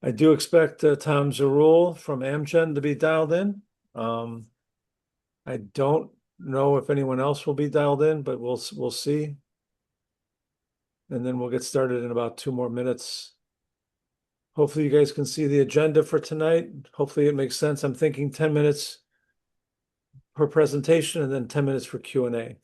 I do expect Tom Zarul from AMGEN to be dialed in. Um, I don't know if anyone else will be dialed in, but we'll see. And then we'll get started in about 2 more minutes. Hopefully you guys can see the agenda for tonight. Hopefully it makes sense. I'm thinking 10 minutes per presentation and then 10 minutes for Q&A.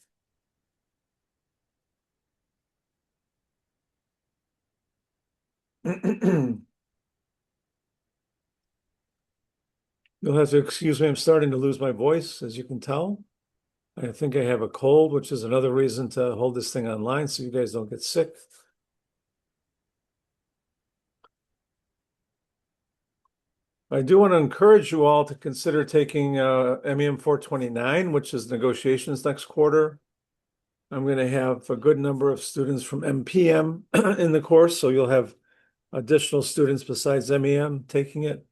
You'll have to excuse me. I'm starting to lose my voice, as you can tell. I think I have a cold, which is another reason to hold this thing online so you guys don't get sick. I do want to encourage you all to consider taking MEM 429, which is negotiations next quarter. I'm going to have a good number of students from MPM in the course, so you'll have additional students besides MEM taking it.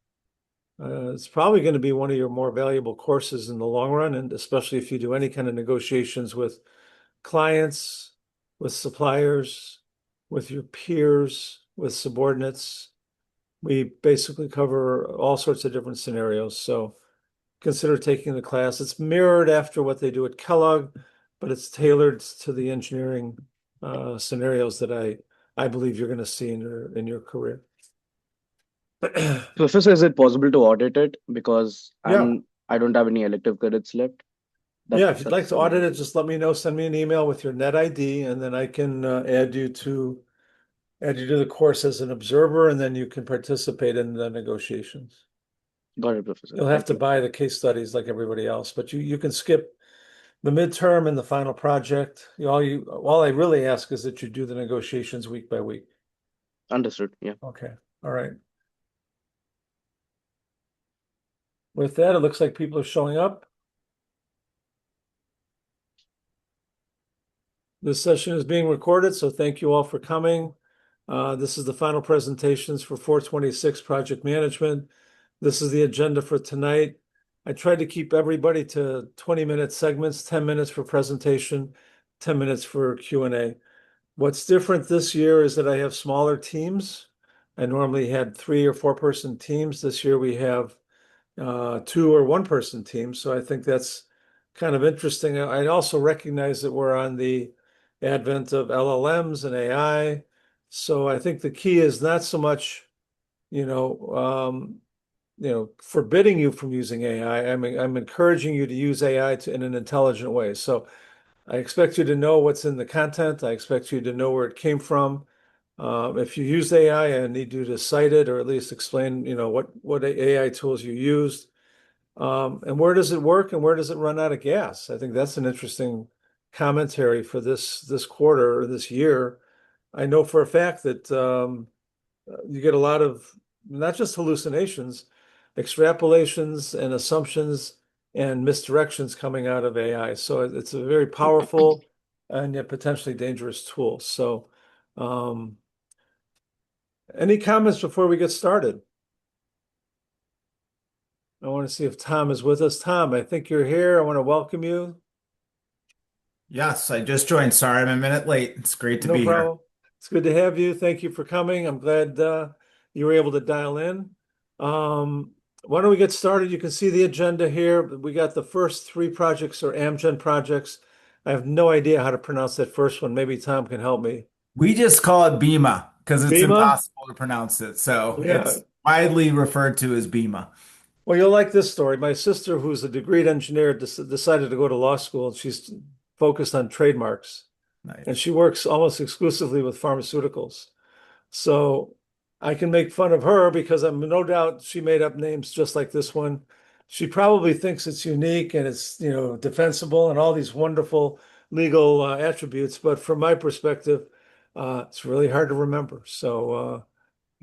It's probably going to be one of your more valuable courses in the long run, and especially if you do any kind of negotiations with clients, with suppliers, with your peers, with subordinates. We basically cover all sorts of different scenarios. So consider taking the class. It's mirrored after what they do at Kellogg, but it's tailored to the engineering scenarios that I believe you're going to see in your career. Professor, is it possible to audit it because Yeah. I don't have any elective credits left? Yeah, if you'd like That's to the main audit it, reason. just let me know. Send me an email with your net ID, and then I can add you to the course as an observer, and then you can participate in the negotiations. Got it, Professor. You'll have Thank to you. buy the case studies like everybody else, but you can skip the midterm and the final project. All I really ask is that you do the negotiations week by week. Understood. Yeah. Okay. All right. With that, it looks like people are showing up. This session is being recorded, so thank you all for coming. This is the final presentations for 426 project management. This is the agenda for tonight. I tried to keep everybody to 20-minute segments, 10 minutes for presentation, 10 minutes for Q&A. What's different this year is that I have smaller teams. I normally had 3 or 4 person teams. This year we have 2 or 1 person teams. So I think that's kind of interesting. I also recognize that we're on the advent of LLMs and AI. So I think the key is not so much, you know, forbidding you from using AI. I'm encouraging you to use AI in an intelligent way. So I expect you to know what's in the content. I expect you to know where it came from. If you use AI, I need you to cite it or at least explain, what AI tools you used. And where does it work and where does it run out of gas? I think that's an interesting commentary for this quarter or this year. I know for a fact that you get a lot of not just hallucinations, extrapolations and assumptions and misdirections coming out of AI. So it's a very powerful and yet potentially dangerous tool. So, um, any comments before we get started? I want to see if Tom is with us. Tom, I think you're here. I want to welcome you. Yes, I just joined. Sorry, I'm a minute late. It's great to No be here. problem. It's good to have you. Thank you for coming. I'm glad you were able to dial in. Why don't we get started? You can see the agenda here. We got the first 3 projects or AMGEN projects. I have no idea how to pronounce that first one. Maybe Tom can help me. We just call it Bima because it's Bima? impossible to pronounce it. So Yeah. it's widely referred to as Bima. Well, you'll like this story. My sister, who's a degreed engineer, decided to go to law school, and she's focused on trademarks. And Nice. she works almost exclusively with pharmaceuticals. So I can make fun of her because I'm no doubt she made up names just like this one. She probably thinks it's unique and it's, defensible and all these wonderful legal attributes. But from my perspective, it's really hard to remember. So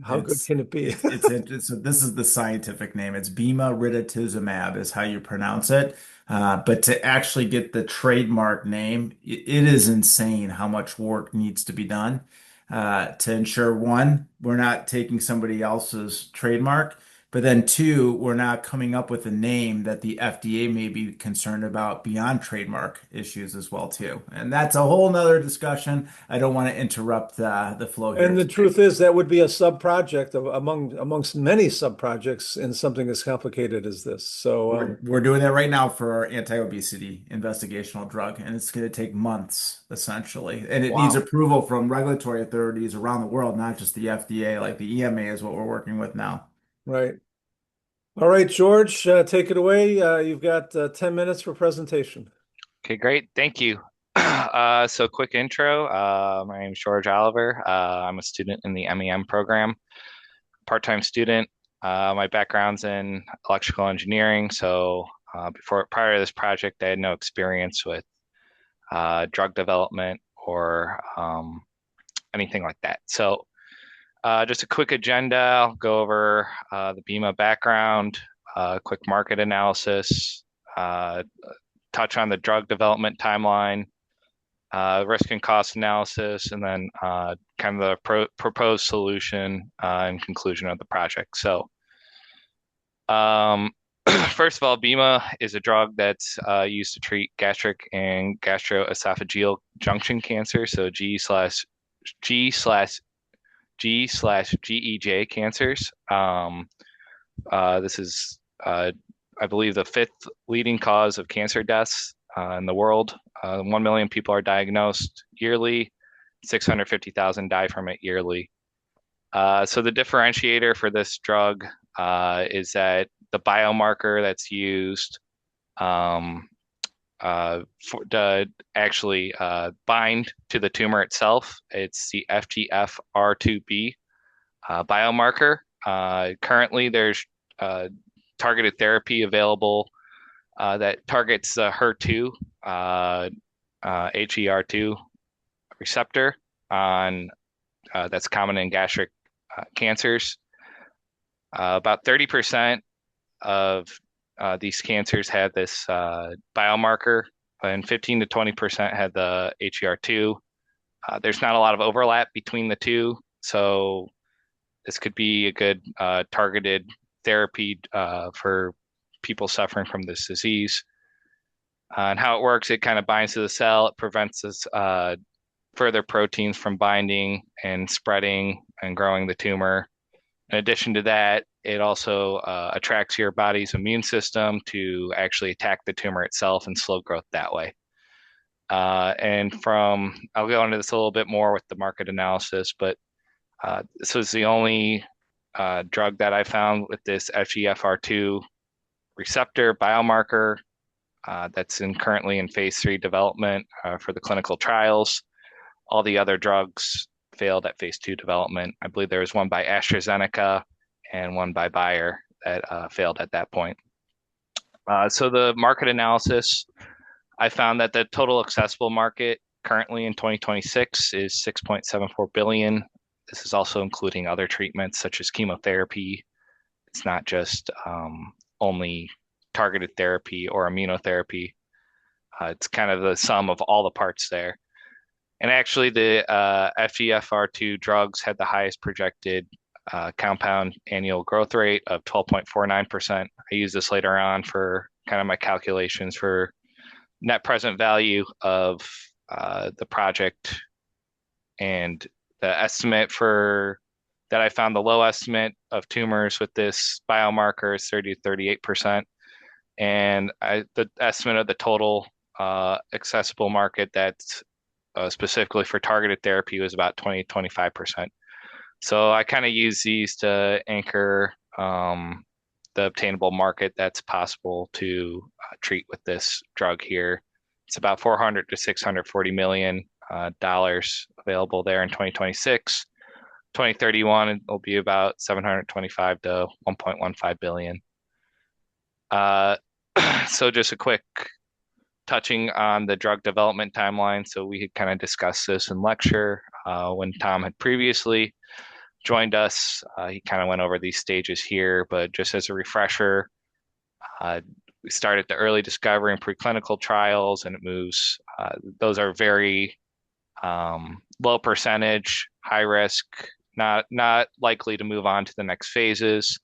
how good It's can it be? so this is the scientific name. It's Bima ridotuzumab is how you pronounce it. But to actually get the trademark name, it is insane how much work needs to be done to ensure one, we're not taking somebody else's trademark, But then two, we're not coming up with a name that the FDA may be concerned about beyond trademark issues as well too. And that's a whole nother discussion. I don't want to interrupt the flow here And the today. truth is that would be a sub-project of amongst many sub-projects in something as complicated as this. So We're doing that right now for our anti-obesity investigational drug, and it's going to take months essentially. And it needs wow. approval from regulatory authorities around the world, not just the FDA, like the EMA is what we're working with now. Right. All right, George, take it away. You've got 10 minutes for presentation. Okay, great. Thank you. So quick intro. My name is George Oliver. I'm a student in the MEM program, part-time student. My background's in electrical engineering. So prior to this project, I had no experience with drug development or anything like that. So just a quick agenda. I'll go over the BEMA background, quick market analysis, touch on the drug development timeline, risk and cost analysis, and then kind of the proposed solution and conclusion of the project. So, first of all, BEMA is a drug that's used to treat gastric and gastroesophageal junction cancer, so G/GEJ cancers. This is, I believe, the fifth leading cause of cancer deaths in the world. 1 million people are diagnosed yearly, 650,000 die from it yearly. So the differentiator for this drug is that the biomarker that's used to actually bind to the tumor itself, it's the FGFR2b biomarker. Currently, there's targeted therapy available that targets the HER2, HER2 receptor on that's common in gastric cancers. About 30% of these cancers have this biomarker, and 15 to 20% have the HER2. There's not a lot of overlap between the two, so this could be a good targeted therapy for people suffering from this disease. And how it works, it kind of binds to the cell. It prevents this further proteins from binding and spreading and growing the tumor. In addition to that, it also attracts your body's immune system to actually attack the tumor itself and slow growth that way. I'll go into this a little bit more with the market analysis, but this was the only drug that I found with this FGFR2 receptor biomarker that's currently in phase 3 development for the clinical trials. All the other drugs failed at phase 2 development. I believe there was one by AstraZeneca and one by Bayer that failed at that point. So the market analysis, I found that the total accessible market currently in 2026 is 6.74 billion. This is also including other treatments such as chemotherapy. It's not just only targeted therapy or immunotherapy. It's kind of the sum of all the parts there. And actually, the FGFR2 drugs had the highest projected compound annual growth rate of 12.49%. I use this later on for kind of my calculations for net present value of the project, and the estimate for that I found the low estimate of tumors with this biomarker is 30 to 38%. And the estimate of the total accessible market that's specifically for targeted therapy was about 20 to 25%. So I kind of use these to anchor the obtainable market that's possible to treat with this drug here. It's about 400 to 640 million dollars available there in 2026. 2031 it will be about 725 to 1.15 billion. So just a quick touching on the drug development timeline. So we had kind of discussed this in lecture when Tom had previously joined us. He kind of went over these stages here, but just as a refresher, we start at the early discovery and preclinical trials, and it moves. Those are very low percentage, high risk, not likely to move on to the next phases.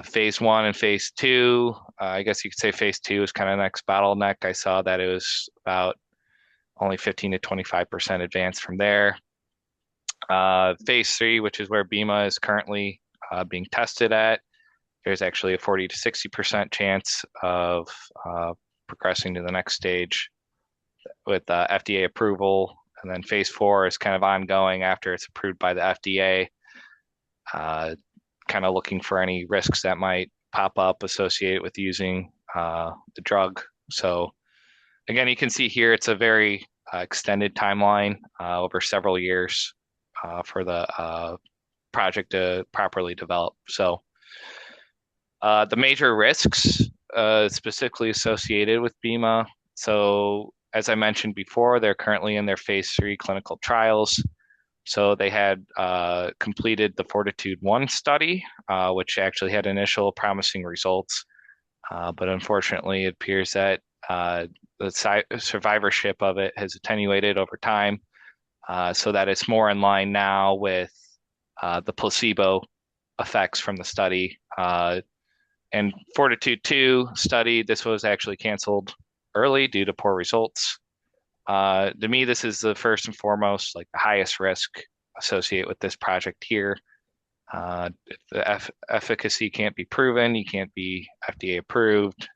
Phase 1 and phase 2, I guess you could say phase 2 is kind of the next bottleneck. I saw that it was about only 15 to 25% advanced from there. Phase 3, which is where BEMA is currently being tested at, there's actually a 40 to 60% chance of progressing to the next stage with FDA approval. And then phase 4 is kind of ongoing after it's approved by the FDA, kind of looking for any risks that might pop up associated with using the drug. So again, you can see here it's a very extended timeline over several years for the project to properly develop. So the major risks specifically associated with BEMA. So as I mentioned before, they're currently in their phase 3 clinical trials. So they had completed the Fortitude-1 study, which actually had initial promising results. But unfortunately, it appears that the survivorship of it has attenuated over time, so that it's more in line now with the placebo effects from the study. And Fortitude-2 study, this was actually canceled early due to poor results. To me, this is the first and foremost, like the highest risk associated with this project here. If the efficacy can't be proven, you can't be FDA approved,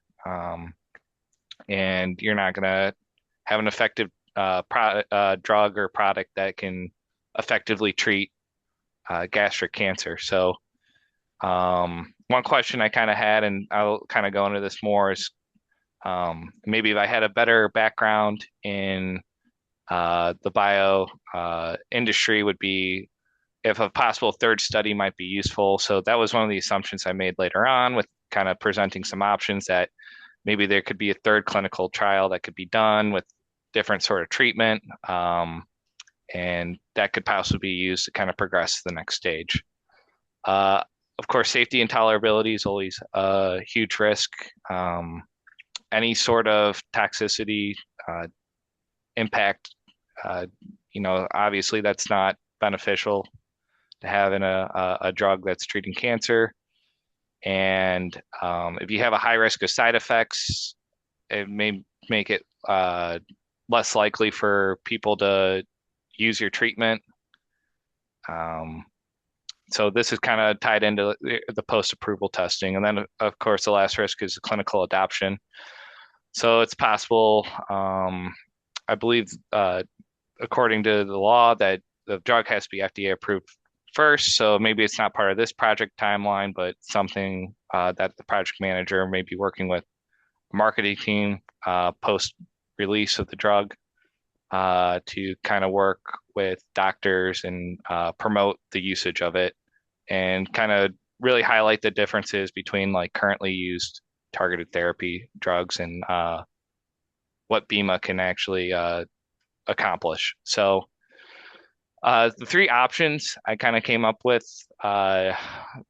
and you're not going to have an effective drug or product that can effectively treat gastric cancer. So one question I kind of had, and I'll kind of go into this more, is maybe if I had a better background in the bio industry, would be if a possible third study might be useful. So that was one of the assumptions I made later on with kind of presenting some options that maybe there could be a third clinical trial that could be done with different sort of treatment, and that could possibly be used to kind of progress to the next stage. Of course, safety and tolerability is always a huge risk. Any sort of toxicity impact, obviously that's not beneficial to have in a drug that's treating cancer. And if you have a high risk of side effects, it may make it less likely for people to use your treatment. So this is kind of tied into the post-approval testing. And then, of course, the last risk is clinical adoption. So it's possible, I believe, according to the law, that the drug has to be FDA approved first. So maybe it's not part of this project timeline, but something that the project manager may be working with a marketing team post-release of the drug to kind of work with doctors and promote the usage of it and kind of really highlight the differences between like currently used targeted therapy drugs and what BEMA can actually accomplish. So the three options I kind of came up with on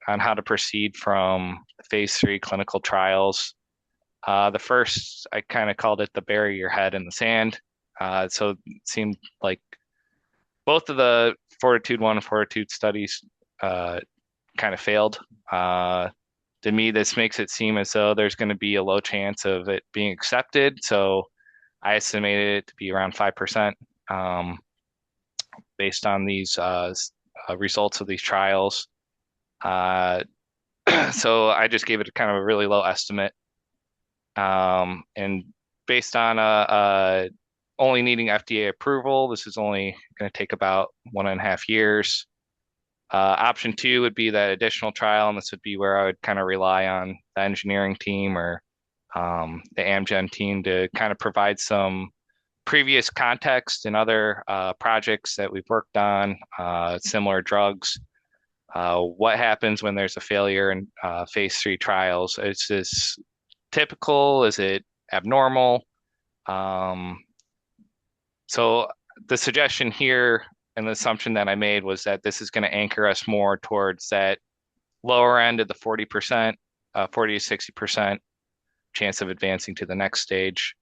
how to proceed from phase 3 clinical trials. The first, I kind of called it the bury your head in the sand. So it seemed like both of the Fortitude-1 and Fortitude studies kind of failed. To me, this makes it seem as though there's going to be a low chance of it being accepted. So I estimated it to be around 5% based on these results of these trials. So I just gave it kind of a really low estimate. And based on only needing FDA approval, this is only going to take about 1.5 years. Option 2 would be that additional trial, and this would be where I would kind of rely on the engineering team or the AMGEN team to kind of provide some previous context in other projects that we've worked on, similar drugs. What happens when there's a failure in phase 3 trials? Is this typical? Is it abnormal? So the suggestion here and the assumption that I made was that this is going to anchor us more towards that lower end of the 40%, 40 to 60% chance of advancing to the next stage.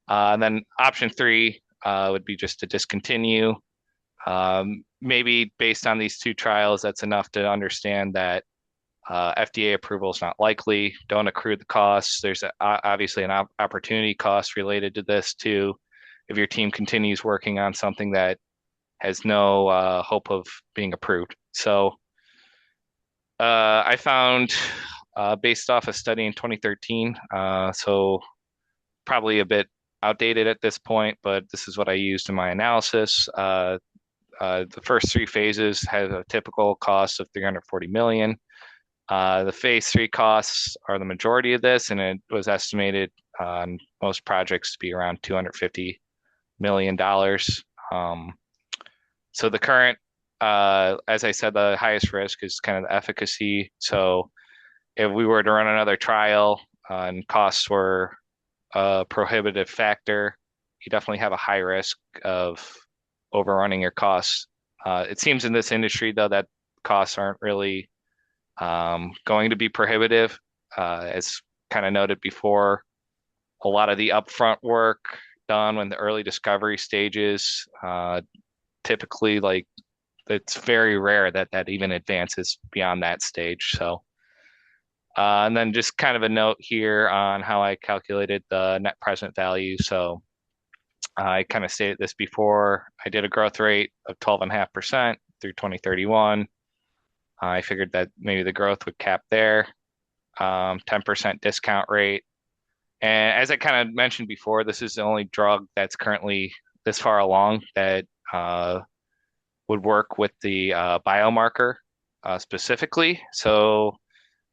And then option 3 would be just to discontinue. Maybe based on these 2 trials, that's enough to understand that FDA approval is not likely. Don't accrue the costs. There's obviously an opportunity cost related to this too. If your team continues working on something that has no hope of being approved. So I found, based off a study in 2013, so probably a bit outdated at this point, but this is what I used in my analysis. The first three phases had a typical cost of 340 million. The phase three costs are the majority of this, and it was estimated on most projects to be around $250 million. So the current, as I said, the highest risk is kind of the efficacy. So if we were to run another trial and costs were a prohibitive factor, you definitely have a high risk of overrunning your costs. It seems in this industry, though, that costs aren't really going to be prohibitive. As kind of noted before, a lot of the upfront work done when the early discovery stages, typically, like, it's very rare that that even advances beyond that stage. So, and then just kind of a note here on how I calculated the net present value. So I kind of stated this before. I did a growth rate of 12.5% through 2031. I figured that maybe the growth would cap there, 10% discount rate. And as I kind of mentioned before, this is the only drug that's currently this far along that would work with the biomarker specifically. So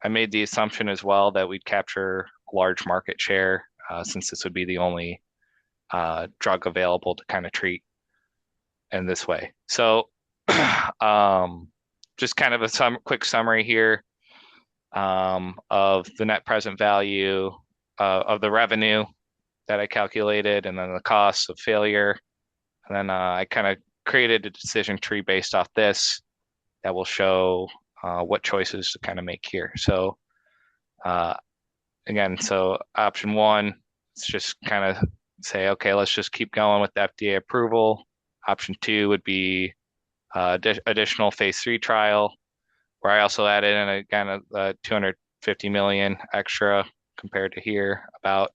I made the assumption as well that we'd capture a large market share since this would be the only drug available to kind of treat in this way. So just kind of a quick summary here of the net present value of the revenue that I calculated, and then the costs of failure. And then I kind of created a decision tree based off this that will show what choices to kind of make here. So again, so option one, it's just kind of say, okay, let's just keep going with the FDA approval. Option two would be additional phase three trial, where I also added in again a 250 million extra compared to here about,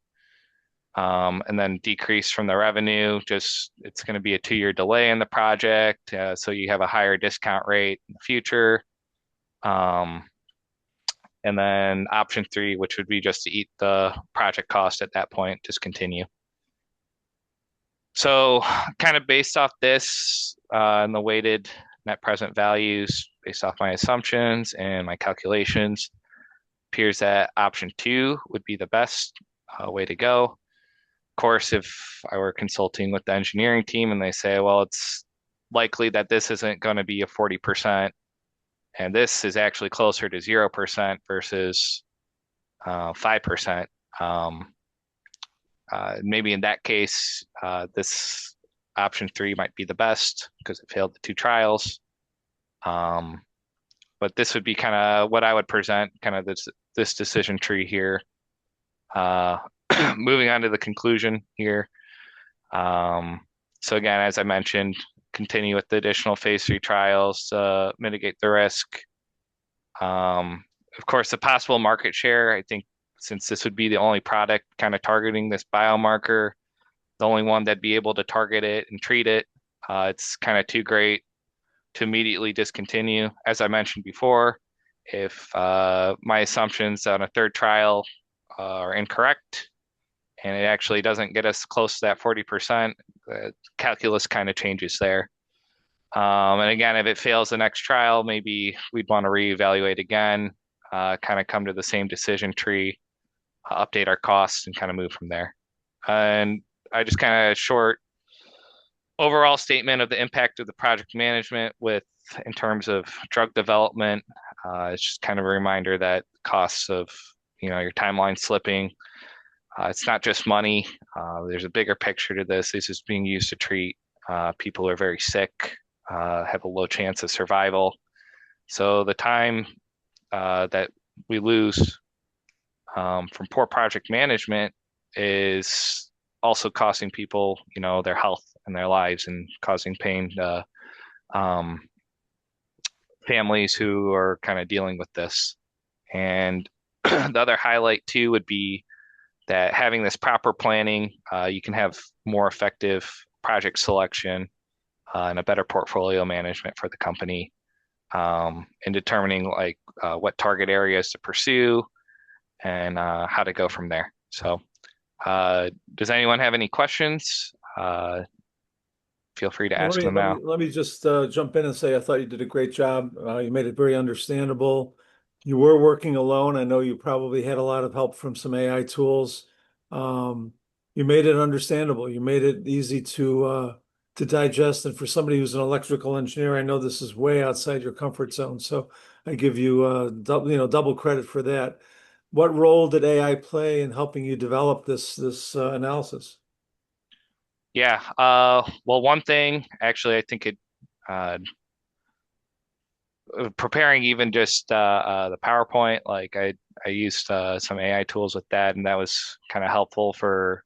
and then decrease from the revenue. Just it's going to be a 2-year delay in the project, so you have a higher discount rate in the future. And then option three, which would be just to eat the project cost at that point, discontinue. So kind of based off this and the weighted net present values, based off my assumptions and my calculations, appears that option two would be the best way to go. Of course, if I were consulting with the engineering team and they say, well, it's likely that this isn't going to be a 40%, and this is actually closer to 0% versus 5%. Maybe in that case, this option three might be the best because it failed the 2 trials. But this would be kind of what I would present, kind of this decision tree here. Moving on to the conclusion here. So again, as I mentioned, continue with the additional phase 3 trials to mitigate the risk. Of course, the possible market share, I think since this would be the only product kind of targeting this biomarker, the only one that'd be able to target it and treat it, it's kind of too great to immediately discontinue. As I mentioned before, if my assumptions on a 3rd trial are incorrect and it actually doesn't get us close to that 40%, the calculus kind of changes there. And again, if it fails the next trial, maybe we'd want to reevaluate again, kind of come to the same decision tree, update our costs, and kind of move from there. And I just kind of short overall statement of the impact of the project management in terms of drug development. It's just kind of a reminder that costs of your timeline slipping. It's not just money. There's a bigger picture to this. This is being used to treat people who are very sick, have a low chance of survival. So the time that we lose from poor project management is also costing people, their health and their lives, and causing pain to families who are kind of dealing with this. And the other highlight too would be that having this proper planning, you can have more effective project selection and a better portfolio management for the company in determining like what target areas to pursue and how to go from there. So, does anyone have any questions? Feel free to Well, ask them now. let me just jump in and say I thought you did a great job. You made it very understandable. You were working alone. I know you probably had a lot of help from some AI tools. You made it understandable. You made it easy to digest. And for somebody who's an electrical engineer, I know this is way outside your comfort zone. So I give you double credit for that. What role did AI play in helping you develop this analysis? Yeah. Well, one thing actually, I think it uh, preparing even just the PowerPoint, like I used some AI tools with that, and that was kind of helpful for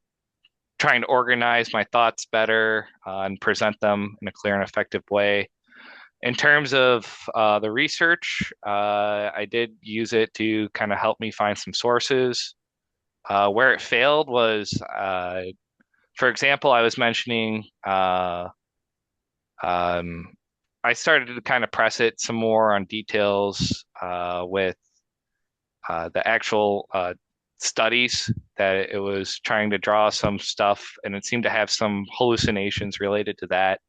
trying to organize my thoughts better and present them in a clear and effective way. In terms of the research, I did use it to kind of help me find some sources. Where it failed was, for example, I was mentioning um, I started to kind of press it some more on details with the actual studies that it was trying to draw some stuff, and it seemed to have some hallucinations related to that.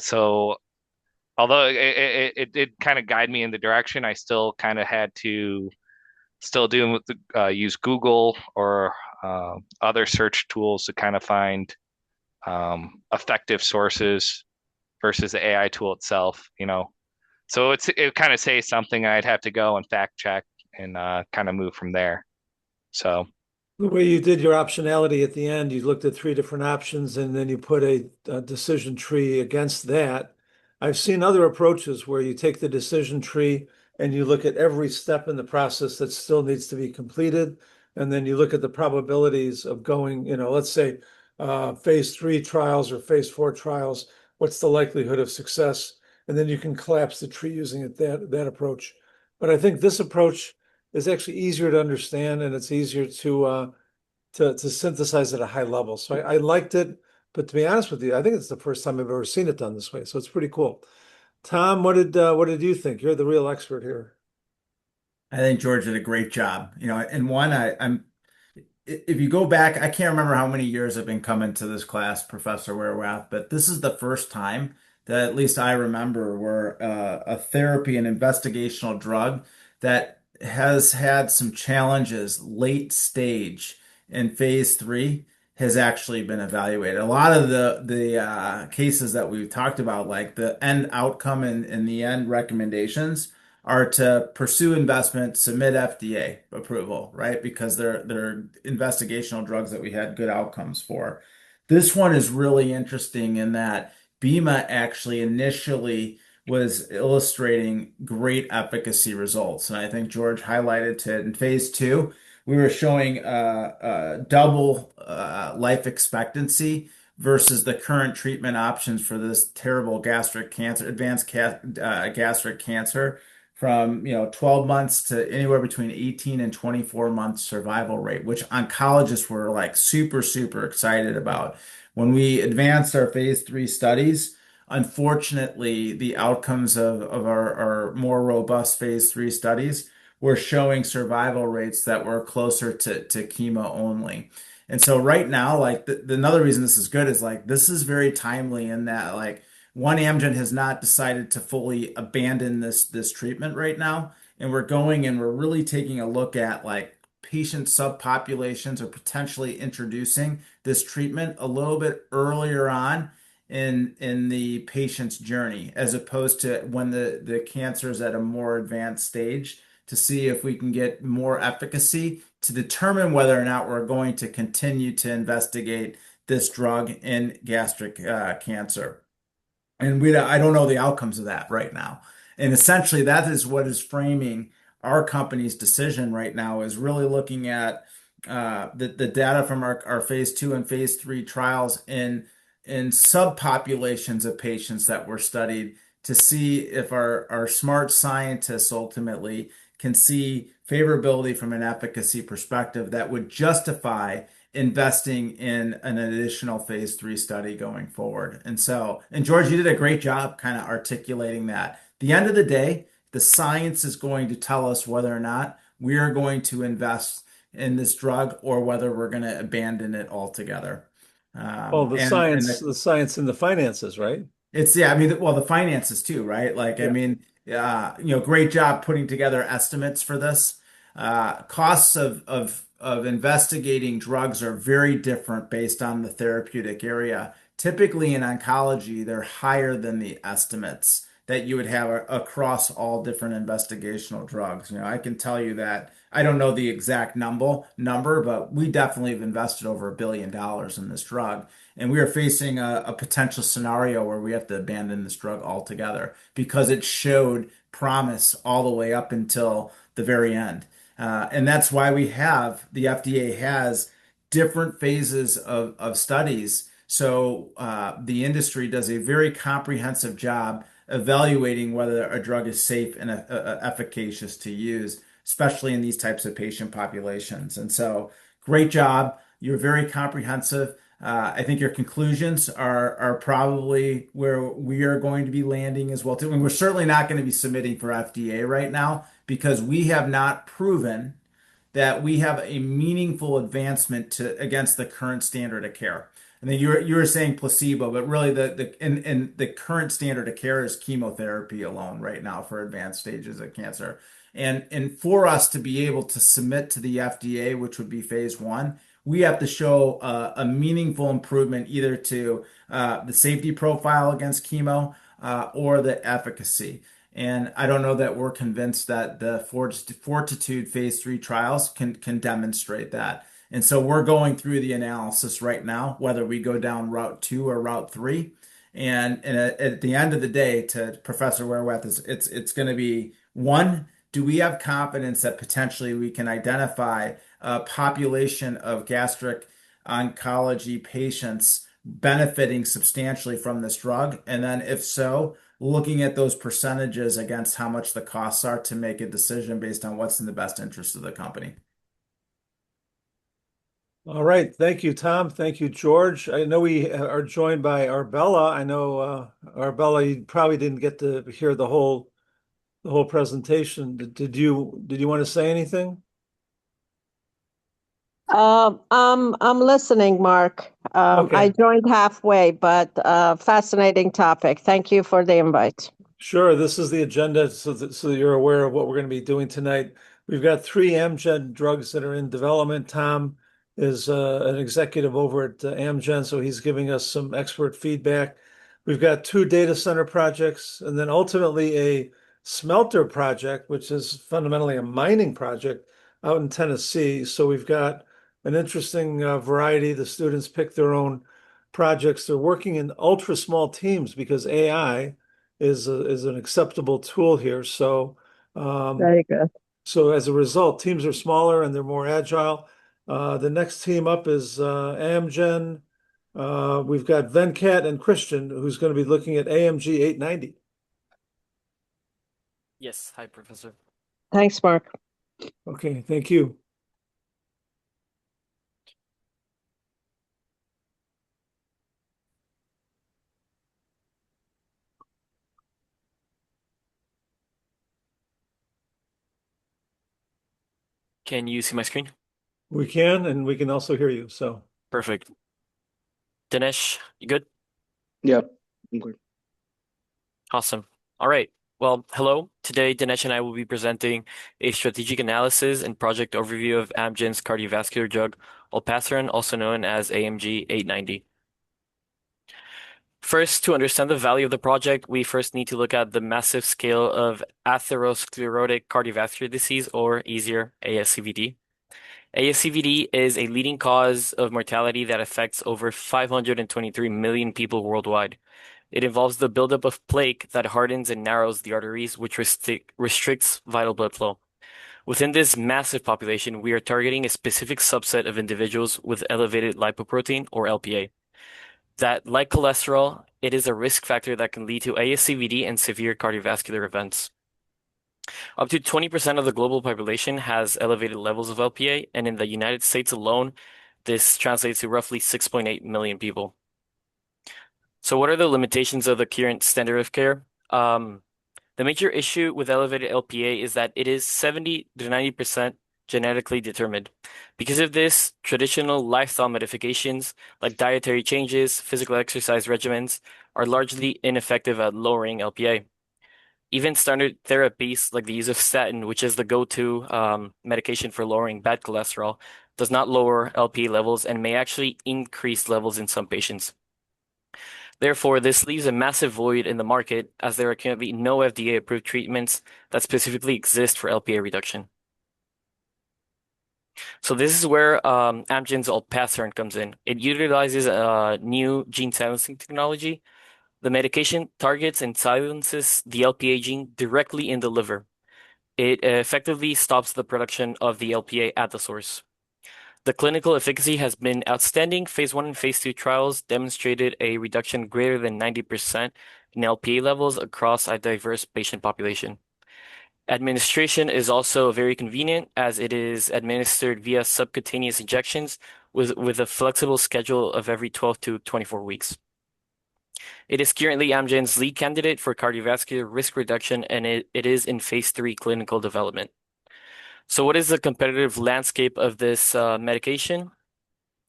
So although it did kind of guide me in the direction, I still kind of had to still do use Google or other search tools to kind of find effective sources versus the AI tool itself, you know. So it kind of says something I'd have to go and fact check and kind of move from there. So The way you did your optionality at the end, you looked at three different options and then you put a decision tree against that. I've seen other approaches where you take the decision tree and you look at every step in the process that still needs to be completed. And then you look at the probabilities of going, let's say phase 3 trials or phase 4 trials. What's the likelihood of success? And then you can collapse the tree using that approach. But I think this approach is actually easier to understand and it's easier to synthesize at a high level. So I liked it, but to be honest with you, I think it's the first time I've ever seen it done this way. So it's pretty cool. Tom, what did you think? You're the real expert here. I think George did a great job. And one, I'm if you go back, I can't remember how many years I've been coming to this class, Professor Warath, but this is the first time that at least I remember where a therapy, an investigational drug that has had some challenges late stage in phase 3 has actually been evaluated. A lot of the cases that we've talked about, like the end outcome and the end recommendations, are to pursue investment, submit FDA approval, right? Because they're investigational drugs that we had good outcomes for. This one is really interesting in that BEMA actually initially was illustrating great efficacy results. And I think George highlighted to it in phase 2, we were showing double life expectancy versus the current treatment options for this terrible gastric cancer, gastric cancer from 12 months to anywhere between 18 and 24 months survival rate, which oncologists were like super, super excited about. When we advanced our phase 3 studies, unfortunately, the outcomes of our more robust phase 3 studies were showing survival rates that were closer to chemo only. And so right now, like another reason this is good is like this is very timely in that like one Amgen has not decided to fully abandon this treatment right now, and we're going and we're really taking a look at like patient subpopulations or potentially introducing this treatment a little bit earlier on in the patient's journey, as opposed to when the cancer is at a more advanced stage, to see if we can get more efficacy to determine whether or not we're going to continue to investigate this drug in gastric cancer. And I don't know the outcomes of that right now. And essentially, that is what is framing our company's decision right now, is really looking at the data from our phase 2 and phase 3 trials in subpopulations of patients that were studied to see if our smart scientists ultimately can see favorability from an efficacy perspective that would justify investing in an additional phase 3 study going forward. And George, you did a great job kind of articulating that. At the end of the day, the science is going to tell us whether or not we are going to invest in this drug or whether we're going to abandon it altogether. Well, the And science, the science and the finances, right? it's yeah, I mean, well, the finances too, right? Like, I Yeah. mean, great job putting together estimates for this. Costs of investigating drugs are very different based on the therapeutic area. Typically in oncology, they're higher than the estimates that you would have across all different investigational drugs. I can tell you that I don't know the exact number, but we definitely have invested over $1 billion in this drug. And we are facing a potential scenario where we have to abandon this drug altogether because it showed promise all the way up until the very end. And that's why the FDA has different phases of studies. So the industry does a very comprehensive job evaluating whether a drug is safe and efficacious to use, especially in these types of patient populations. And so, great job. You're very comprehensive. I think your conclusions are probably where we are going to be landing as well too. And we're certainly not going to be submitting for FDA right now because we have not proven that we have a meaningful advancement against the current standard of care. And then you were saying placebo, but really the current standard of care is chemotherapy alone right now for advanced stages of cancer. And for us to be able to submit to the FDA, which would be phase 1, we have to show a meaningful improvement either to the safety profile against chemo or the efficacy. And I don't know that we're convinced that the Fortitude phase 3 trials can demonstrate that. And so we're going through the analysis right now, whether we go down route 2 or route 3. And at the end of the day, to Professor Wereweth, it's going to be one, do we have confidence that potentially we can identify a population of gastric oncology patients benefiting substantially from this drug? And then if so, looking at those percentages against how much the costs are to make a decision based on what's in the best interest of the company. All right. Thank you, Tom. Thank you, George. I know we are joined by Arbella. I know Arbella, you probably didn't get to hear the whole presentation. Did you want to say anything? I'm listening, Mark. Okay. I joined halfway, but fascinating topic. Thank you for the invite. Sure. This is the agenda so that you're aware of what we're going to be doing tonight. We've got 3 AMGEN drugs that are in development. Tom is an executive over at AMGEN, so he's giving us some expert feedback. We've got 2 data center projects, and then ultimately a smelter project, which is fundamentally a mining project out in Tennessee. So we've got an interesting variety. The students pick their own projects. They're working in ultra small teams because AI is an acceptable tool here. So Very good. so as a result, teams are smaller and they're more agile. The next team up is AMGEN. We've got Venkat and Christian, who's going to be looking at AMG 890. Yes, hi, Professor. Thanks, Mark. Okay, thank you. Can you see my screen? We can, and we can also hear you. So Perfect. Dinesh, you good? Yeah, I'm good. Awesome. All right. Well, hello. Today, Dinesh and I will be presenting a strategic analysis and project overview of Amgen's cardiovascular drug, olpasiran, also known as AMG 890. First, to understand the value of the project, we first need to look at the massive scale of atherosclerotic cardiovascular disease, or easier, ASCVD. ASCVD is a leading cause of mortality that affects over 523 million people worldwide. It involves the buildup of plaque that hardens and narrows the arteries, which restricts vital blood flow. Within this massive population, we are targeting a specific subset of individuals with elevated lipoprotein, or LPA. That, like cholesterol, it is a risk factor that can lead to ASCVD and severe cardiovascular events. Up to 20% of the global population has elevated levels of LPA, and in the United States alone, this translates to roughly 6.8 million people. So what are the limitations of the current standard of care? The major issue with elevated LPA is that it is 70 to 90% genetically determined. Because of this, traditional lifestyle modifications like dietary changes, physical exercise regimens are largely ineffective at lowering LPA. Even standard therapies like the use of statin, which is the go-to medication for lowering bad cholesterol, does not lower LPA levels and may actually increase levels in some patients. Therefore, this leaves a massive void in the market as there are currently no FDA-approved treatments that specifically exist for LPA reduction. So this is where AMGEN's olpasiran comes in. It utilizes a new gene silencing technology. The medication targets and silences the LPA gene directly in the liver. It effectively stops the production of the LPA at the source. The clinical efficacy has been outstanding. Phase 1 and Phase 2 trials demonstrated a reduction greater than 90% in LPA levels across a diverse patient population. Administration is also very convenient as it is administered via subcutaneous injections with a flexible schedule of every 12 to 24 weeks. It is currently AMGEN's lead candidate for cardiovascular risk reduction, and it is in Phase 3 clinical development. So what is the competitive landscape of this medication?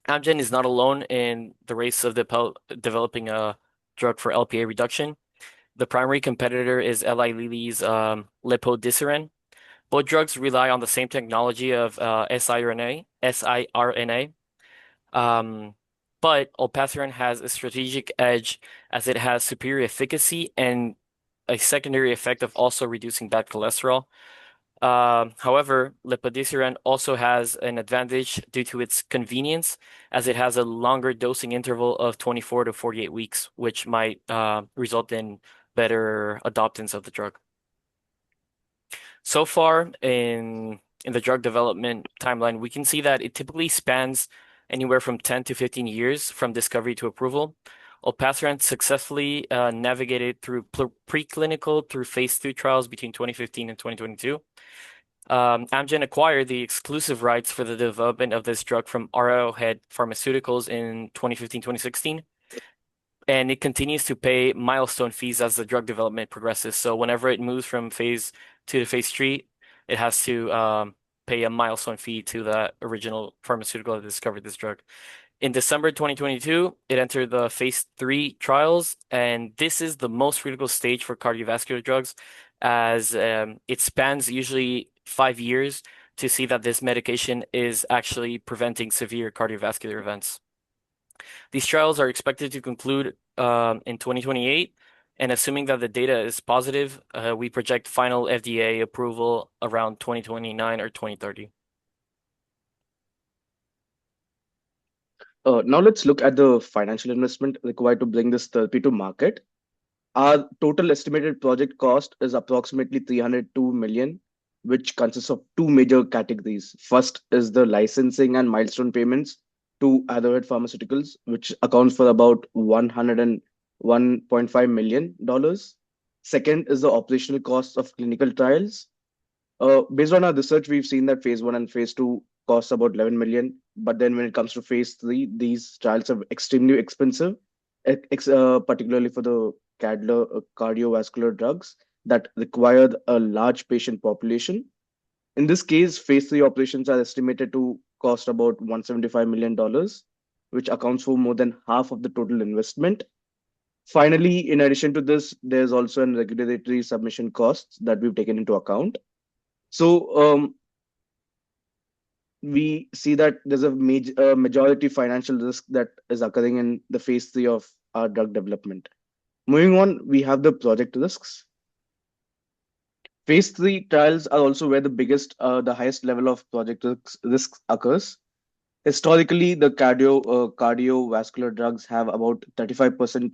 AMGEN is not alone in the race of developing a drug for LPA reduction. The primary competitor is Eli Lilly's lepodisiran. Both drugs rely on the same technology of siRNA. But olpasiran has a strategic edge as it has superior efficacy and a secondary effect of also reducing bad cholesterol. However, lepodisiran also has an advantage due to its convenience, as it has a longer dosing interval of 24 to 48 weeks, which might result in better adoptance of the drug. So far in the drug development timeline, we can see that it typically spans anywhere from 10 to 15 years from discovery to approval. Olpasiran successfully navigated through preclinical through Phase 2 trials between 2015 and 2022. AMGEN acquired the exclusive rights for the development of this drug from Arrowhead Pharmaceuticals in 2015-2016, and it continues to pay milestone fees as the drug development progresses. So whenever it moves from Phase 2 to Phase 3, it has to pay a milestone fee to the original pharmaceutical that discovered this drug. In December 2022, it entered the Phase 3 trials, and this is the most critical stage for cardiovascular drugs, as it spans usually 5 years to see that this medication is actually preventing severe cardiovascular events. These trials are expected to conclude in 2028, and assuming that the data is positive, we project final FDA approval around 2029 or 2030. Now let's look at the financial investment required to bring this therapy to market. Our total estimated project cost is approximately 302 million, which consists of two major categories. First is the licensing and milestone payments to Arrowhead Pharmaceuticals, which accounts for about $101.5 million. Second is the operational costs of clinical trials. Based on our research, we've seen that Phase 1 and Phase 2 costs about 11 million. But then when it comes to Phase 3, these trials are extremely expensive, particularly for the cardiovascular drugs that require a large patient population. In this case, Phase 3 operations are estimated to cost about $175 million, which accounts for more than half of the total investment. Finally, in addition to this, there's also an regulatory submission costs that we've taken into account. So we see that there's a majority financial risk that is occurring in the Phase 3 of our drug development. Moving on, we have the project risks. Phase 3 trials are also where the highest level of project risks occurs. Historically, the cardiovascular drugs have about 35%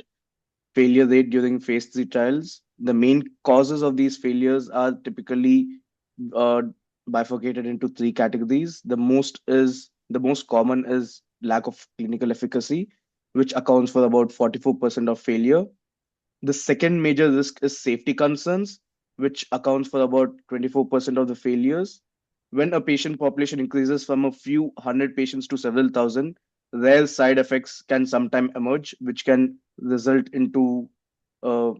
failure rate during Phase 3 trials. The main causes of these failures are typically bifurcated into three categories. The most common is lack of clinical efficacy, which accounts for about 44% of failure. The second major risk is safety concerns, which accounts for about 24% of the failures. When a patient population increases from a few hundred patients to several thousand, rare side effects can sometimes emerge, which can result into uh,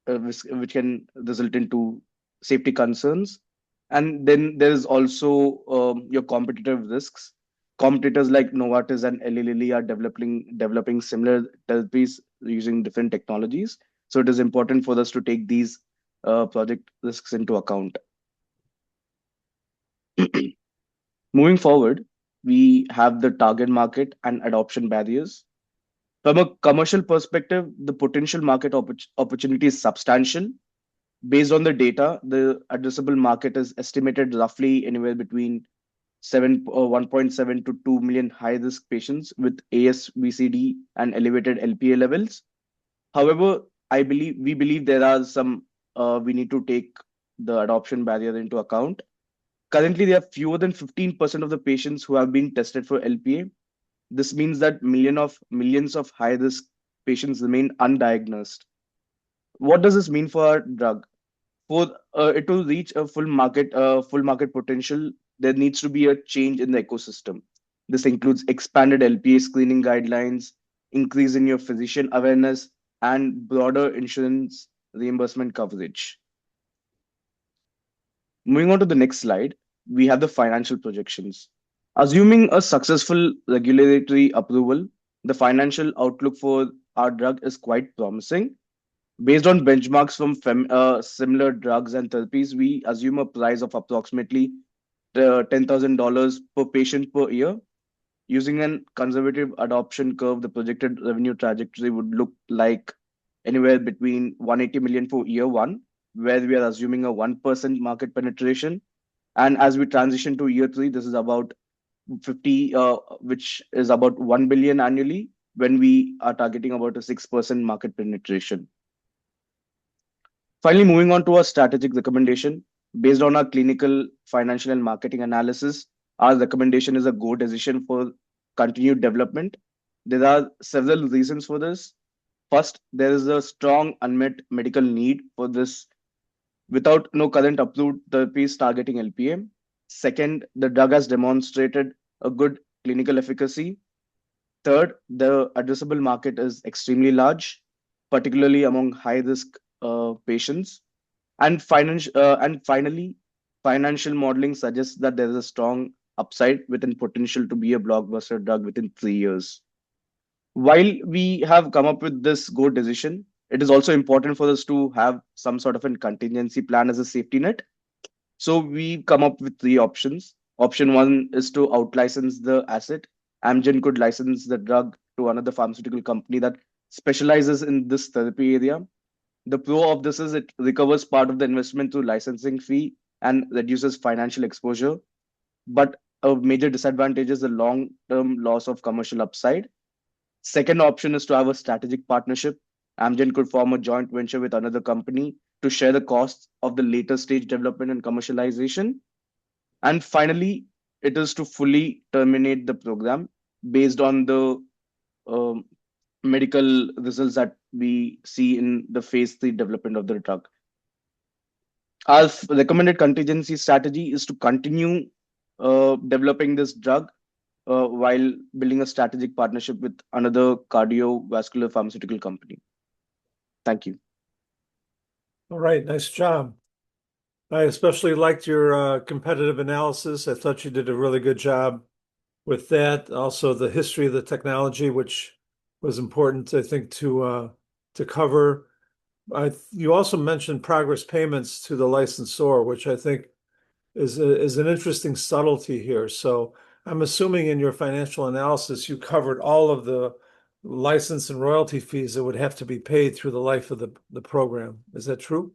which can result into safety concerns. And then there is also your competitive risks. Competitors like Novartis and Eli Lilly are developing similar therapies using different technologies. So it is important for us to take these project risks into account. Moving forward, we have the target market and adoption barriers. From a commercial perspective, the potential market opportunity is substantial. Based on the data, the addressable market is estimated roughly anywhere between 1.7 to 2 million high-risk patients with ASVCD and elevated LPA levels. However, we believe there are some we need to take the adoption barrier into account. Currently, there are fewer than 15% of the patients who have been tested for LPA. This means that millions of high-risk patients remain undiagnosed. What does this mean for our drug? For it to reach a full market potential, there needs to be a change in the ecosystem. This includes expanded LPA screening guidelines, increase in your physician awareness, and broader insurance reimbursement coverage. Moving on to the next slide, we have the financial projections. Assuming a successful regulatory approval, the financial outlook for our drug is quite promising. Based on benchmarks from similar drugs and therapies, we assume a price of approximately $10,000 per patient per year. Using a conservative adoption curve, the projected revenue trajectory would look like anywhere between 180 million for year one, where we are assuming a 1% market penetration. And as we transition to year three, this is about 50, which is about 1 billion annually, when we are targeting about a 6% market penetration. Finally, moving on to our strategic recommendation. Based on our clinical, financial, and marketing analysis, our recommendation is a go decision for continued development. There are several reasons for this. First, there is a strong unmet medical need for this without no current approved therapies targeting LPA. Second, the drug has demonstrated a good clinical efficacy. Third, the addressable market is extremely large, particularly among high risk patients. And finally, financial modeling suggests that there is a strong upside within potential to be a blockbuster drug within 3 years. While we have come up with this go decision, it is also important for us to have some sort of a contingency plan as a safety net. So we come up with three options. Option one is to outlicense the asset. Amgen could license the drug to another pharmaceutical company that specializes in this therapy area. The pro of this is it recovers part of the investment through licensing fee and reduces financial exposure. But a major disadvantage is the long-term loss of commercial upside. Second option is to have a strategic partnership. Amgen could form a joint venture with another company to share the costs of the later stage development and commercialization. And finally, it is to fully terminate the program based on the um, medical results that we see in the phase 3 development of the drug. Our recommended contingency strategy is to continue developing this drug while building a strategic partnership with another cardiovascular pharmaceutical company. Thank you. All right, nice job. I especially liked your competitive analysis. I thought you did a really good job with that. Also, the history of the technology, which was important, I think, to cover. You also mentioned progress payments to the licensor, which I think is an interesting subtlety here. So I'm assuming in your financial analysis, you covered all of the license and royalty fees that would have to be paid through the life of the program. Is that true?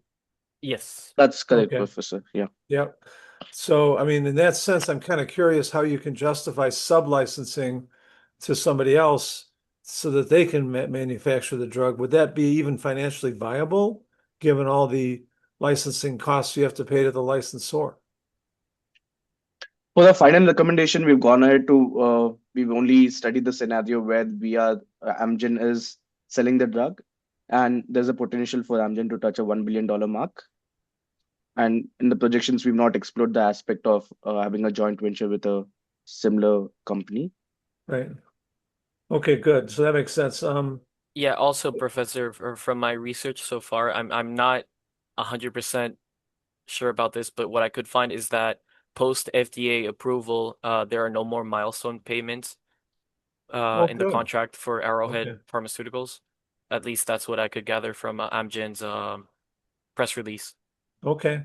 Yes. That's correct, Okay. Professor. Yeah. Yep. So, I mean, in that sense, I'm kind of curious how you can justify sub-licensing to somebody else so that they can manufacture the drug. Would that be even financially viable, given all the licensing costs you have to pay to the licensor? For the final recommendation, we've gone ahead to we've only studied the scenario where Amgen is selling the drug, and there's a potential for Amgen to touch a $1 billion mark. And in the projections, we've not explored the aspect of having a joint venture with a similar company. Right. Okay, good. So that makes sense. Yeah, also, Professor, from my research so far, I'm not 100% sure about this, but what I could find is that post FDA approval, there are no more milestone payments Oh, in the good. contract for Arrowhead Okay. Pharmaceuticals. At least that's what I could gather from AMGEN's press release. Okay.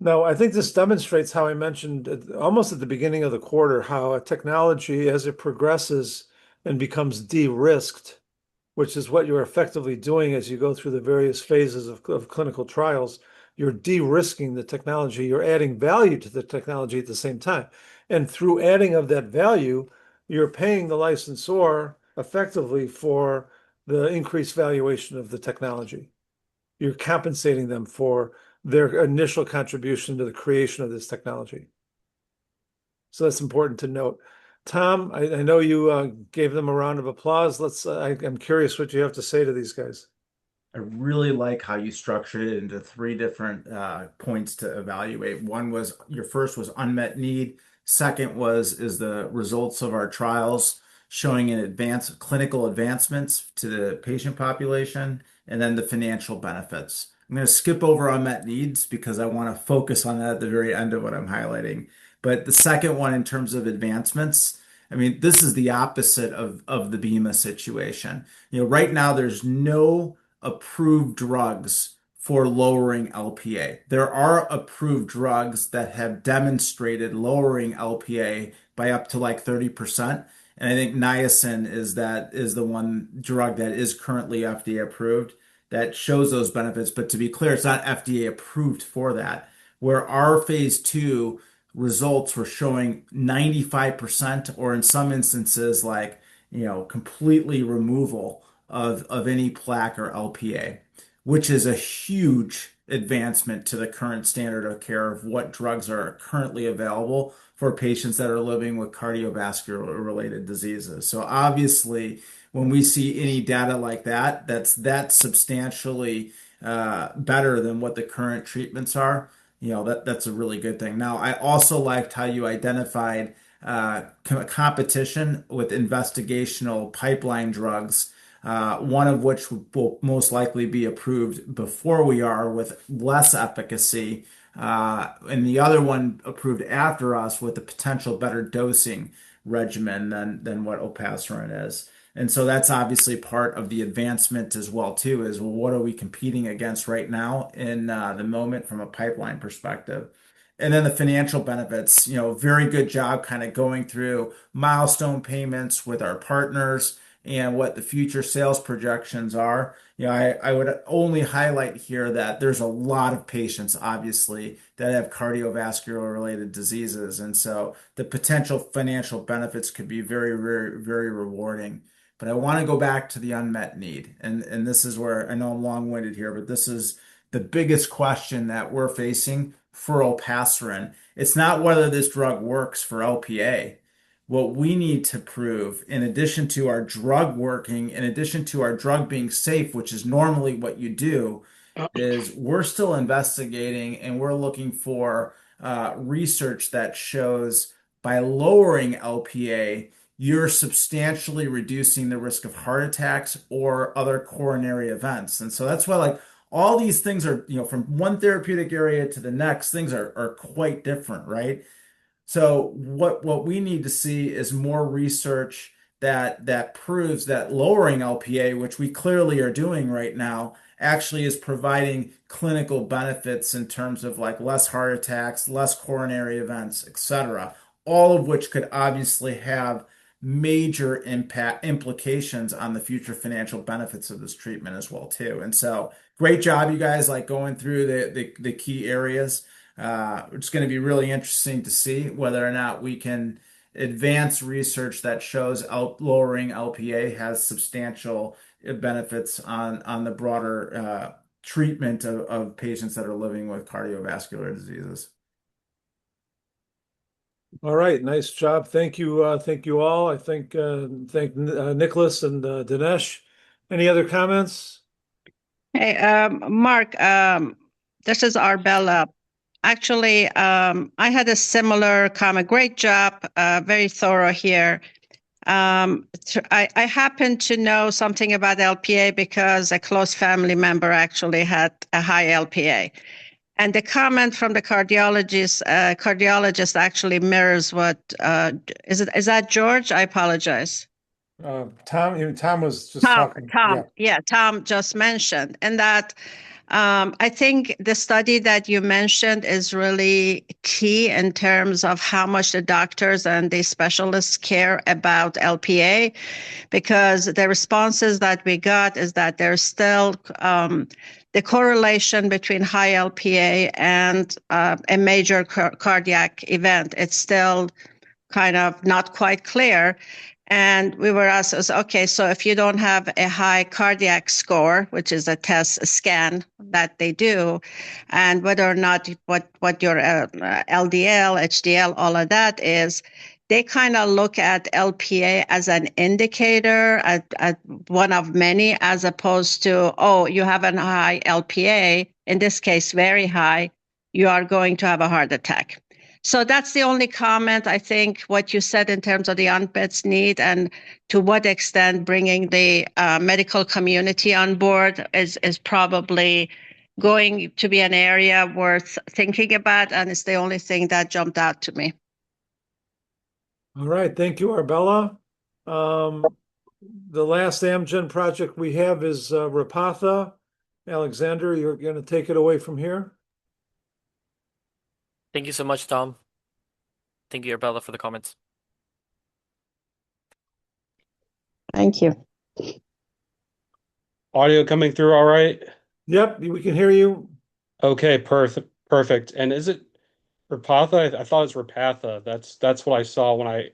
Now, I think this demonstrates how I mentioned almost at the beginning of the quarter how a technology, as it progresses and becomes de-risked, which is what you're effectively doing as you go through the various phases of clinical trials, you're de-risking the technology, you're adding value to the technology at the same time. And through adding of that value, you're paying the licensor effectively for the increased valuation of the technology. You're compensating them for their initial contribution to the creation of this technology. So that's important to note. Tom, I know you gave them a round of applause. I'm curious what you have to say to these guys. I really like how you structured it into three different points to evaluate. One was your first was unmet need. Second was is the results of our trials showing an clinical advancements to the patient population, and then the financial benefits. I'm going to skip over unmet needs because I want to focus on that at the very end of what I'm highlighting. But the second one, in terms of advancements, I mean, this is the opposite of the BEMA situation. Right now there's no approved drugs for lowering LPA. There are approved drugs that have demonstrated lowering LPA by up to like 30%. And I think niacin is the one drug that is currently FDA approved that shows those benefits. But to be clear, it's not FDA approved for that. Where our phase 2 results were showing 95%, or in some instances, like, completely removal of any plaque or LPA, which is a huge advancement to the current standard of care of what drugs are currently available for patients that are living with cardiovascular related diseases. So obviously, when we see any data like that, that's substantially better than what the current treatments are. That's a really good thing. Now, I also liked how you identified competition with investigational pipeline drugs, one of which will most likely be approved before we are with less efficacy, and the other one approved after us with a potential better dosing regimen than what olpasiran is. And so that's obviously part of the advancement as well, too, is, well, what are we competing against right now in the moment from a pipeline perspective? And then the financial benefits, very good job kind of going through milestone payments with our partners and what the future sales projections are. I would only highlight here that there's a lot of patients, obviously, that have cardiovascular related diseases. And so the potential financial benefits could be very, very, very rewarding. But I want to go back to the unmet need. And this is where I know I'm long-winded here, but this is the biggest question that we're facing for olpasiran. It's not whether this drug works for LPA. What we need to prove, in addition to our drug working, in addition to our drug being safe, which is normally what you do, is we're still investigating and we're looking for research that shows by lowering LPA, you're substantially reducing the risk of heart attacks or other coronary events. And so that's why, like, all these things are, from one therapeutic area to the next, things are quite different, right? So what we need to see is more research that proves that lowering LPA, which we clearly are doing right now, actually is providing clinical benefits in terms of like less heart attacks, less coronary events, etc. All of which could obviously have major impact implications on the future financial benefits of this treatment as well too. And so great job, you guys, like going through the key areas. It's going to be really interesting to see whether or not we can advance research that shows lowering LPA has substantial benefits on the broader treatment of patients that are living with cardiovascular diseases. All right, nice job. Thank you. Thank you all. I thank Nicholas and Dinesh. Any other comments? Hey, Mark, This is Arbella. Actually, I had a similar comment. Great job, very thorough here. I happen to know something about LPA because a close family member actually had a high LPA. And the comment from the cardiologist actually mirrors what, is that George? I apologize. Tom was just talking. Yeah. Tom just mentioned. And that I think the study that you mentioned is really key in terms of how much the doctors and the specialists care about LPA, because the responses that we got is that there's still the correlation between high LPA and a major cardiac event. It's still kind of not quite clear. And we were asked, okay, so if you don't have a high cardiac score, which is a scan that they do, and whether or not what your LDL, HDL, all of that is, they kind of look at LPA as an indicator, at one of many, as opposed to, oh, you have a high LPA, in this case, very high, you are going to have a heart attack. So that's the only comment. I think what you said in terms of the unmet need and to what extent bringing the medical community on board is probably going to be an area worth thinking about, and it's the only thing that jumped out to me. All right, thank you, Arbella. The last AMGEN project we have is Rapatha. Alexander, you're going to take it away from here. Thank you so much, Tom. Thank you, Arbella, for the comments. Thank you. Audio coming through all right? Yep, we can hear you. Okay, perfect. And is it Rapatha? I thought it's Rapatha. That's what I saw when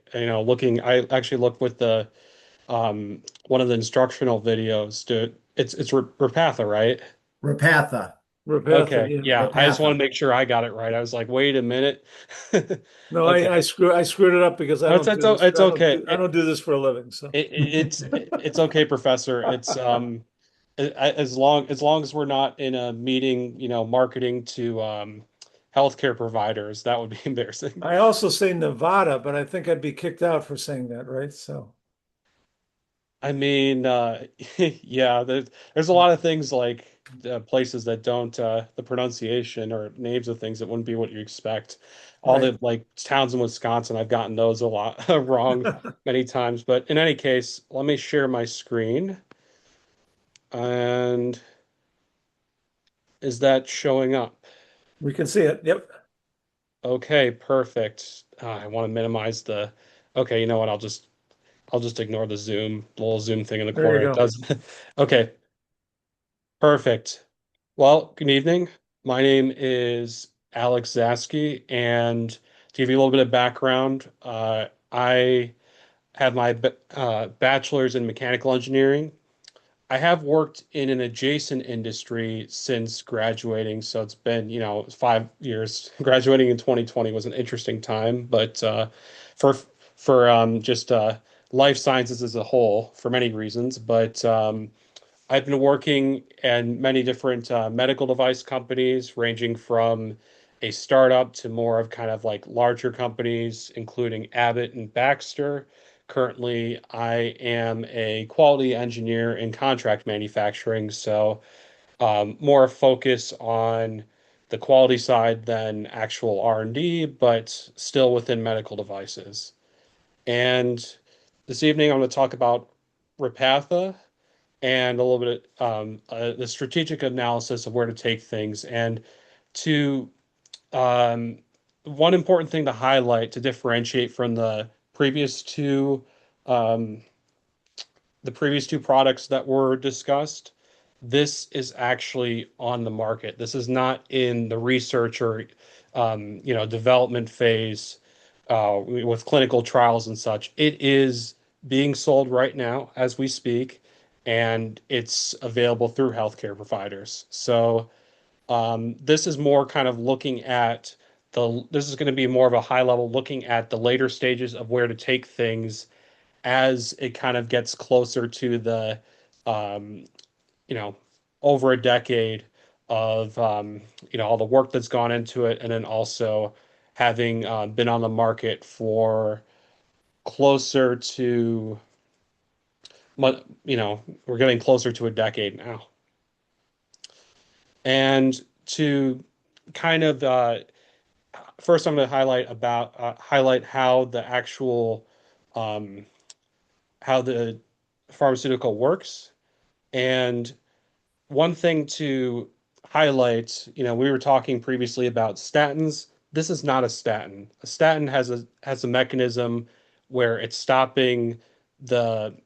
looking. I actually looked with the one of the instructional videos to it's Rapatha, right? Rapatha. Rapatha, Okay, yeah. I just want to Rapatha. make sure I got it right. I was like, wait a minute. No, Okay. I screwed it up because I don't do this. It's okay. I don't do this for a living. So It's okay, Professor. It's as long as we're not in a meeting, marketing to healthcare providers, that would be embarrassing. I also say Nevada, but I think I'd be kicked out for saying that, right? So I mean, yeah, there's a lot of things like places that don't the pronunciation or names of things that wouldn't be what you expect. All right. the like towns in Wisconsin, I've gotten those a lot wrong many times. But in any case, let me share my screen. And is that showing up? We can see it. Yep. Okay, perfect. I want to minimize the. Okay, you know what? I'll just ignore the little zoom thing in the There you corner. It go. does. Okay, perfect. Well, good evening. My name is Alex Zaski, and to give you a little bit of background, I have my bachelor's in mechanical engineering. I have worked in an adjacent industry since graduating, so it's been, 5 years. Graduating in 2020 was an interesting time, but for just life sciences as a whole, for many reasons. But I've been working in many different medical device companies, ranging from a startup to more of kind of like larger companies, including Abbott and Baxter. Currently, I am a quality engineer in contract manufacturing, so more focus on the quality side than actual R&D, but still within medical devices. And this evening, I'm going to talk about Repatha and a little bit the strategic analysis of where to take things. And to um, one important thing to highlight to differentiate from um, the previous two products that were discussed, this is actually on the market. This is not in the research or development phase with clinical trials and such. It is being sold right now as we speak, and it's available through healthcare providers. So this is more kind of looking at this is going to be more of a high level looking at the later stages of where to take things as it kind of gets closer to the um, over a decade of all the work that's gone into it, and then also having been on the market for closer to, we're getting closer to a decade now. And to kind of first, I'm going to highlight how the actual um, how the pharmaceutical works. And one thing to highlight, we were talking previously about statins. This is not a statin. A statin has a mechanism where it's stopping the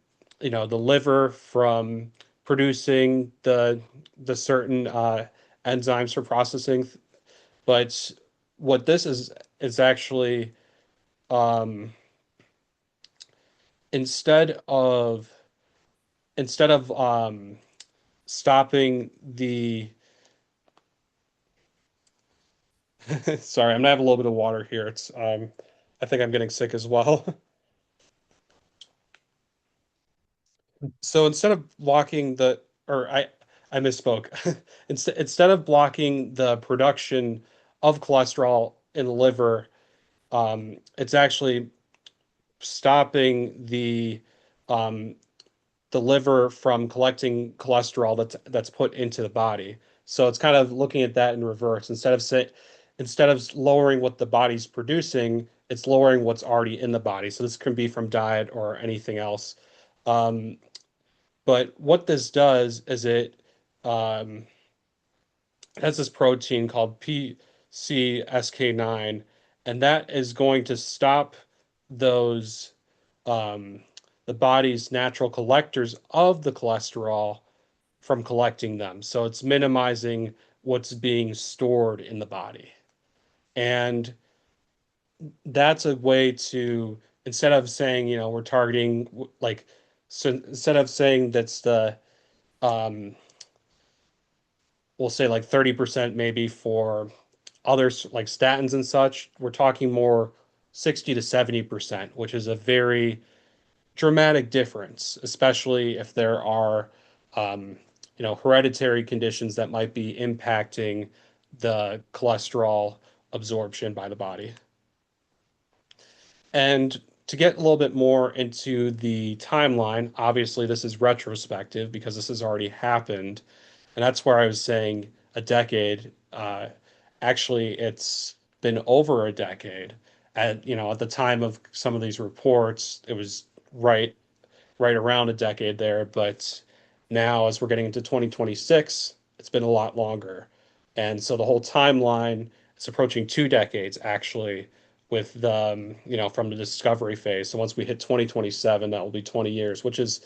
the liver from producing the certain enzymes for processing. But what this is actually um, instead of stopping the sorry, I'm gonna have a little bit of water here. It's I think I'm getting sick as well. So instead of blocking I misspoke. Instead of blocking the production of cholesterol in the liver, it's actually stopping um, the liver from collecting cholesterol that's put into the body. So it's kind of looking at that in reverse. Instead of lowering what the body's producing, it's lowering what's already in the body. So this can be from diet or anything else. Um, but what this does is um, has this protein called PCSK9, and that is going to stop those um, the body's natural collectors of the cholesterol from collecting them. So it's minimizing what's being stored in the body. And that's a way to, instead of saying, we're targeting like, so instead of saying that's um, we'll say like 30% maybe for others like statins and such, we're talking more 60 to 70%, which is a very dramatic difference, especially if there are, um, hereditary conditions that might be impacting the cholesterol absorption by the body. And to get a little bit more into the timeline, obviously this is retrospective because this has already happened. And that's where I was saying a decade. Actually, it's been over a decade. At the time of some of these reports, it was right around a decade there. But now, as we're getting into 2026, it's been a lot longer. And so the whole timeline is approaching 2 decades, actually, with from the discovery phase. So once we hit 2027, that will be 20 years, which is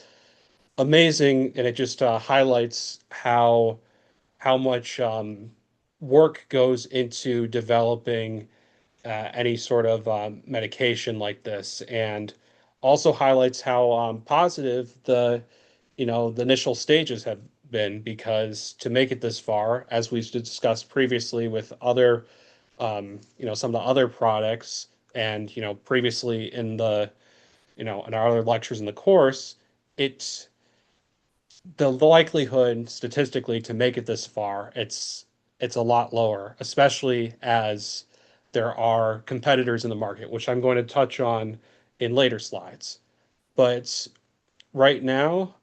amazing. And it just highlights how much work goes into developing any sort of medication like this, and also highlights how positive the initial stages have been, because to make it this far, as we've discussed previously with other some of the other products, and previously in in our other lectures in the course, it's the likelihood statistically to make it this far, it's a lot lower, especially as there are competitors in the market, which I'm going to touch on in later slides. But right now,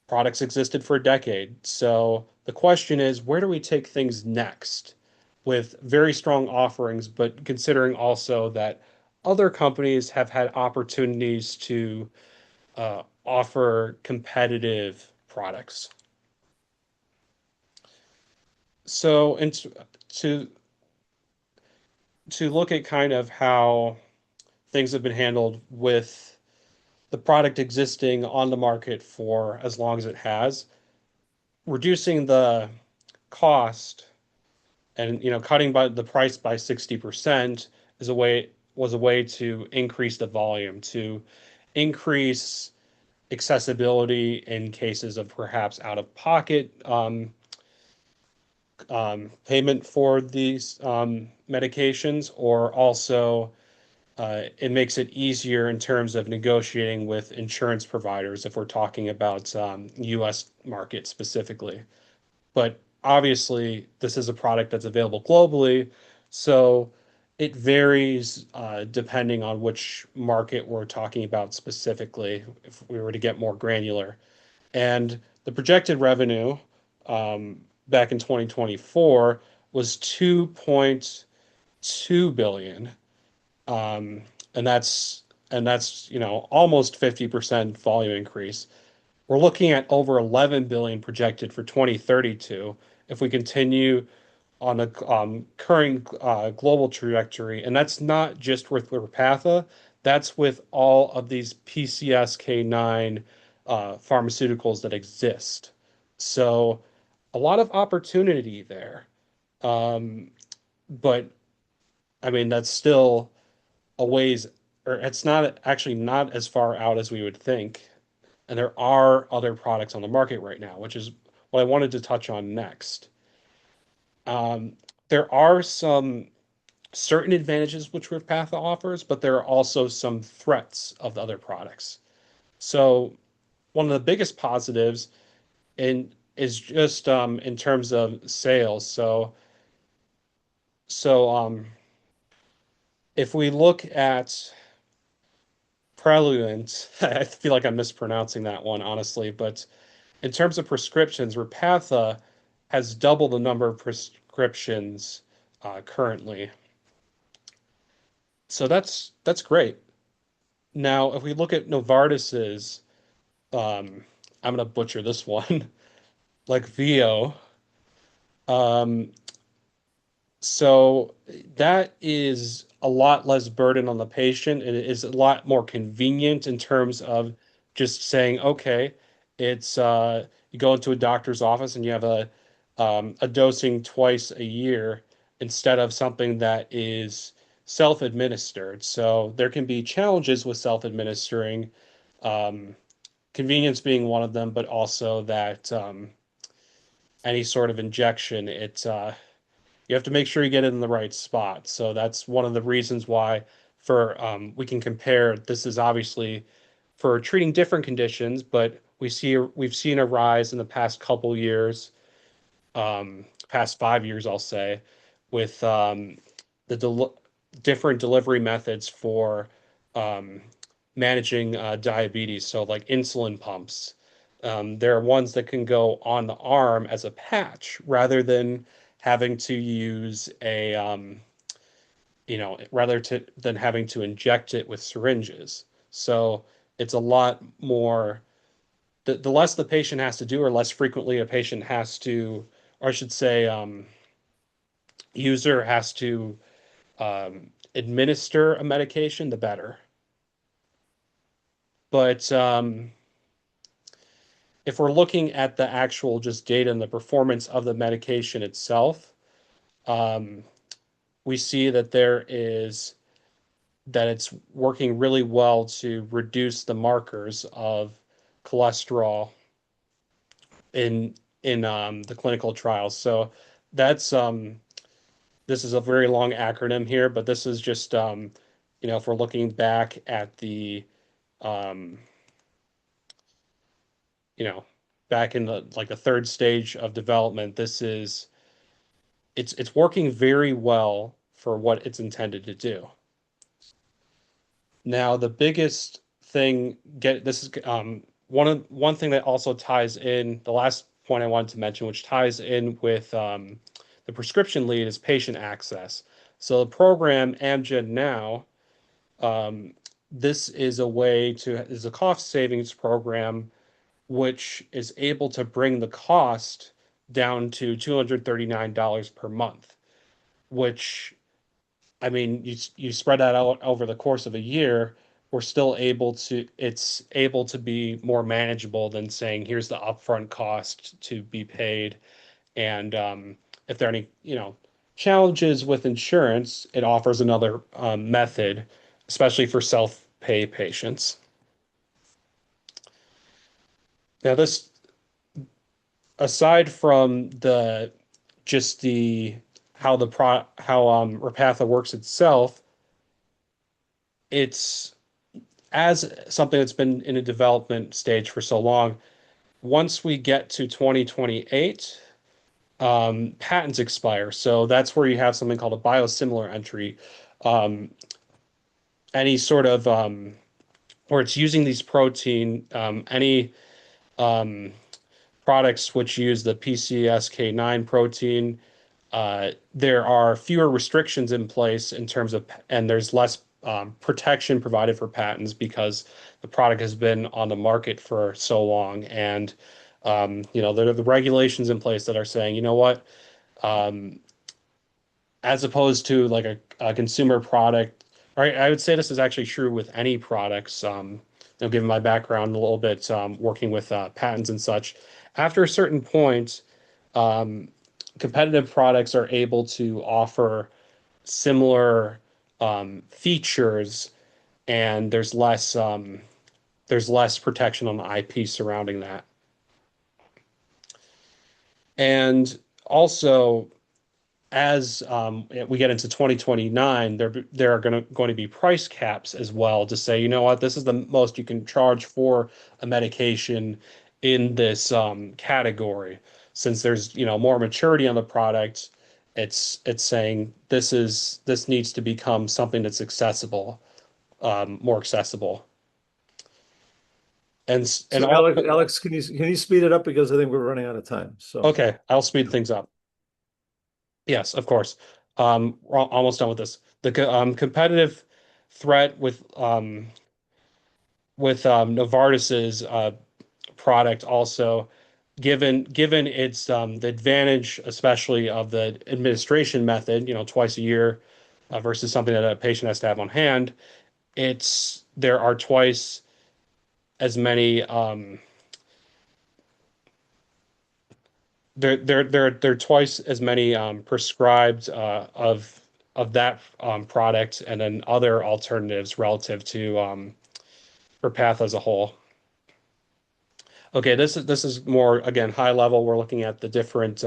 products existed for a decade. So the question is, where do we take things next with very strong offerings, but considering also that other companies have had opportunities to offer competitive products. So, and to look at kind of how things have been handled with the product existing on the market for as long as it has, reducing the cost and cutting by the price by 60% was a way to increase the volume, to increase accessibility in cases of perhaps out of pocket payment for these medications, or also it makes it easier in terms of negotiating with insurance providers if we're talking about US market specifically. But obviously this is a product that's available globally, so it varies depending on which market we're talking about specifically, if we were to get more granular. And the projected revenue back in 2024 was 2.2 billion. Um, and that's almost 50% volume increase. We're looking at over 11 billion projected for 2032 if we continue on a current global trajectory. And that's not just with Repatha, that's with all of these PCSK9 pharmaceuticals that exist. So a lot of opportunity there. Um, but I mean, that's still a ways, or it's not actually not as far out as we would think. And there are other products on the market right now, which is what I wanted to touch on next. Um, there are some certain advantages which Repatha offers, but there are also some threats of the other products. So one of the biggest positives in is just in terms of sales. So if we look at Praluent, I feel like I'm mispronouncing that one, honestly, but in terms of prescriptions, Repatha has double the number of prescriptions currently. So that's great. Now, if we look at Novartis's, I'm gonna butcher this one, like Vio, um, so that is a lot less burden on the patient, and it is a lot more convenient in terms of just saying, okay, it's you go into a doctor's office and you have a dosing twice a year instead of something that is self-administered. So there can be challenges with self-administering, um, convenience being one of them, but also that any sort of injection, you have to make sure you get it in the right spot. So that's one of the reasons why for we can compare. This is obviously for treating different conditions, but we've seen a rise in the past couple years, past 5 years, I'll say, with the different delivery methods for um, managing diabetes. So like insulin pumps. There are ones that can go on the arm as a patch rather than having to use rather than having to inject it with syringes. So it's a lot more, the less the patient has to do, or less frequently a patient has to, or I should say, user has to administer a medication, the better. But if we're looking at the actual just data and the performance of the medication itself, um, we see that it's working really well to reduce the markers of cholesterol in the clinical trials. So that's this is a very long acronym here, but this is just if we're looking back at the um, you know, back in the third stage of development, it's working very well for what it's intended to do. Now, the biggest thing get this is one thing that also ties in the last point I wanted to mention, which ties in with the prescription lead, is patient access. So the program AMGEN now, um, this is a cost savings program which is able to bring the cost down to $239 per month, which, I mean, you spread that out over the course of a year, it's able to be more manageable than saying, here's the upfront cost to be paid. And if there are any, challenges with insurance, it offers another method, especially for self-pay patients. Now, this aside from the just the how the pro how Repatha works itself, it's as something that's been in a development stage for so long. Once we get to 2028, patents expire. So that's where you have something called a biosimilar entry. Um, any sort of where it's using these protein, any um, products which use the PCSK9 protein, there are fewer restrictions in place in terms of, and there's less protection provided for patents because the product has been on the market for so long. And, there are the regulations in place that are saying, you know what, um, as opposed to like a consumer product, right? I would say this is actually true with any products. Given my background a little bit, working with patents and such, after a certain point, um, competitive products are able to offer similar features, and there's less protection on the IP surrounding that. And also, as we get into 2029, there are going to be price caps as well to say, you know what, this is the most you can charge for a medication in this category. Since there's, more maturity on the product, it's saying this needs to become something that's accessible, more accessible. And So all, Alex, can you speed it up because I think we're running out of time. So okay, I'll speed things up. Yes, of course. We're almost done with this. The competitive threat with Novartis's product also, given its the advantage, especially of the administration method, twice a year, versus something that a patient has to have on hand. There are twice as many there are twice as many prescribed of that product, and then other alternatives relative to Repatha as a whole. Okay, this is more, again, high level. We're looking at the different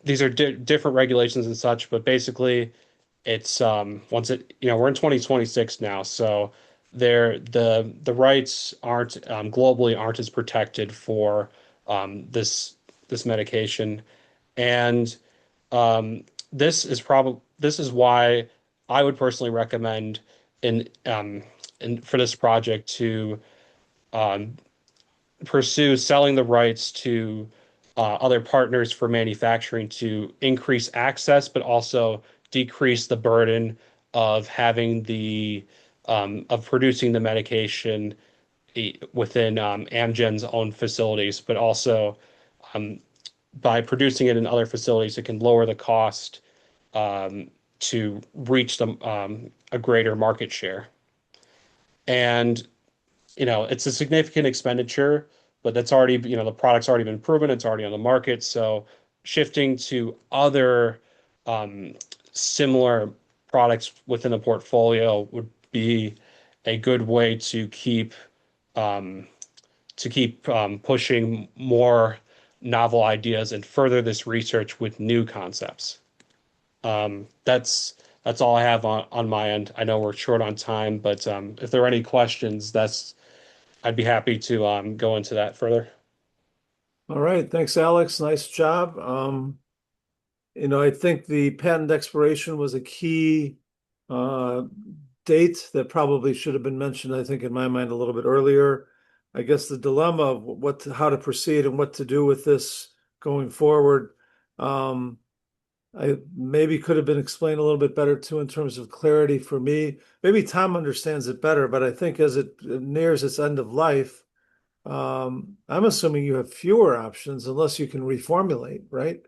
these are different regulations and such, but basically it's once it we're in 2026 now, so the rights aren't globally aren't as protected for this medication. And this is why I would personally recommend in for this project to um, pursue selling the rights to other partners for manufacturing to increase access, but also decrease the burden of having the of producing the medication within AMGEN's own facilities, but also um, by producing it in other facilities, it can lower the cost um, to reach a greater market share. And it's a significant expenditure, but that's already, the product's already been proven, it's already on the market. So shifting to other um, similar products within the portfolio would be a good way um, to keep pushing more novel ideas and further this research with new concepts. That's all I have on my end. I know we're short on time, but if there are any questions, I'd be happy to go into that further. all right, thanks, Alex. Nice job. I think the patent expiration was a key uh, date that probably should have been mentioned, I think, in my mind a little bit earlier. I guess the dilemma of how to proceed and what to do with this going forward, I maybe could have been explained a little bit better too in terms of clarity for me. Maybe Tom understands it better, but I think as it nears its end of life, I'm assuming you have fewer options unless you can reformulate, right?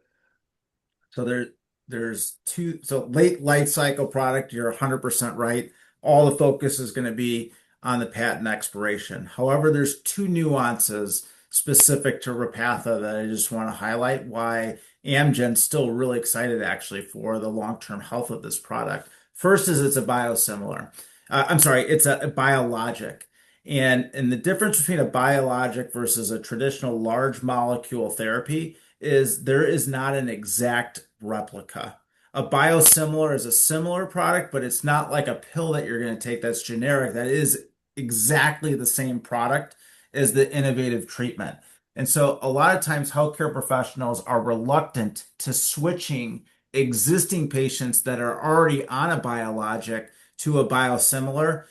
So there's two, so late life cycle product, you're 100% right. All the focus is going to be on the patent expiration. However, there's two nuances specific to Repatha that I just want to highlight why Amgen's still really excited actually for the long-term health of this product. First is it's a biosimilar. I'm sorry, it's a biologic. And the difference between a biologic versus a traditional large molecule therapy is there is not an exact replica. A biosimilar is a similar product, but it's not like a pill that you're going to take that's generic. That is exactly the same product as the innovative treatment. And so a lot of times healthcare professionals are reluctant to switching existing patients that are already on a biologic to a biosimilar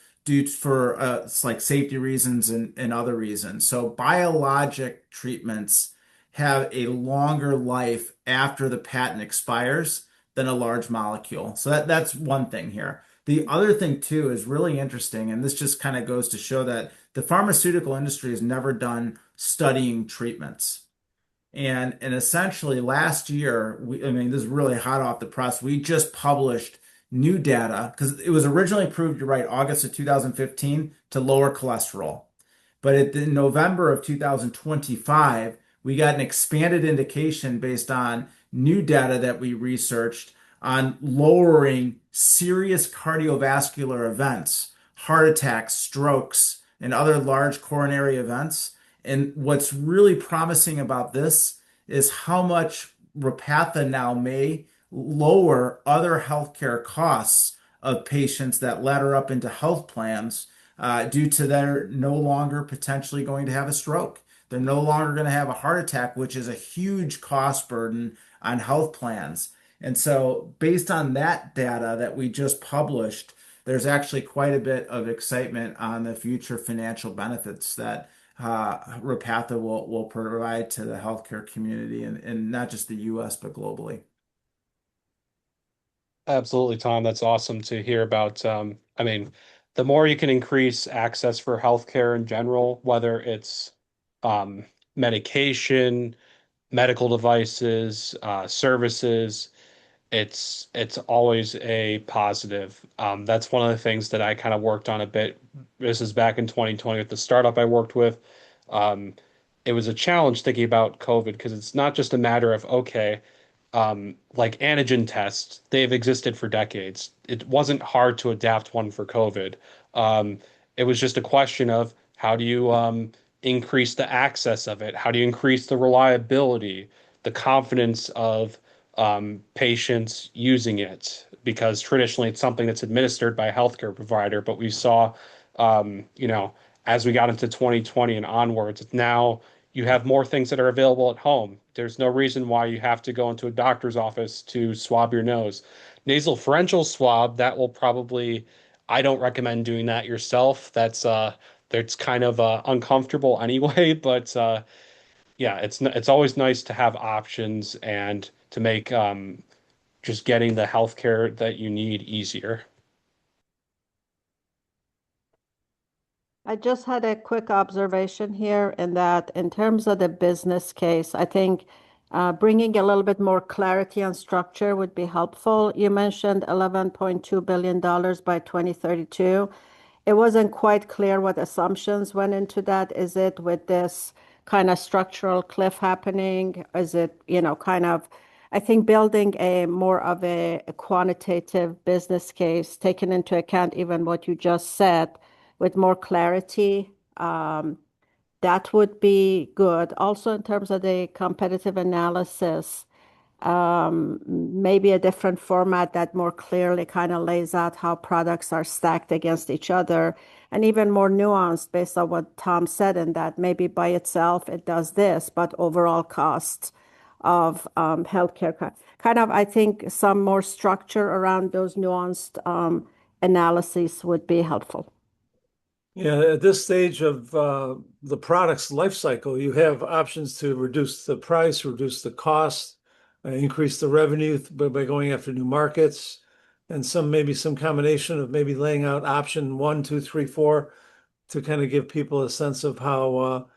for it's like safety reasons and other reasons. So biologic treatments have a longer life after the patent expires than a large molecule. So that's one thing here. The other thing too is really interesting, and this just kind of goes to show that the pharmaceutical industry has never done studying treatments. And essentially last year, I mean, this is really hot off the press. We just published new data because it was originally approved, you're right, August of 2015 to lower cholesterol. But in November of 2025, we got an expanded indication based on new data that we researched on lowering serious cardiovascular events, heart attacks, strokes, and other large coronary events. And what's really promising about this is how much Repatha now may lower other healthcare costs of patients that ladder up into health plans due to they're no longer potentially going to have a stroke. They're no longer going to have a heart attack, which is a huge cost burden on health plans. And so, based on that data that we just published, there's actually quite a bit of excitement on the future financial benefits that Repatha will provide to the healthcare community and not just the US, but globally. Absolutely, Tom. That's awesome to hear about. I mean, the more you can increase access for healthcare in general, whether it's um, medication, medical devices, services, it's always a positive. That's one of the things that I kind of worked on a bit. This is back in 2020 with the startup I worked with. Um, it was a challenge thinking about COVID because it's not just a matter of, okay, like antigen tests, they've existed for decades. It wasn't hard to adapt one for COVID. Um, it was just a question of how do you increase the access of it? How do you increase the reliability, the confidence of patients using it? Because traditionally it's something that's administered by a healthcare provider, but we saw, as we got into 2020 and onwards, now you have more things that are available at home. There's no reason why you have to go into a doctor's office to swab your nose. Nasal pharyngeal swab, that will probably, I don't recommend doing that yourself. That's kind of uncomfortable anyway, but yeah, it's always nice to have options and to make just getting the healthcare that you need easier. I just had a quick observation here in that in terms of the business case, I think bringing a little bit more clarity and structure would be helpful. You mentioned $11.2 billion by 2032. It wasn't quite clear what assumptions went into that. Is it with this kind of structural cliff happening? Is it, kind of, I think building a more of a quantitative business case, taking into account even what you just said with more clarity, that would be good. Also, in terms of the competitive analysis, maybe a different format that more clearly kind of lays out how products are stacked against each other and even more nuanced based on what Tom said in that maybe by itself it does this, but overall costs of healthcare kind of, I think some more structure around those nuanced analyses would be helpful. Yeah, at this stage of the product's life cycle, you have options to reduce the price, reduce the cost, increase the revenue by going after new markets, and maybe some combination of maybe laying out option 1, 2, 3, 4 to kind of give people a sense of how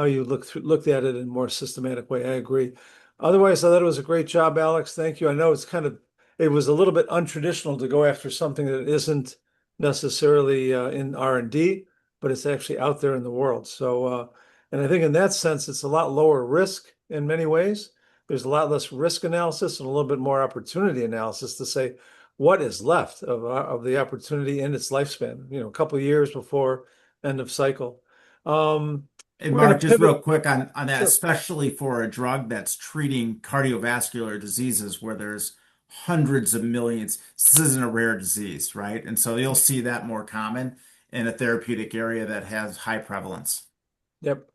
you looked at it in a more systematic way. I agree. Otherwise, I thought it was a great job, Alex. Thank you. I know it was a little bit untraditional to go after something that isn't necessarily in R&D, but it's actually out there in the world. So, and I think in that sense, it's a lot lower risk in many ways. There's a lot less risk analysis and a little bit more opportunity analysis to say what is left of the opportunity in its lifespan, a couple of years before end of cycle. And We're going Mark, to just real pivot. quick on that, Sure. especially for a drug that's treating cardiovascular diseases where there's hundreds of millions. This isn't a rare disease, right? And so you'll see that more common in a therapeutic area that has high prevalence. Yep.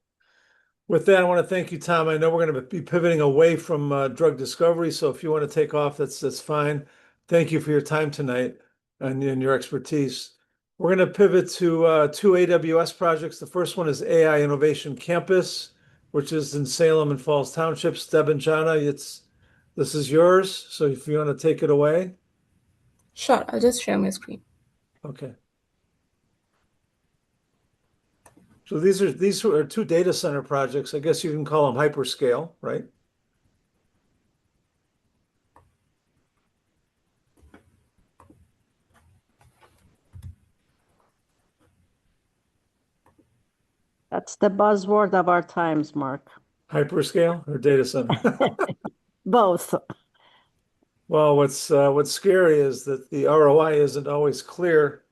With that, I want to thank you, Tom. I know we're going to be pivoting away from drug discovery, so if you want to take off, that's fine. Thank you for your time tonight and your expertise. We're going to pivot to two AWS projects. The first one is AI Innovation Campus, which is in Salem and Falls Townships. Deb and Jana, this is yours. So if you want to take it away. Sure, I'll just share my screen. Okay. So these are two data center projects. I guess you can call them hyperscale, right? That's the buzzword of our times, Mark. Hyperscale or data center? Both. Well, what's scary is that the ROI isn't always clear,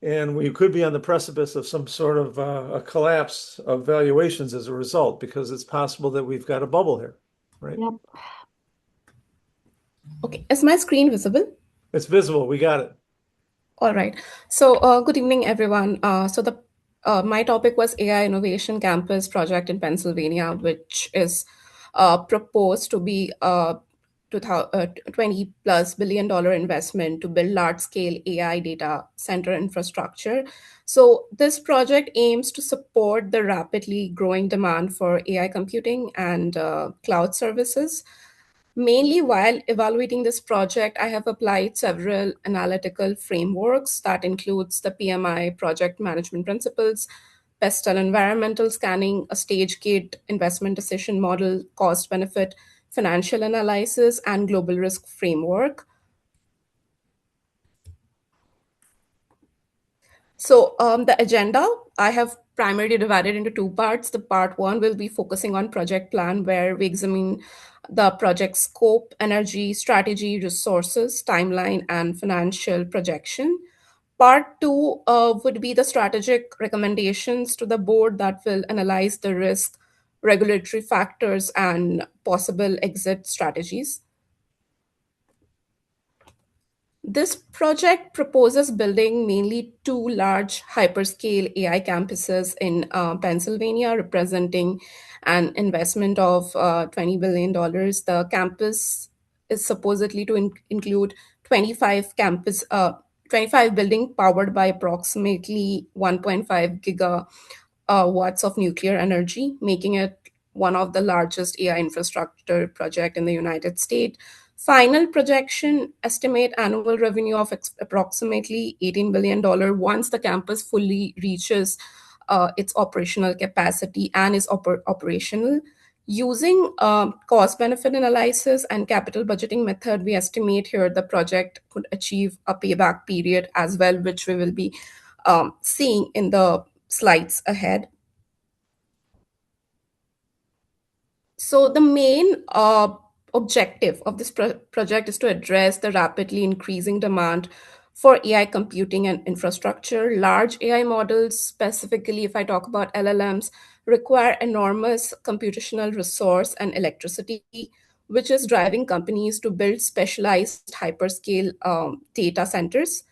and we could be on the precipice of some sort of a collapse of valuations as a result, because it's possible that we've got a bubble here, right? Yep. Okay, is my screen visible? It's visible. We got it. All right. So, good evening, everyone. My topic was AI Innovation Campus project in Pennsylvania, which is proposed to be a $20+ billion investment to build large-scale AI data center infrastructure. So, this project aims to support the rapidly growing demand for AI computing and cloud services. Mainly while evaluating this project, I have applied several analytical frameworks that includes the PMI project management principles, PESTEL environmental scanning, a stage gate investment decision model, cost benefit, financial analysis, and global risk framework. So the agenda, I have primarily divided into two parts. The part one will be focusing on project plan, where we examine the project scope, energy, strategy, resources, timeline, and financial projection. Part two would be the strategic recommendations to the board that will analyze the risk, regulatory factors, and possible exit strategies. This project proposes building mainly two large hyperscale AI campuses in Pennsylvania, representing an investment of $20 billion. The campus is supposedly to include 25 building powered by approximately 1.5 gigawatts of nuclear energy, making it one of the largest AI infrastructure project in the United States. Final projection estimate annual revenue of approximately $18 billion once the campus fully reaches its operational capacity and is operational. Using cost benefit analysis and capital budgeting method, we estimate here the project could achieve a payback period as well, which we will be seeing in the slides ahead. So the main objective of this project is to address the rapidly increasing demand for AI computing and infrastructure. Large AI models, specifically if I talk about LLMs, require enormous computational resource and electricity, which is driving companies to build specialized hyperscale data centers.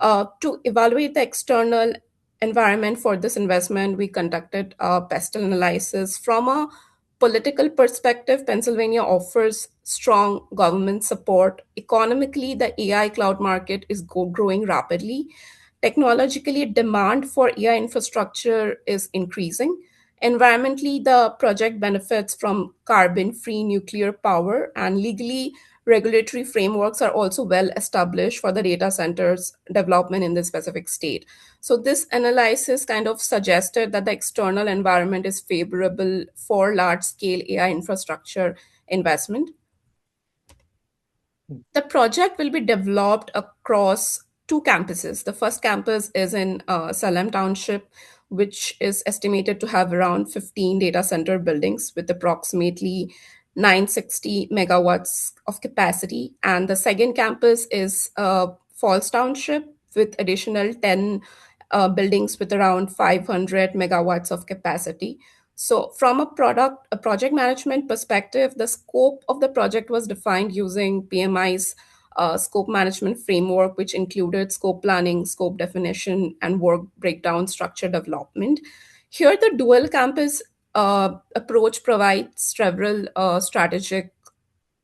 To evaluate the external environment for this investment, we conducted a PESTEL analysis. From a political perspective, Pennsylvania offers strong government support. Economically, the AI cloud market is growing rapidly. Technologically, demand for AI infrastructure is increasing. Environmentally, the project benefits from carbon-free nuclear power, and legally, regulatory frameworks are also well established for the data centers development in this specific state. So this analysis kind of suggested that the external environment is favorable for large-scale AI infrastructure investment. The project will be developed across two campuses. The first campus is in Salem Township, which is estimated to have around 15 data center buildings with approximately 960 megawatts of capacity. And the second campus is Falls Township with additional 10 buildings with around 500 megawatts of capacity. So from a project management perspective, the scope of the project was defined using PMI's scope management framework, which included scope planning, scope definition, and work breakdown structure development. Here, the dual campus approach provides several strategic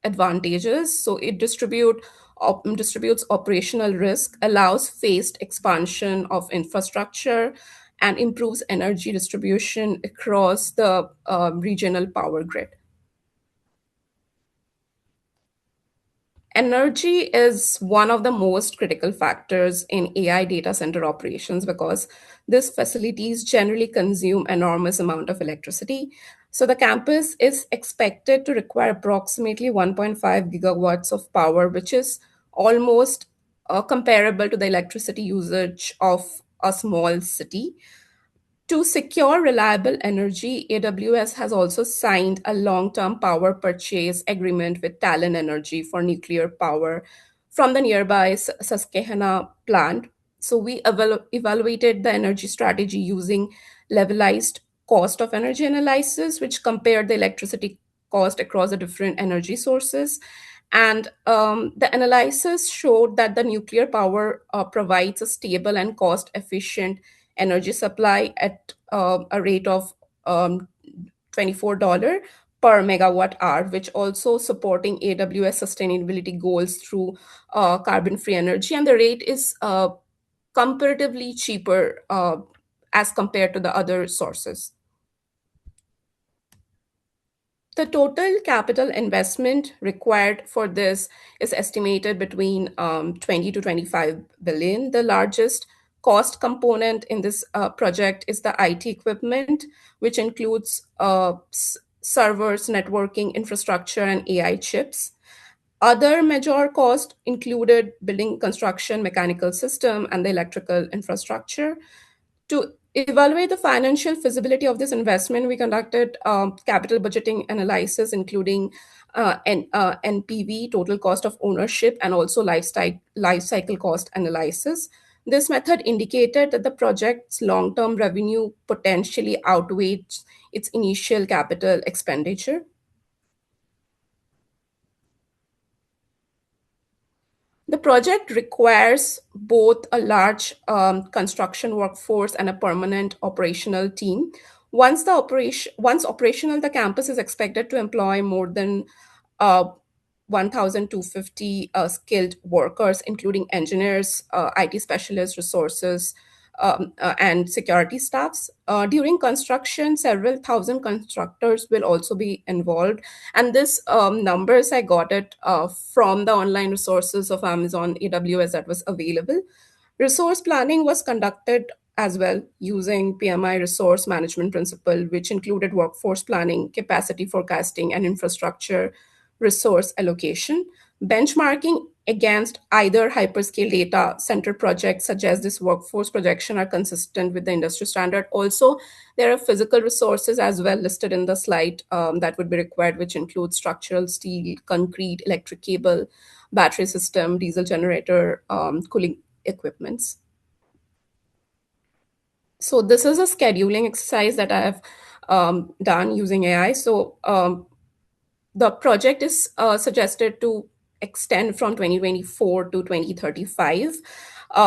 advantages. So it distributes operational risk, allows phased expansion of infrastructure, and improves energy distribution across the regional power grid. Energy is one of the most critical factors in AI data center operations because these facilities generally consume enormous amount of electricity. So the campus is expected to require approximately 1.5 gigawatts of power, which is almost comparable to the electricity usage of a small city. To secure reliable energy, AWS has also signed a long term power purchase agreement with Talon Energy for nuclear power from the nearby Susquehanna plant. So we evaluated the energy strategy using levelized cost of energy analysis, which compared the electricity cost across the different energy sources. And the analysis showed that the nuclear power provides a stable and cost efficient energy supply at a rate of $24 per megawatt hour, which also supporting AWS sustainability goals through carbon-free energy. And the rate is comparatively cheaper as compared to the other sources. The total capital investment required for this is estimated between 20 to 25 billion. The largest cost component in this project is the IT equipment, which includes servers, networking infrastructure, and AI chips. Other major costs included building construction, mechanical system, and the electrical infrastructure. To evaluate the financial feasibility of this investment, we conducted capital budgeting analysis, including NPV, total cost of ownership, and also life cycle cost analysis. This method indicated that the project's long-term revenue potentially outweighs its initial capital expenditure. The project requires both a large construction workforce and a permanent operational team. Once operational, the campus is expected to employ more than 1,250 skilled workers, including engineers, IT specialists, resources, and security staffs. During construction, several thousand constructors will also be involved. And this numbers, I got it from the online resources of Amazon AWS that was available. Resource planning was conducted as well using PMI resource management principle, which included workforce planning, capacity forecasting, and infrastructure resource allocation. Benchmarking against either hyperscale data center projects such as this workforce projection are consistent with the industry standard. Also, there are physical resources as well listed in the slide that would be required, which include structural steel, concrete, electric cable, battery system, diesel generator, cooling equipments. So this is a scheduling exercise that I have done using AI. So the project is suggested to extend from 2024 to 2035.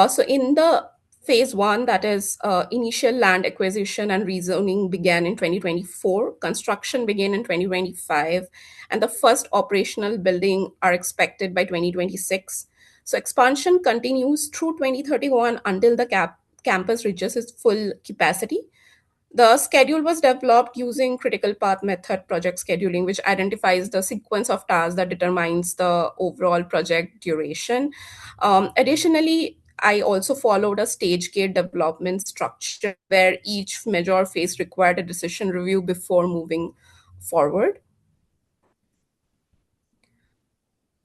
So in the phase one, that is initial land acquisition and rezoning began in 2024, construction began in 2025, and the first operational building are expected by 2026. So expansion continues through 2031 until the campus reaches its full capacity. The schedule was developed using critical path method project scheduling, which identifies the sequence of tasks that determines the overall project duration. Additionally, I also followed a stage gate development structure where each major phase required a decision review before moving forward.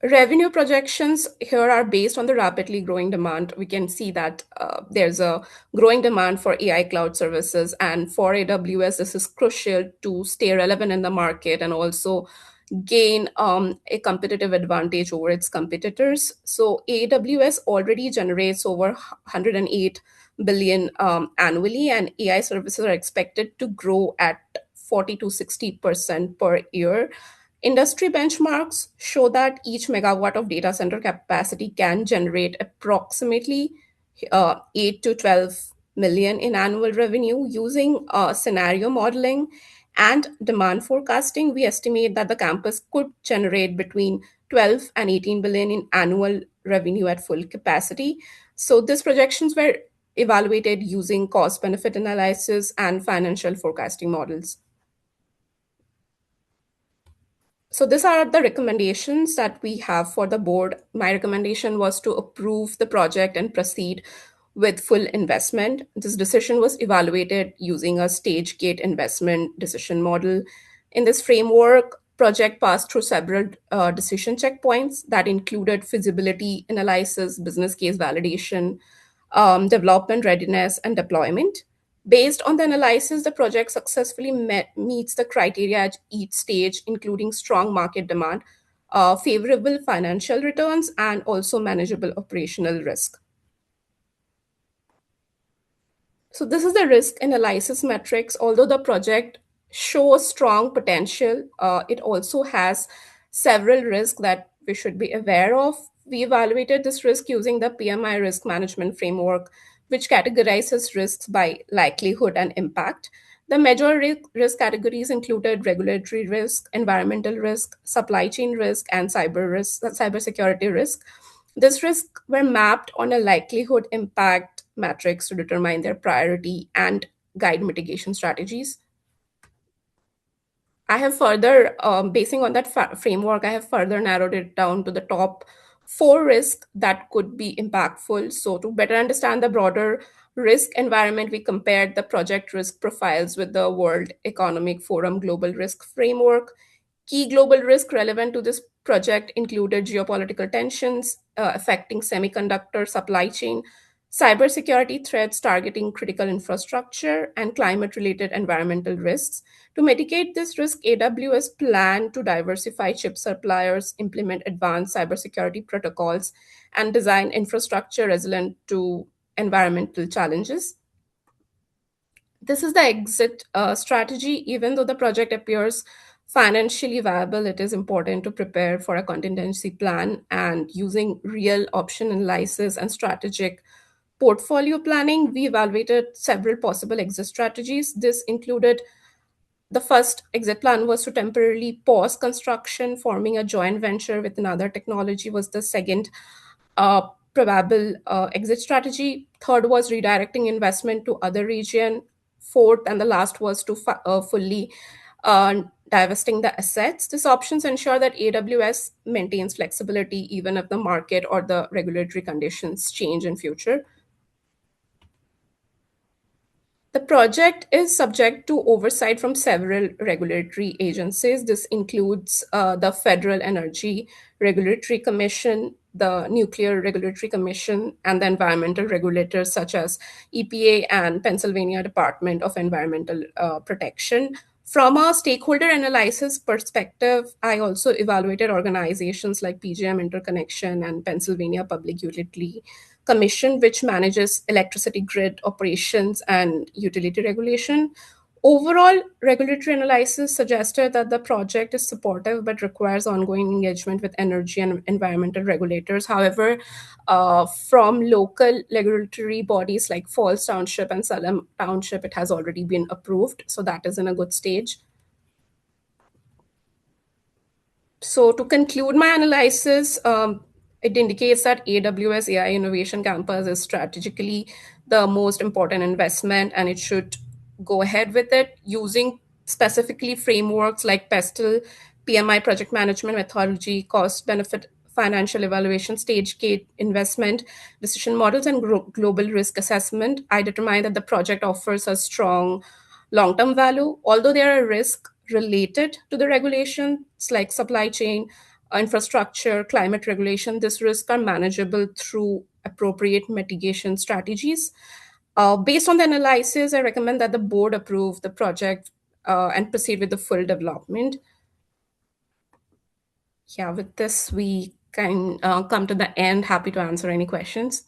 Revenue projections here are based on the rapidly growing demand. We can see that there's a growing demand for AI cloud services, and for AWS, this is crucial to stay relevant in the market and also gain a competitive advantage over its competitors. So AWS already generates over 108 billion annually, and AI services are expected to grow at 40 to 60% per year. Industry benchmarks show that each megawatt of data center capacity can generate approximately 8 to 12 million in annual revenue using scenario modeling and demand forecasting, we estimate that the campus could generate between 12 and 18 billion in annual revenue at full capacity. So these projections were evaluated using cost benefit analysis and financial forecasting models. So these are the recommendations that we have for the board. My recommendation was to approve the project and proceed with full investment. This decision was evaluated using a stage gate investment decision model. In this framework, project passed through several decision checkpoints that included feasibility analysis, business case validation, development readiness, and deployment. Based on the analysis, the project successfully meets the criteria at each stage, including strong market demand, favorable financial returns, and also manageable operational risk. So this is the risk analysis metrics. Although the project shows strong potential, it also has several risks that we should be aware of. We evaluated this risk using the PMI risk management framework, which categorizes risks by likelihood and impact. The major risk categories included regulatory risk, environmental risk, supply chain risk, and cybersecurity risk. These risks were mapped on a likelihood impact matrix to determine their priority and guide mitigation strategies. I have further, basing on that framework, I have further narrowed it down to the top 4 risks that could be impactful. So, to better understand the broader risk environment, we compared the project risk profiles with the World Economic Forum Global Risk Framework. Key global risks relevant to this project included geopolitical tensions affecting semiconductor supply chain, cybersecurity threats targeting critical infrastructure, and climate-related environmental risks. To mitigate this risk, AWS planned to diversify chip suppliers, implement advanced cybersecurity protocols, and design infrastructure resilient to environmental challenges. This is the exit strategy. Even though the project appears financially viable, it is important to prepare for a contingency plan, and using real option analysis and strategic portfolio planning, we evaluated several possible exit strategies. This included the first exit plan was to temporarily pause construction, forming a joint venture with another technology was the second probable exit strategy. Third was redirecting investment to other region. Fourth and the last was to fully divesting the assets. These options ensure that AWS maintains flexibility even if the market or the regulatory conditions change in future. The project is subject to oversight from several regulatory agencies. This includes the Federal Energy Regulatory Commission, the Nuclear Regulatory Commission, and the environmental regulators such as EPA and Pennsylvania Department of Environmental Protection. From a stakeholder analysis perspective, I also evaluated organizations like PJM Interconnection and Pennsylvania Public Utility Commission, which manages electricity grid operations and utility regulation. Overall, regulatory analysis suggested that the project is supportive but requires ongoing engagement with energy and environmental regulators. However, from local regulatory bodies like Falls Township and Salem Township, it has already been approved. So that is in a good stage. So to conclude my analysis, it indicates that AWS AI Innovation Campus is strategically the most important investment, and it should go ahead with it using specifically frameworks like PESTEL, PMI project management methodology, cost benefit financial evaluation, stage gate investment, decision models, and global risk assessment. I determined that the project offers a strong long-term value, although there are risks related to the regulations like supply chain, infrastructure, climate regulation. These risks are manageable through appropriate mitigation strategies. Based on the analysis, I recommend that the board approve the project and proceed with the full development. Yeah, with this, we can come to the end. Happy to answer any questions.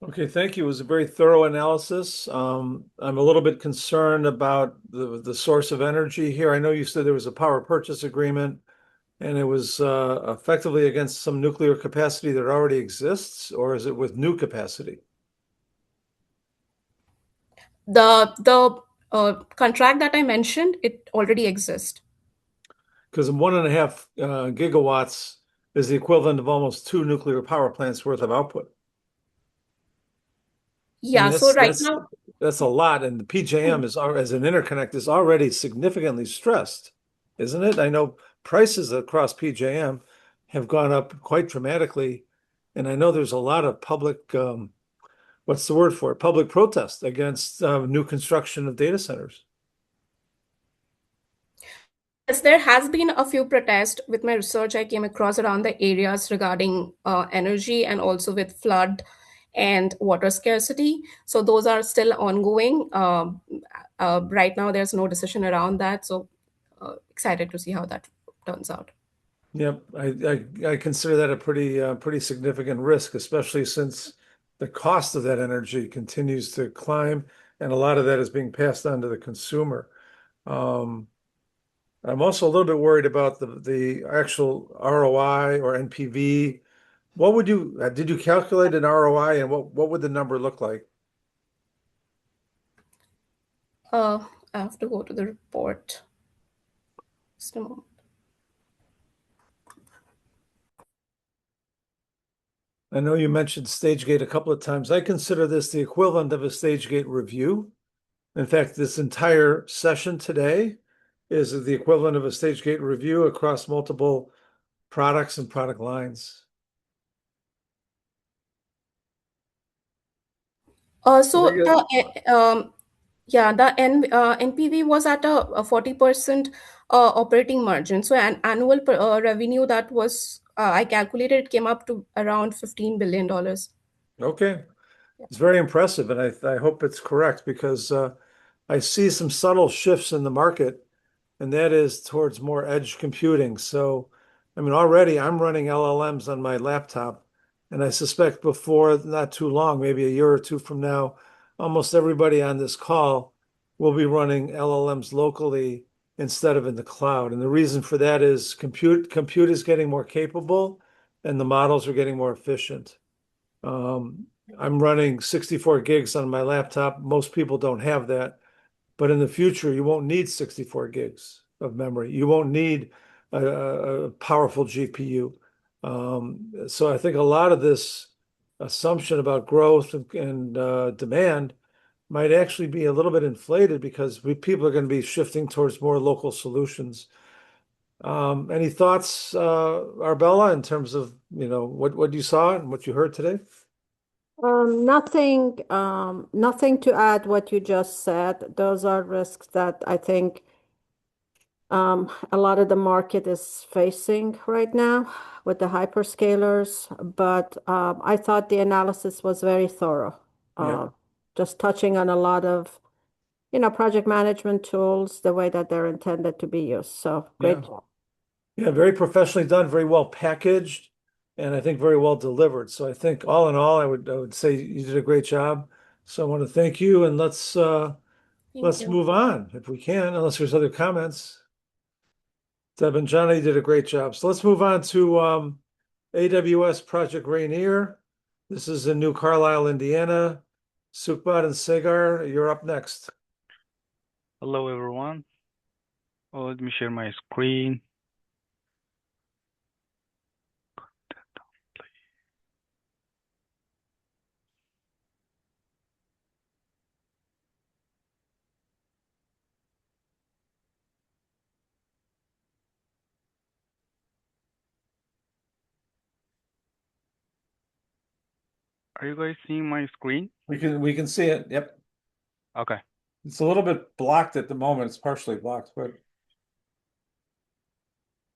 Okay, thank you. It was a very thorough analysis. I'm a little bit concerned about the source of energy here. I know you said there was a power purchase agreement, and it was effectively against some nuclear capacity that already exists, or is it with new capacity? The contract that I mentioned, it already exists. Because 1.5 gigawatts is the equivalent of almost 2 nuclear power plants worth of output. I Yeah, mean, so right now, that's a lot, and the PJM is as an interconnect is already significantly stressed, isn't it? I know prices across PJM have gone up quite dramatically, and I know there's a lot of public, what's the word for it? Public protest against new construction of data centers. yes, there has been a few protests. With my research, I came across around the areas regarding energy and also with flood and water scarcity. So those are still ongoing. Right now, there's no decision around that. So excited to see how that turns out. Yep, I consider that a pretty significant risk, especially since the cost of that energy continues to climb, and a lot of that is being passed on to the consumer. Um, I'm also a little bit worried about the actual ROI or NPV. What would you did you calculate an ROI, and what would the number look like? I have to go to the report. Just a moment. I know you mentioned stage gate a couple of times. I consider this the equivalent of a stage gate review. In fact, this entire session today is the equivalent of a stage gate review across multiple products and product lines. So the NPV was at a 40% operating margin. So an annual revenue that was I calculated it came up to around $15 billion. Okay, it's very impressive, and I hope it's correct because I see some subtle shifts in the market, and that is towards more edge computing. So, I mean, already I'm running LLMs on my laptop, and I suspect before not too long, maybe a year or two from now, almost everybody on this call will be running LLMs locally instead of in the cloud. And the reason for that is compute is getting more capable, and the models are getting more efficient. Um, I'm running 64 gigs on my laptop. Most people don't have that. But in the future, you won't need 64 gigs of memory. You won't need a powerful GPU. So I think a lot of this assumption about growth and demand might actually be a little bit inflated because people are going to be shifting towards more local solutions. Any thoughts, Arbella, in terms of what you saw and what you heard today? Nothing to add what you just said. Those are risks that I think a lot of the market is facing right now with the hyperscalers. But I thought the analysis was very thorough. Yeah. Just touching on a lot of, project management tools, the way that they're intended to be used. So great Yeah. job. Yeah, very professionally done, very well packaged, and I think very well delivered. So I think all in all, I would say you did a great job. So I want to thank you, and let's Thank you. move on if we can, unless there's other comments. Deb and Johnny did a great job. So let's move on to AWS Project Rainier. This is in New Carlisle, Indiana. Sukbat and Sagar, you're up next. Hello everyone. Let me share my screen. Are you guys seeing my screen? We can see it. Yep. Okay. It's a little bit blocked at the moment. It's partially blocked, but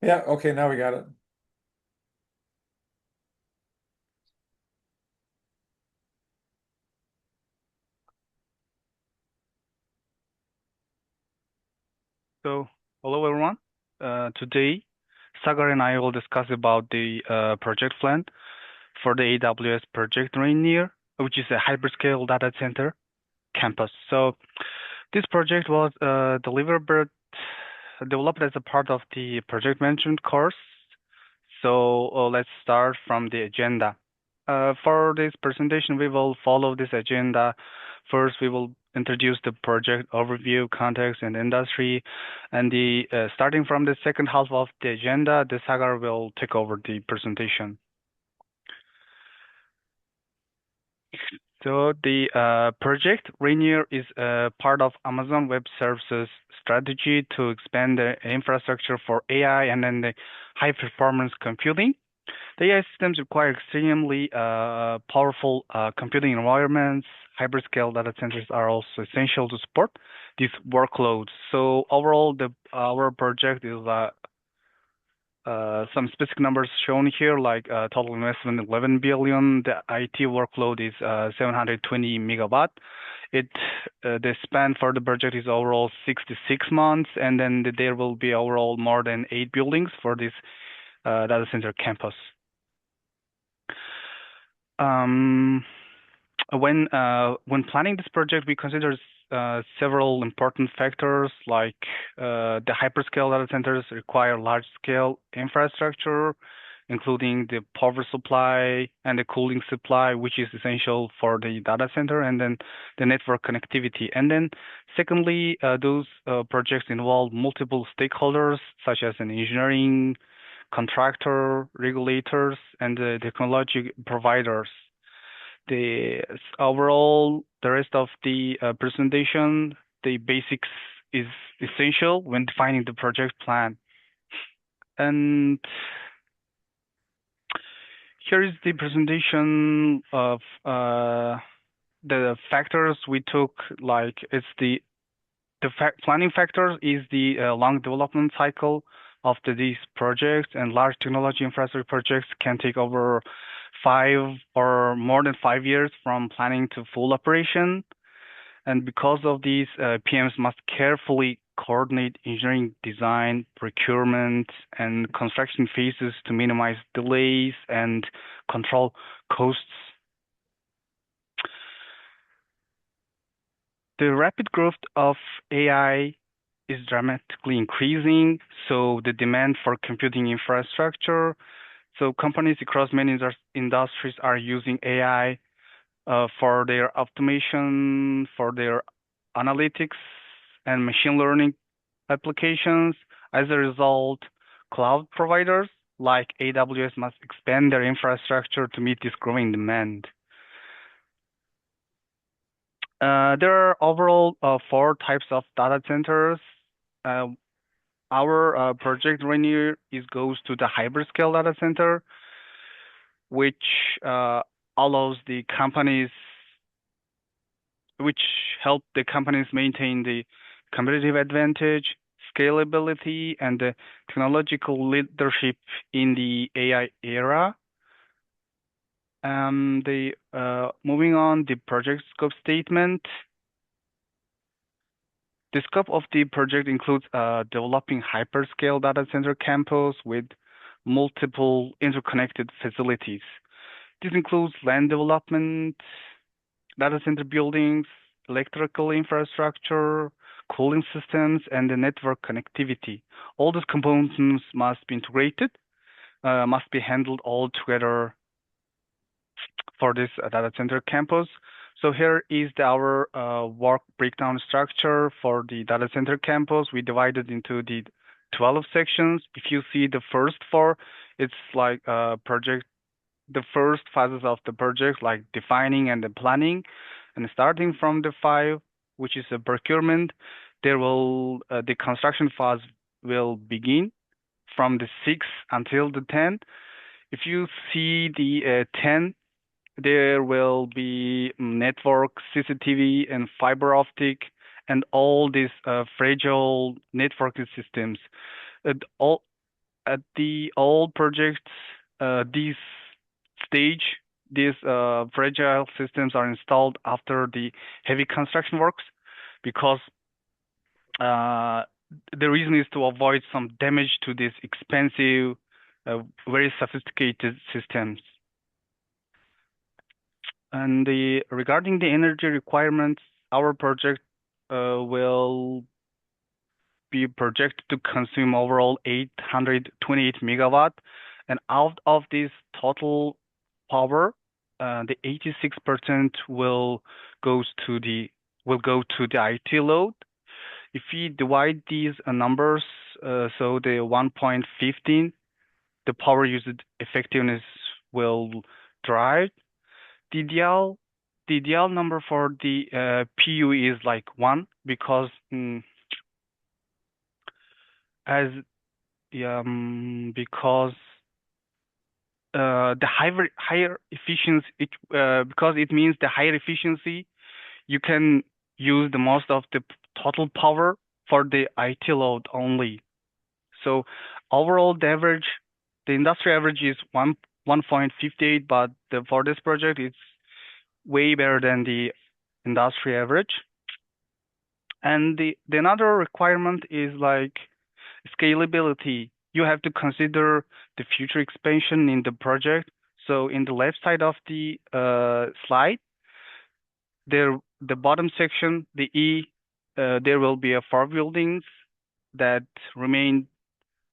yeah, okay, now we got it. So, hello everyone. Today, Sagar and I will discuss about the project plan for the AWS Project Rainier, which is a hyperscale data center campus. So, this project was developed as a part of the project management course. So, let's start from the agenda. For this presentation, we will follow this agenda First, we will introduce the project overview, context, and industry. And starting from the second half of the agenda, the Sagar will take over the presentation. So the project Rainier is part of Amazon Web Services strategy to expand the infrastructure for AI and then the high performance computing. The AI systems require extremely powerful computing environments. Hyperscale data centers are also essential to support these workloads. So overall, our project is some specific numbers shown here, like total investment 11 billion. The IT workload is 720 megawatt. The span for the project is overall 66 months, and then there will be overall more than 8 buildings for this data center campus. When planning this project, we consider several important factors, like the hyperscale data centers require large-scale infrastructure, including the power supply and the cooling supply, which is essential for the data center, and then the network connectivity. And then secondly, those projects involve multiple stakeholders, such as an engineering, contractor, regulators, and the technology providers. The rest of the presentation, the basics is essential when defining the project plan. And here is the presentation of the factors we took. Like it's the planning factors is the long development cycle of these projects, and large technology infrastructure projects can take over 5 or more than 5 years from planning to full operation. And because of these, PMs must carefully coordinate engineering design, procurement, and construction phases to minimize delays and control costs. The rapid growth of AI is dramatically increasing, so the demand for computing infrastructure. So companies across many industries are using AI for their automation, for their analytics and machine learning applications. As a result, cloud providers like AWS must expand their infrastructure to meet this growing demand. There are overall 4 types of data centers. Our project Rainier goes to the hyperscale data center, which allows the companies, which help the companies maintain the competitive advantage, scalability, and the technological leadership in the AI era. Moving on, the project scope statement. The scope of the project includes developing hyperscale data center campus with multiple interconnected facilities. This includes land development, data center buildings, electrical infrastructure, cooling systems, and the network connectivity. All these components must be integrated, must be handled all together for this data center campus. So here is our work breakdown structure for the data center campus. We divided into the 12 sections. If you see the first 4, it's like the first phases of the project, like defining and the planning. And starting from the 5, which is the procurement, the construction phase will begin from the 6 until the 10. If you see the 10, there will be network, CCTV, and fiber optic, and all these fragile networking systems. At all projects, these fragile systems are installed after the heavy construction works, because the reason is to avoid some damage to these expensive, very sophisticated systems. And regarding the energy requirements, our project will be projected to consume overall 828 megawatt. And out of this total power, the 86% will will go to the IT load. If we divide these numbers, so the 1.15, the power usage effectiveness will drive DDL number for the PU is like 1 because because the higher efficiency because it means the higher efficiency you can use the most of the total power for the IT load only. So overall the industry average is 1.58, but for this project it's way better than the industry average. And the another requirement is like scalability. You have to consider the future expansion in the project. So in the left side of the slide, the bottom section, the E, there will be 4 buildings that remain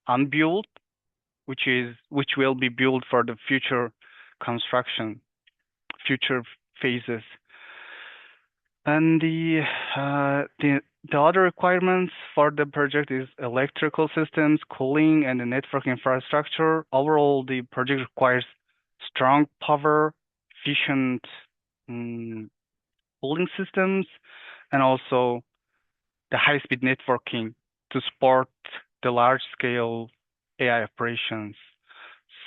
unbuilt, which will be built for the future construction, future phases. And the other requirements for the project is electrical systems, cooling, and the network infrastructure. Overall, the project requires strong power, efficient cooling systems, and also the high-speed networking to support the large-scale AI operations.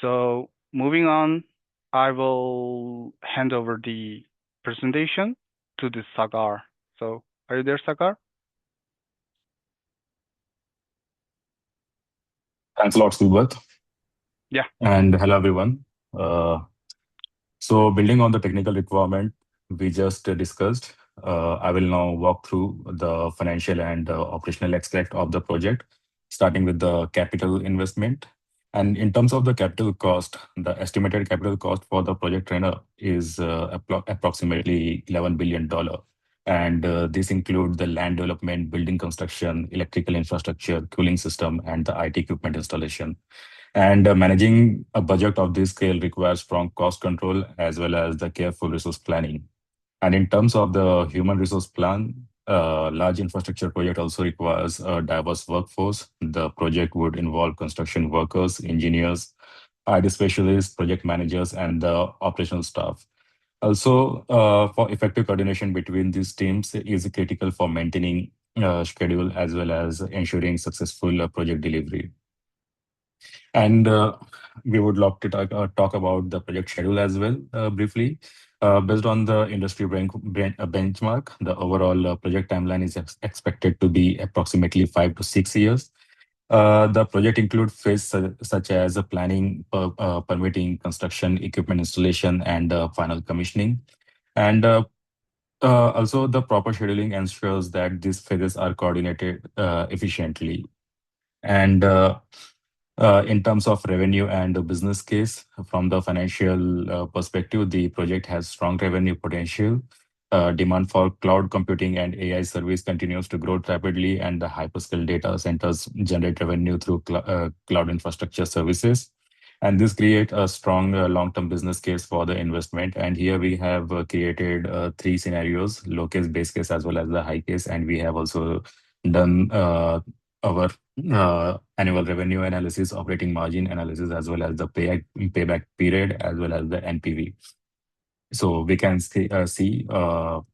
So moving on, I will hand over the presentation to the Sagar. So are you there, Sagar? Thanks a lot, Subhat. Yeah. And hello, everyone. So building on the technical requirement we just discussed, I will now walk through the financial and operational aspect of the project, starting with the capital investment. And in terms of the capital cost, the estimated capital cost for the project trainer is approximately $11 billion. And this includes the land development, building construction, electrical infrastructure, cooling system, and the IT equipment installation. And managing a budget of this scale requires strong cost control as well as the careful resource planning. And in terms of the human resource plan, large infrastructure project also requires a diverse workforce. The project would involve construction workers, engineers, IT specialists, project managers, and the operational staff. Also, for effective coordination between these teams is critical for maintaining schedule as well as ensuring successful project delivery. And we would love to talk about the project schedule as well briefly. Based on the industry benchmark, the overall project timeline is expected to be approximately 5 to 6 years. The project includes phases such as planning, permitting, construction, equipment installation, and final commissioning. And also, the proper scheduling ensures that these phases are coordinated efficiently. And in terms of revenue and the business case, from the financial perspective, the project has strong revenue potential. Demand for cloud computing and AI service continues to grow rapidly, and the hyperscale data centers generate revenue through cloud infrastructure services. And this creates a strong long-term business case for the investment. And here we have created 3 scenarios: low case, base case, as well as the high case. And we have also done our annual revenue analysis, operating margin analysis, as well as the payback period, as well as the NPV. So we can see the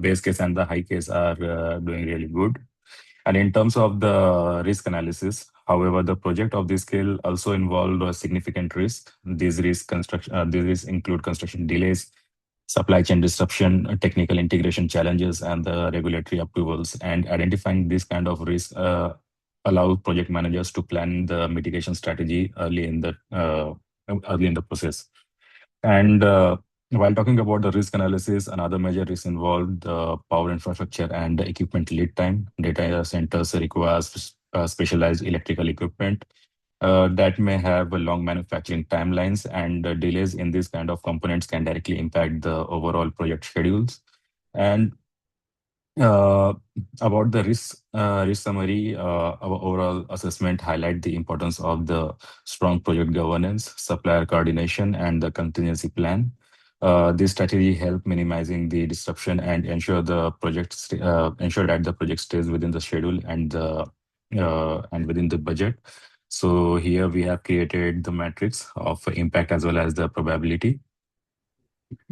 base case and the high case are doing really good. And in terms of the risk analysis, however, the project of this scale also involved a significant risk. These risks include construction delays, supply chain disruption, technical integration challenges, and the regulatory approvals. And identifying this kind of risk allows project managers to plan the mitigation strategy early in the process. And while talking about the risk analysis, another major risk involved the power infrastructure and the equipment lead time. Data centers require specialized electrical equipment that may have long manufacturing timelines, and delays in this kind of components can directly impact the overall project schedules. And about the risk summary, our overall assessment highlight the importance of the strong project governance, supplier coordination, and the contingency plan. This strategy help minimizing the disruption and ensure that the project stays within the schedule and within the budget. So here we have created the matrix of impact as well as the probability.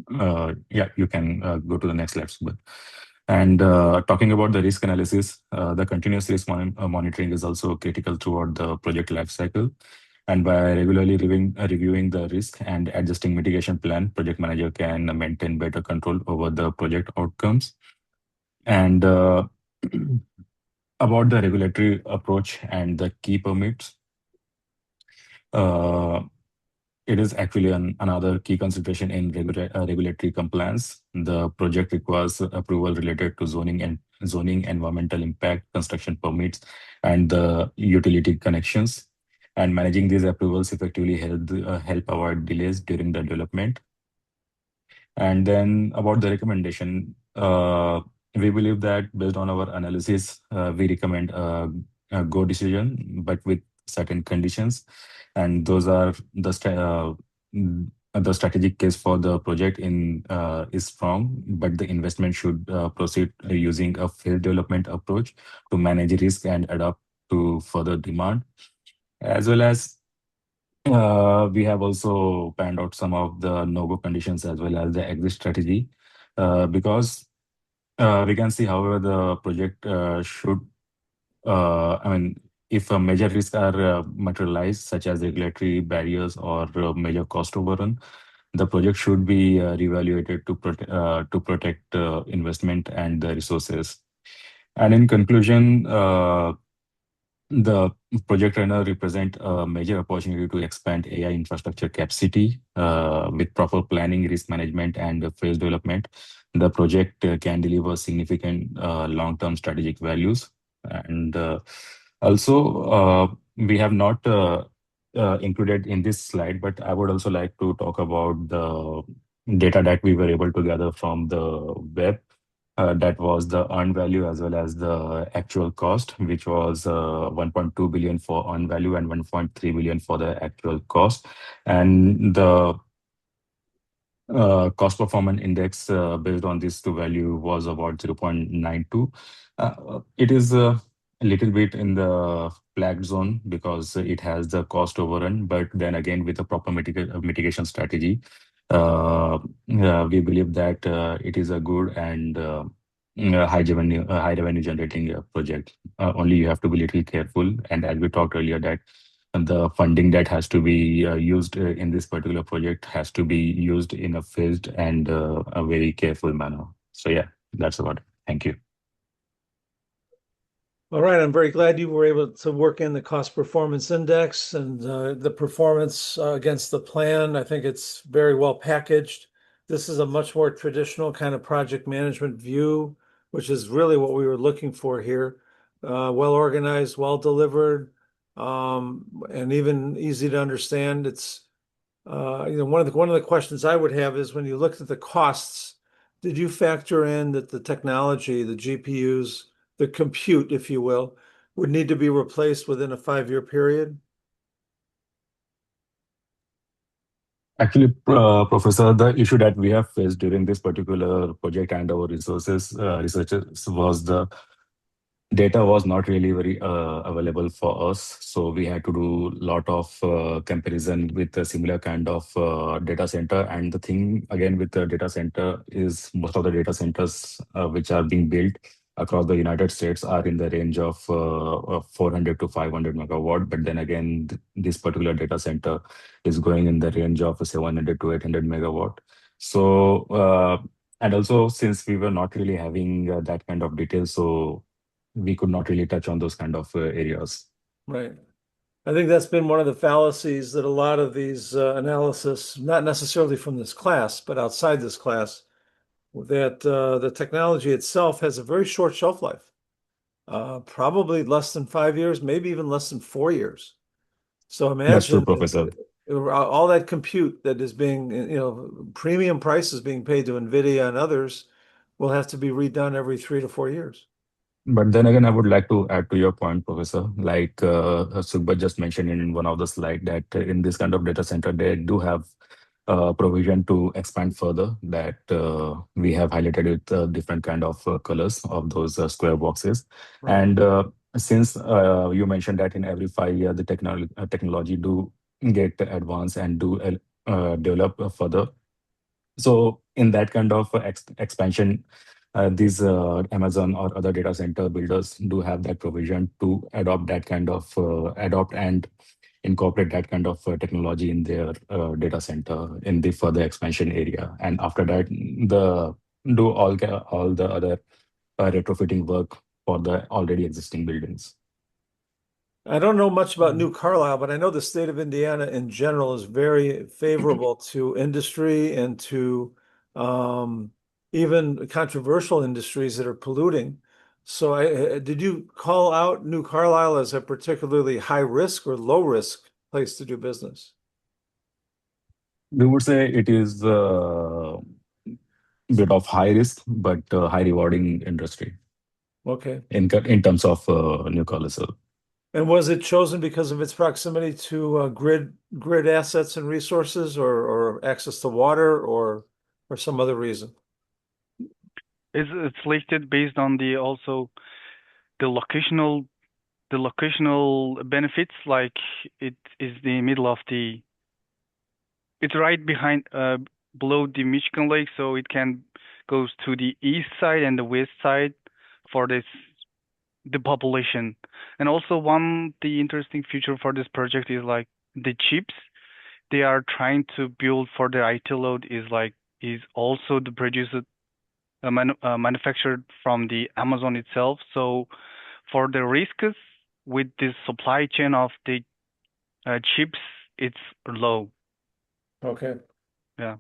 Yeah, you can go to the next slide. And talking about the risk analysis, the continuous risk monitoring is also critical throughout the project lifecycle. And by regularly reviewing the risk and adjusting mitigation plan, project manager can maintain better control over the project outcomes. And about the regulatory approach and the key permits, uh, it is actually another key consideration in regulatory compliance. The project requires approval related to zoning, environmental impact, construction permits, and the utility connections. And managing these approvals effectively help avoid delays during the development. And then about the recommendation, we believe that based on our analysis, we recommend a go decision, but with certain conditions. And those are the strategic case for the project is strong, but the investment should proceed using a phased development approach to manage risk and adapt to further demand, as well as we have also panned out some of the no-go conditions as well as the exit strategy, because we can see however the project should, I mean, if major risks are materialized, such as regulatory barriers or major cost overrun, the project should be reevaluated to protect investment and the resources. And in conclusion, the project runner represent a major opportunity to expand AI infrastructure capacity with proper planning, risk management, and phase development. The project can deliver significant long-term strategic values. And also, we have not included in this slide, but I would also like to talk about the data that we were able to gather from the web. That was the earned value as well as the actual cost, which was 1.2 billion for earned value and 1.3 billion for the actual cost. And the cost performance index based on this two value was about 0.92. It is a little bit in the flagged zone because it has the cost overrun, but then again, with a proper mitigation strategy, we believe that it is a good and high revenue generating project. Only you have to be little careful. And as we talked earlier, that the funding that has to be used in this particular project has to be used in a phased and a very careful manner. So yeah, that's about it. Thank you. All right, I'm very glad you were able to work in the cost performance index and the performance against the plan. I think it's very well packaged. This is a much more traditional kind of project management view, which is really what we were looking for here. Well organized, well delivered, and even easy to understand. It's one of the questions I would have is when you looked at the costs, did you factor in that the technology, the GPUs, the compute, if you will, would need to be replaced within a 5-year period? Actually, Professor, the issue that we have faced during this particular project and our researchers was the data was not really very available for us. So we had to do a lot of comparison with a similar kind of data center. And the thing again with the data center is most of the data centers which are being built across the United States are in the range of 400 to 500 megawatt. But then again, this particular data center is going in the range of 700 to 800 megawatt. So, and also since we were not really having that kind of details, so we could not really touch on those kind of areas. Right. I think that's been one of the fallacies that a lot of these analysis, not necessarily from this class, but outside this class, that the technology itself has a very short shelf life, probably less than 5 years, maybe even less than 4 years. So That's true, imagine Professor. all that compute that is being, premium prices being paid to NVIDIA and others will have to be redone every 3 to 4 years. But then again, I would like to add to your point, Professor. Like Sukbat just mentioned in one of the slide that in this kind of data center, they do have provision to expand further that we have highlighted with different kind of colors of those square boxes. Right. And since you mentioned that in every 5 years the technology do get advanced and do develop further. So in that kind of expansion, these Amazon or other data center builders do have that provision to adopt that kind of adopt and incorporate that kind of technology in their data center in the further expansion area. And after that, the do all the other retrofitting work for the already existing buildings. I don't know much about New Carlisle, but I know the state of Indiana in general is very favorable to industry and to even controversial industries that are polluting. So did you call out New Carlisle as a particularly high risk or low risk place to do business? We would say it is a bit of high risk, but high rewarding industry Okay. in terms of New Carlisle. And was it chosen because of its proximity to grid assets and resources, or access to water, or some other reason? It's selected based on the also the locational benefits, like it is the middle of the it's right behind below the Michigan Lake, so it can goes to the east side and the west side for this the population. And also the interesting feature for this project is like the chips they are trying to build for the IT load is also the produced manufactured from the Amazon itself. So for the risks with the supply chain of the chips, it's low. Okay. Yeah.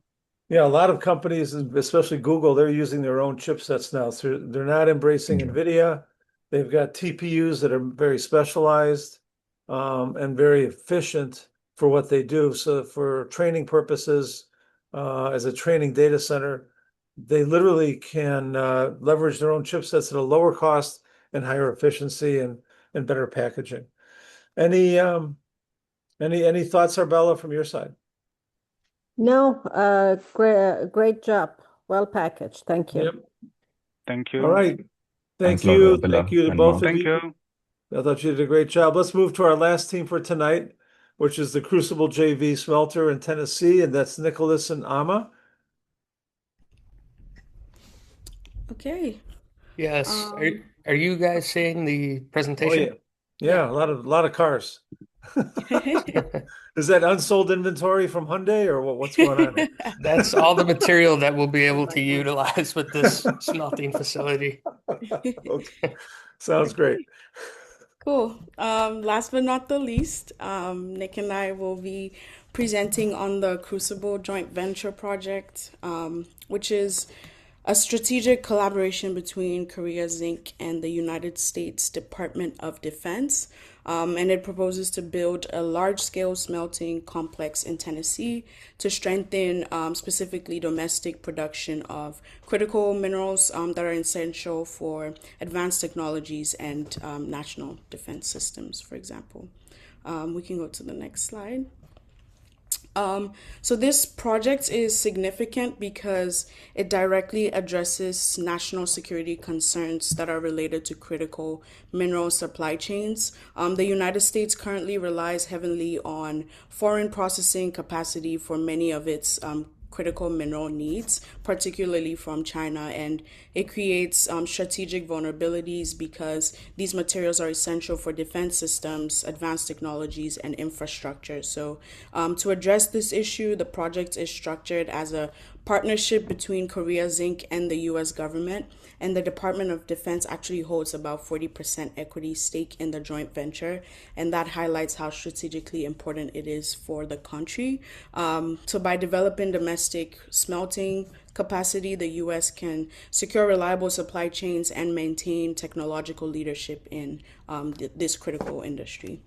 Yeah, a lot of companies, especially Google, they're using their own chipsets now. So they're not embracing Yeah. NVIDIA. They've got TPUs that are very specialized and very efficient for what they do. So for training purposes, as a training data center, they literally can leverage their own chipsets at a lower cost and higher efficiency and better packaging. Any thoughts, Arbella, from your side? No, great job. Well packaged. Thank you. Yep. Thank you. All right. Thanks Thank a lot, you. Arbella Thank you to and both Mark. of Thank you. you. I thought you did a great job. Let's move to our last team for tonight, which is the Crucible JV Smelter in Tennessee, and that's Nicholas and Ama. Okay. Yes. Are you guys seeing the Oh presentation? yeah, a lot of cars. Is that unsold inventory from Hyundai, or what's going on? That's all the material that we'll be able to utilize with this smelting facility. Okay. Sounds great. Cool. Last but not the least, Nick and I will be presenting on the Crucible joint venture project, which is a strategic collaboration between Korea Zinc and the United States Department of Defense. And it proposes to build a large-scale smelting complex in Tennessee to strengthen specifically domestic production of critical minerals that are essential for advanced technologies and national defense systems, for example. We can go to the next slide. So this project is significant because it directly addresses national security concerns that are related to critical mineral supply chains. The United States currently relies heavily on foreign processing capacity for many of its critical mineral needs, particularly from China, and it creates strategic vulnerabilities because these materials are essential for defense systems, advanced technologies, and infrastructure. So to address this issue, the project is structured as a partnership between Korea Zinc and the US government, and the Department of Defense actually holds about 40% equity stake in the joint venture, and that highlights how strategically important it is for the country. So by developing domestic smelting capacity, the US can secure reliable supply chains and maintain technological leadership in this critical industry.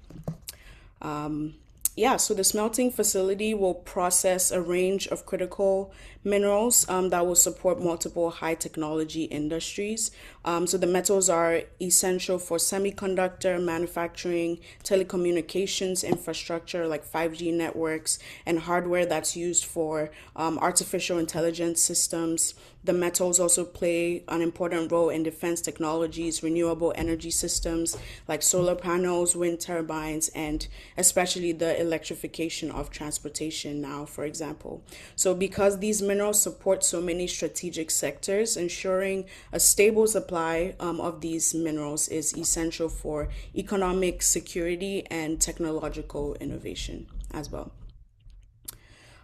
Yeah, so the smelting facility will process a range of critical minerals that will support multiple high technology industries. So the metals are essential for semiconductor manufacturing, telecommunications infrastructure like 5G networks, and hardware that's used for artificial intelligence systems. The metals also play an important role in defense technologies, renewable energy systems like solar panels, wind turbines, and especially the electrification of transportation now, for example. So, because these minerals support so many strategic sectors, ensuring a stable supply of these minerals is essential for economic security and technological innovation as well.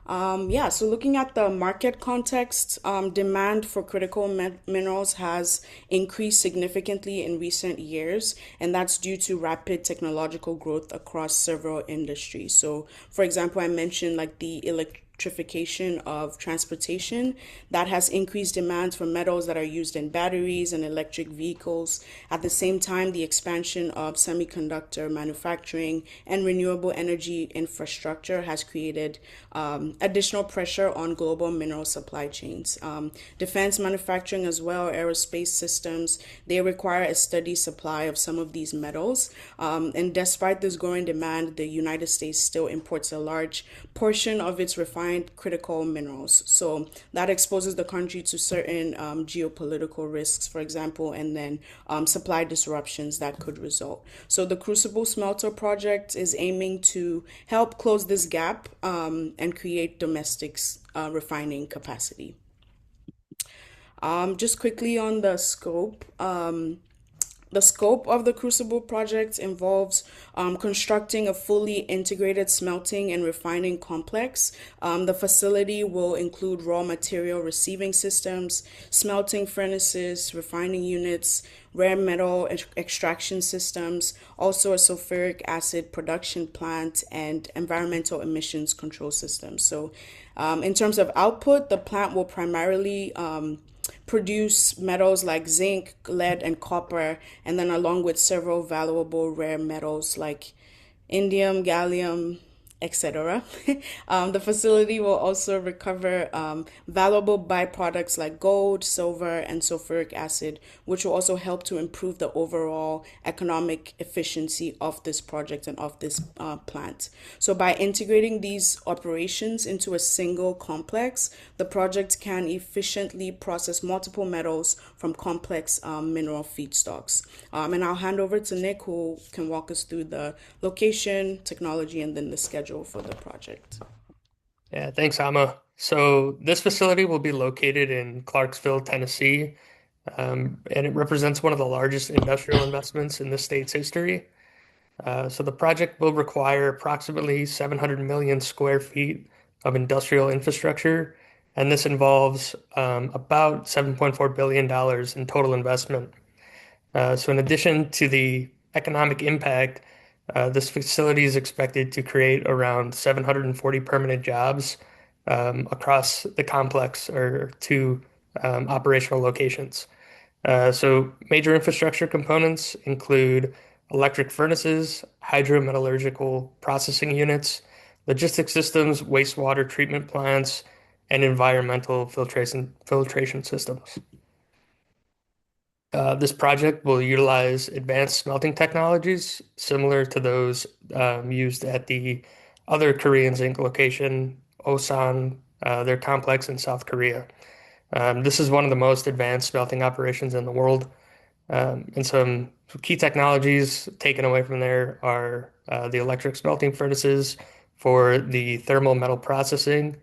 Yeah, so looking at the market context, demand for critical minerals has increased significantly in recent years, and that's due to rapid technological growth across several industries. So, for example, I mentioned like the electrification of transportation that has increased demand for metals that are used in batteries and electric vehicles. At the same time, the expansion of semiconductor manufacturing and renewable energy infrastructure has created additional pressure on global mineral supply chains. Defense manufacturing as well, aerospace systems, they require a steady supply of some of these metals. And despite this growing demand, the United States still imports a large portion of its refined critical minerals. So that exposes the country to certain geopolitical risks, for example, and then supply disruptions that could result. So the Crucible Smelter project is aiming to help close this gap and create domestic refining capacity. Just quickly on the scope. The scope of the Crucible project involves constructing a fully integrated smelting and refining complex. The facility will include raw material receiving systems, smelting furnaces, refining units, rare metal extraction systems, also a sulfuric acid production plant, and environmental emissions control systems. So, in terms of output, the plant will primarily produce metals like zinc, lead, and copper, and then along with several valuable rare metals like indium, gallium, etc. The facility will also recover valuable byproducts like gold, silver, and sulfuric acid, which will also help to improve the overall economic efficiency of this project and of this plant. So, by integrating these operations into a single complex, the project can efficiently process multiple metals from complex mineral feedstocks. And I'll hand over to Nick, who can walk us through the location, technology, and then the schedule for the project. Yeah, thanks, Amma. So this facility will be located in Clarksville, Tennessee, and it represents one of the largest industrial investments in the state's history. So the project will require approximately 700 million square feet of industrial infrastructure, and this involves about $7.4 billion in total investment. So in addition to the economic impact, this facility is expected to create around 740 permanent jobs across the complex or two operational locations. So major infrastructure components include electric furnaces, hydrometallurgical processing units, logistics systems, wastewater treatment plants, and environmental filtration systems. This project will utilize advanced smelting technologies similar to those used at the other Korean zinc location, Osan, their complex in South Korea. This is one of the most advanced smelting operations in the world. And some key technologies taken away from there are the electric smelting furnaces for the thermal metal processing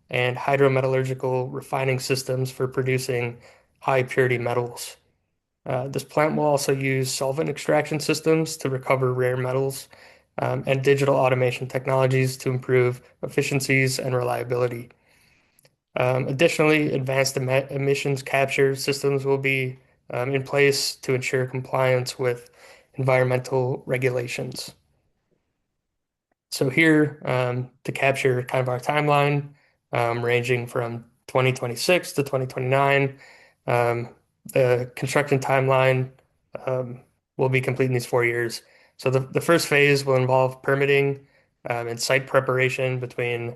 and hydrometallurgical refining systems for producing high purity metals. This plant will also use solvent extraction systems to recover rare metals, and digital automation technologies to improve efficiencies and reliability. Additionally, advanced emissions capture systems will be in place to ensure compliance with environmental regulations. So here, to capture kind of our timeline, ranging from 2026 to 2029, the construction timeline will be complete in these 4 years. So the first phase will involve permitting and site preparation between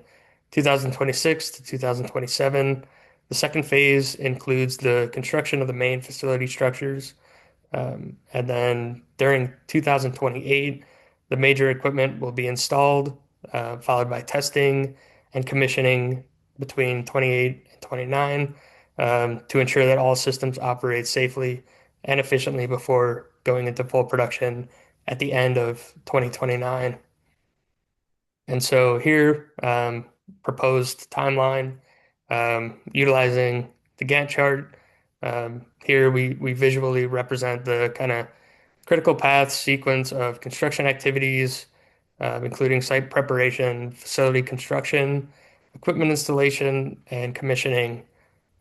2026 to 2027. The second phase includes the construction of the main facility structures. And then during 2028, the major equipment will be installed, followed by testing and commissioning between 28 and 29, to ensure that all systems operate safely and efficiently before going into full production at the end of 2029. And so here, proposed timeline, utilizing the Gantt chart. Here we visually represent the kind of critical path sequence of construction activities, including site preparation, facility construction, equipment installation, and commissioning,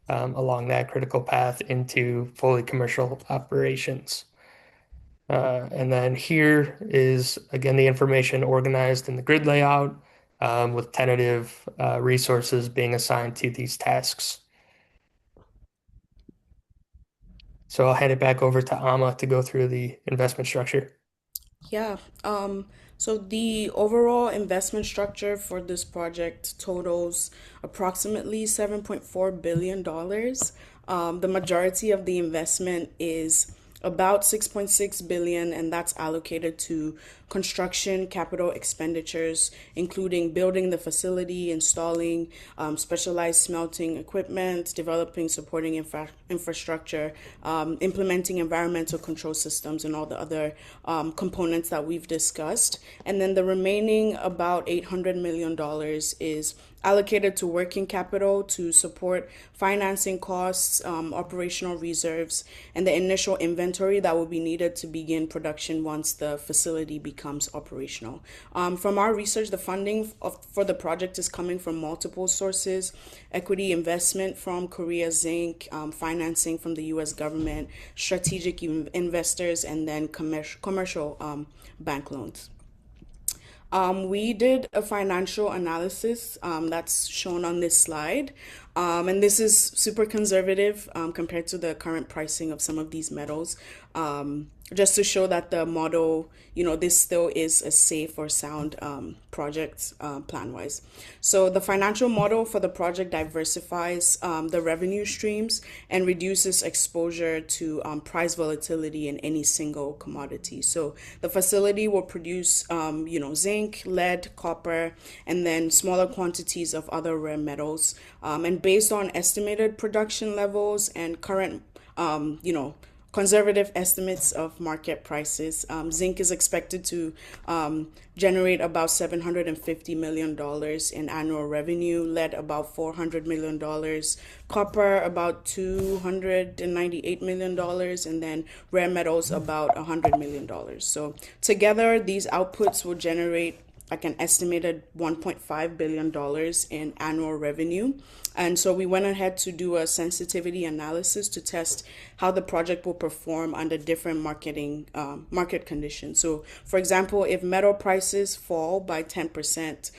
along that critical path into fully commercial operations. And then here is, again, the information organized in the grid layout, with tentative resources being assigned to these tasks. So I'll hand it back over to Amma to go through the investment structure. Yeah. So the overall investment structure for this project totals approximately $7.4 billion. The majority of the investment is about 6.6 billion, and that's allocated to construction capital expenditures, including building the facility, installing specialized smelting equipment, developing supporting infrastructure, implementing environmental control systems, and all the other components that we've discussed. And then the remaining about $800 million is allocated to working capital to support financing costs, operational reserves, and the initial inventory that will be needed to begin production once the facility becomes operational. From our research, the funding for the project is coming from multiple sources: equity investment from Korea Zinc, financing from the U.S. government, strategic investors, and then commercial bank loans. We did a financial analysis that's shown on this slide. And this is super conservative compared to the current pricing of some of these metals, just to show that the model, this still is a safe or sound project plan-wise. So the financial model for the project diversifies the revenue streams and reduces exposure to price volatility in any single commodity. So the facility will produce, zinc, lead, copper, and then smaller quantities of other rare metals. And based on estimated production levels and current, conservative estimates of market prices, zinc is expected to generate about $750 million in annual revenue, lead about $400 million, copper about $298 million, and then rare metals about $100 million. So together, these outputs will generate like an estimated $1.5 billion in annual revenue. And so we went ahead to do a sensitivity analysis to test how the project will perform under different market conditions. So for example, if metal prices fall by 10%,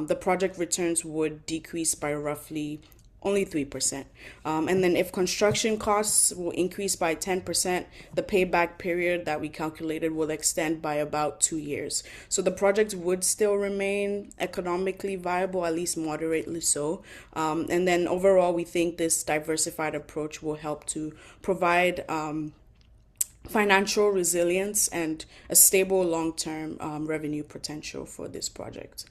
the project returns would decrease by roughly only 3%. And then if construction costs will increase by 10%, the payback period that we calculated will extend by about 2 years. So the project would still remain economically viable, at least moderately so. And then overall, we think this diversified approach will help to provide financial resilience and a stable long-term revenue potential for this project.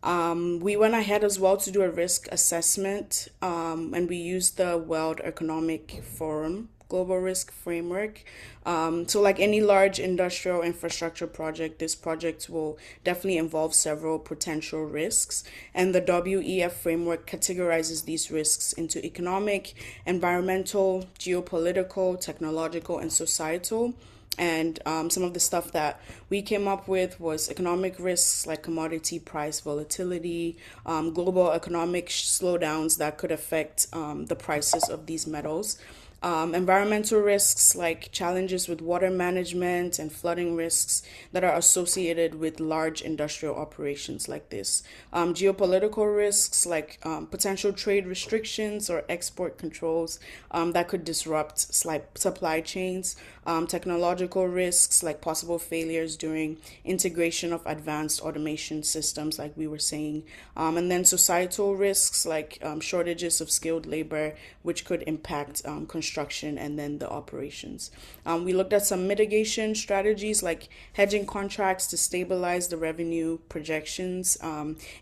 We went ahead as well to do a risk assessment, and we used the World Economic Forum Global Risk Framework. So like any large industrial infrastructure project, this project will definitely involve several potential risks. And the WEF framework categorizes these risks into economic, environmental, geopolitical, technological, and societal. And some of the stuff that we came up with was economic risks like commodity price volatility, global economic slowdowns that could affect the prices of these metals. Environmental risks like challenges with water management and flooding risks that are associated with large industrial operations like this. Geopolitical risks like potential trade restrictions or export controls that could disrupt supply chains. Technological risks like possible failures during integration of advanced automation systems, like we were saying. And then societal risks like shortages of skilled labor, which could impact construction and then the operations. We looked at some mitigation strategies like hedging contracts to stabilize the revenue projections,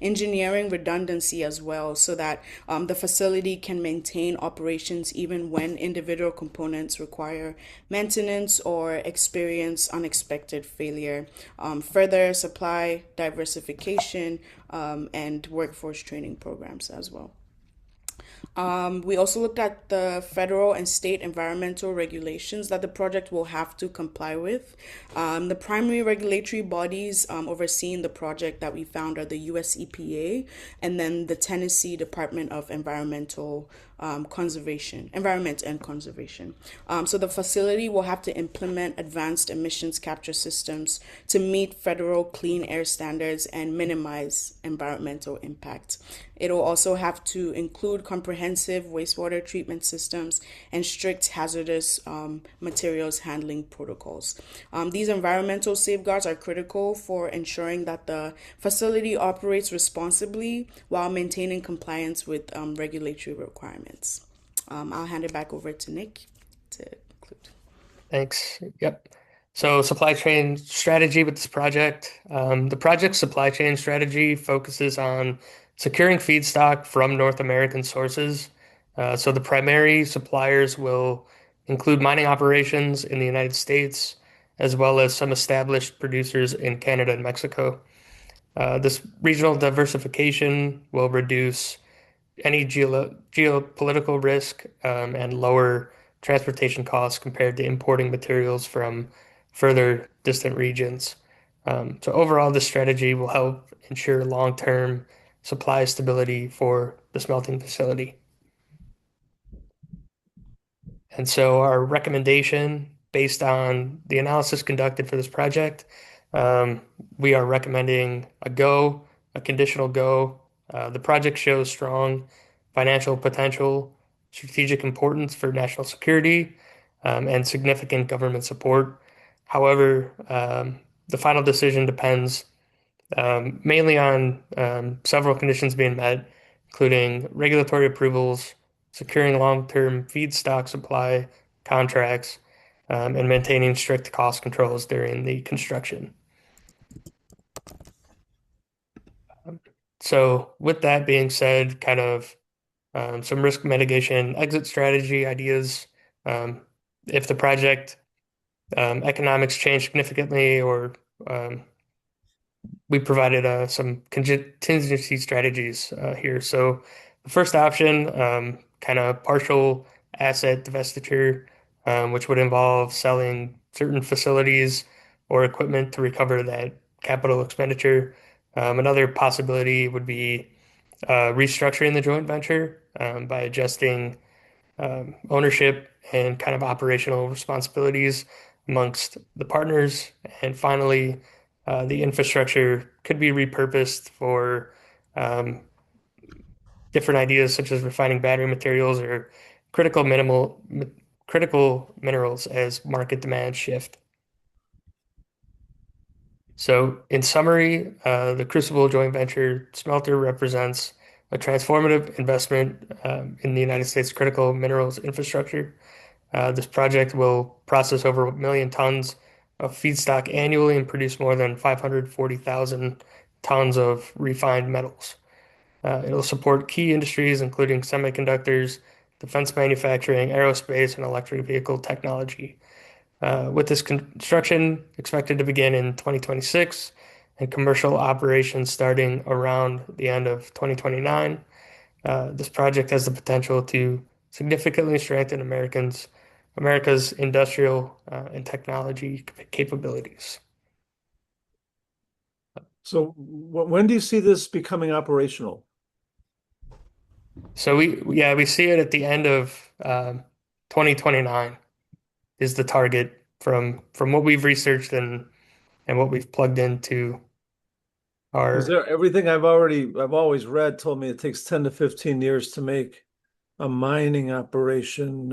engineering redundancy as well, so that the facility can maintain operations even when individual components require maintenance or experience unexpected failure. Further supply diversification and workforce training programs as well. We also looked at the federal and state environmental regulations that the project will have to comply with. The primary regulatory bodies overseeing the project that we found are the US EPA and then the Tennessee Department of Environment and Conservation. So the facility will have to implement advanced emissions capture systems to meet federal clean air standards and minimize environmental impact. It'll also have to include comprehensive wastewater treatment systems and strict hazardous materials handling protocols. These environmental safeguards are critical for ensuring that the facility operates responsibly while maintaining compliance with regulatory requirements. I'll hand it back over to Nick to conclude. Thanks. Yep. So supply chain strategy with this project. The project's supply chain strategy focuses on securing feedstock from North American sources. So the primary suppliers will include mining operations in the United States, as well as some established producers in Canada and Mexico. This regional diversification will reduce any geopolitical risk and lower transportation costs compared to importing materials from further distant regions. So overall, this strategy will help ensure long-term supply stability for the smelting facility. And so our recommendation, based on the analysis conducted for this project, we are recommending a conditional go. The project shows strong financial potential, strategic importance for national security, and significant government support. However, the final decision depends mainly on several conditions being met, including regulatory approvals, securing long-term feedstock supply contracts, and maintaining strict cost controls during the construction. So with that being said, kind of some risk mitigation exit strategy ideas. If the project economics change significantly, or we provided some contingency strategies here. So the first option, kind of partial asset divestiture, which would involve selling certain facilities or equipment to recover that capital expenditure. Another possibility would be restructuring the joint venture by adjusting ownership and kind of operational responsibilities amongst the partners. And finally, the infrastructure could be repurposed for different ideas such as refining battery materials or critical minerals as market demands shift. So in summary, the Crucible joint venture smelter represents a transformative investment in the United States critical minerals infrastructure. This project will process over 1 million tons of feedstock annually and produce more than 540,000 tons of refined metals. It'll support key industries including semiconductors, defense manufacturing, aerospace, and electric vehicle technology. With this construction expected to begin in 2026 and commercial operations starting around the end of 2029, this project has the potential to significantly strengthen America's industrial and technology capabilities. So when do you see this becoming operational? So we see it at the end of 2029 is the target from what we've researched and what we've plugged into Is our. there everything I've always read told me it takes 10 to 15 years to make a mining operation,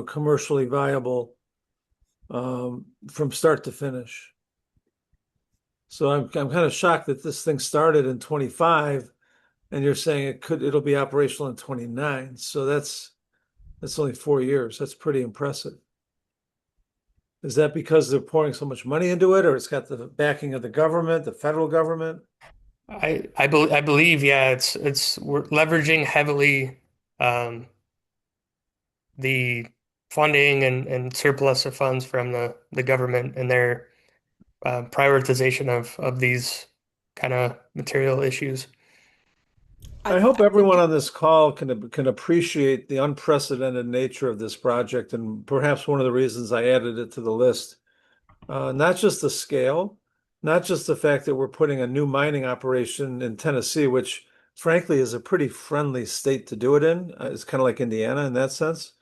commercially viable, from start to finish. So I'm kind of shocked that this thing started in 25 and you're saying it'll be operational in 29. So that's only 4 years. That's pretty impressive. Is that because they're pouring so much money into it, or it's got the backing of the government, the federal government? I believe, yeah, it's we're leveraging heavily the funding and surplus of funds from the government and their prioritization of these kind of material issues. I hope everyone on this call can appreciate the unprecedented nature of this project, and perhaps one of the reasons I added it to the list. Not just the scale, not just the fact that we're putting a new mining operation in Tennessee, which frankly is a pretty friendly state to do it in. It's kind of like Indiana in that sense,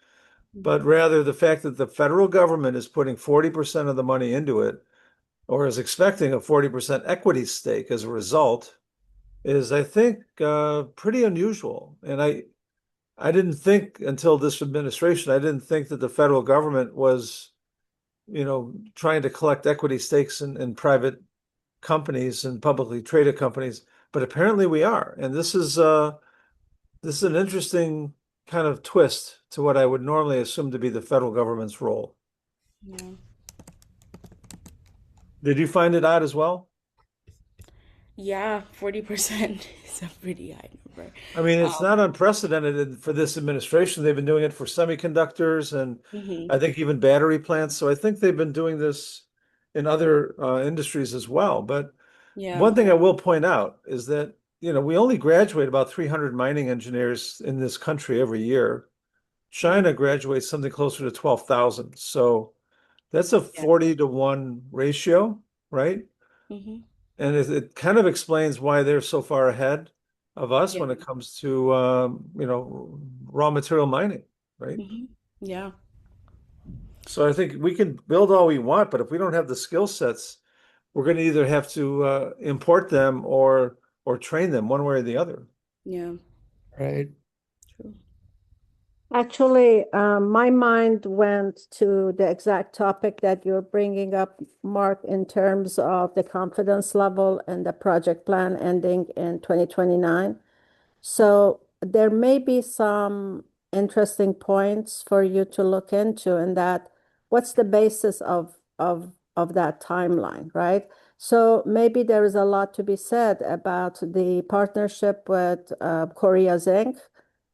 but rather the fact that the federal government is putting 40% of the money into it, or is expecting a 40% equity stake as a result, is, I think, pretty unusual. And I didn't think until this administration, I didn't think that the federal government was, trying to collect equity stakes in private companies and publicly traded companies, but apparently we are. And this is an interesting kind of twist to what I would normally assume to be the federal government's role. Yeah. Did you find it odd as well? Yeah, 40% is a pretty high number. I mean, it's not unprecedented for this administration. They've been doing it for semiconductors and I think even battery plants. So I think they've been doing this in other industries as well. But Yeah. one thing I will point out is that, we only graduate about 300 mining engineers in this country every year. China graduates something closer to 12,000. So that's a 40-to-1 ratio, right? Mm-hmm. And it kind of explains why they're so far ahead of us when it comes to, raw material mining, right? Yeah. So I think we can build all we want, but if we don't have the skill sets, we're going to either have to import them or train them one way or the other. Yeah. Right. True. Actually, my mind went to the exact topic that you're bringing up, Mark, in terms of the confidence level and the project plan ending in 2029. So there may be some interesting points for you to look into, and that what's the basis of that timeline, right? So maybe there is a lot to be said about the partnership with Korea Zinc,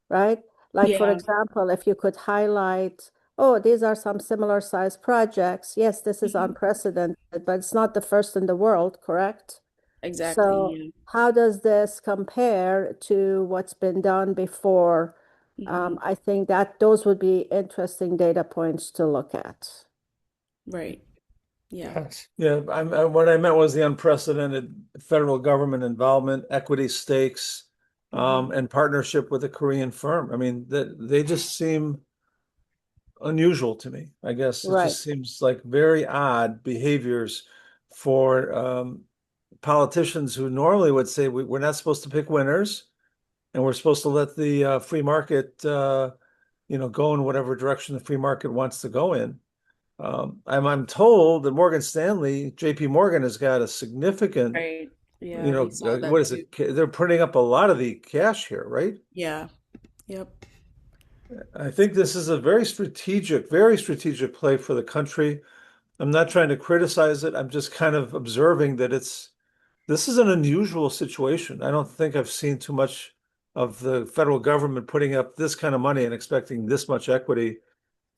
right? Like, for Yeah. example, if you could highlight, oh, these are some similar size projects. Yes, this is unprecedented, but it's not the first in the world, correct? Exactly. So Yeah. how does this compare to what's been done before? I think that those would be interesting data points to look at. Right. Yeah. Yes. Yeah, what I meant was the unprecedented federal government involvement, equity stakes, and partnership with a Korean firm. I mean, they just seem unusual to me. I guess it Right. just seems like very odd behaviors for politicians who normally would say we're not supposed to pick winners and we're supposed to let the free market, go in whatever direction the free market wants to go in. I'm told that Morgan Stanley, JP Morgan has got a significant, Right. Yeah, we saw that what is too. it? They're putting up a lot of the cash here, right? Yeah. Yep. I think this is a very strategic play for the country. I'm not trying to criticize it. I'm just kind of observing that this is an unusual situation. I don't think I've seen too much of the federal government putting up this kind of money and expecting this much equity,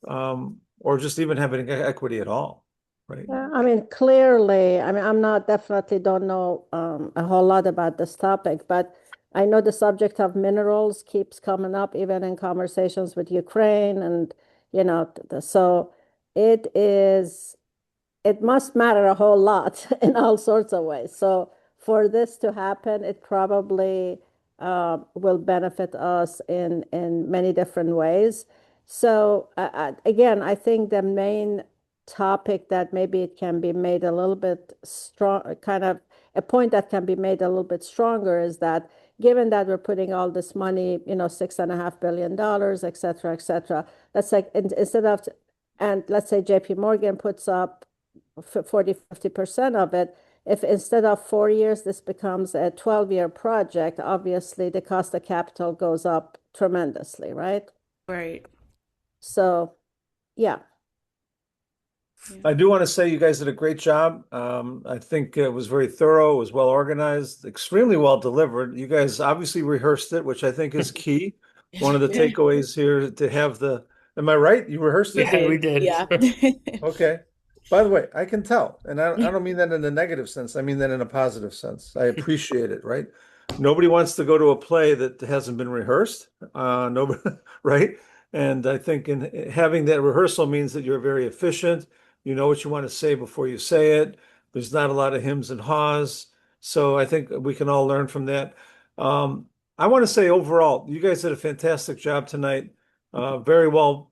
or just even having equity at all, right? Yeah, I mean, clearly, I mean, I'm not definitely don't know a whole lot about this topic, but I know the subject of minerals keeps coming up even in conversations with Ukraine, and so it is. It must matter a whole lot in all sorts of ways. So for this to happen, it probably will benefit us in many different ways. So again, I think the main topic that maybe it can be made a little bit strong, kind of a point that can be made a little bit stronger is that given that we're putting all this money, $6.5 billion, et cetera, that's like instead of, and let's say JP Morgan puts up 40, 50% of it. If instead of 4 years, this becomes a 12-year project, obviously the cost of capital goes up tremendously, right? Right. So, yeah. I do want to say you guys did a great job. I think it was very thorough, it was well organized, extremely well delivered. You guys obviously rehearsed it, which I think is key. One of the takeaways here to have am I right? You rehearsed it? Yeah, we did. Yeah. Okay. By the way, I can tell, and I don't mean that in a negative sense. I mean that in a positive sense. I appreciate it, right? Nobody wants to go to a play that hasn't been rehearsed. Nobody, right? And I think in having that rehearsal means that you're very efficient. You know what you want to say before you say it. There's not a lot of hems and haws. So I think we can all learn from that. I want to say overall, you guys did a fantastic job tonight. Very well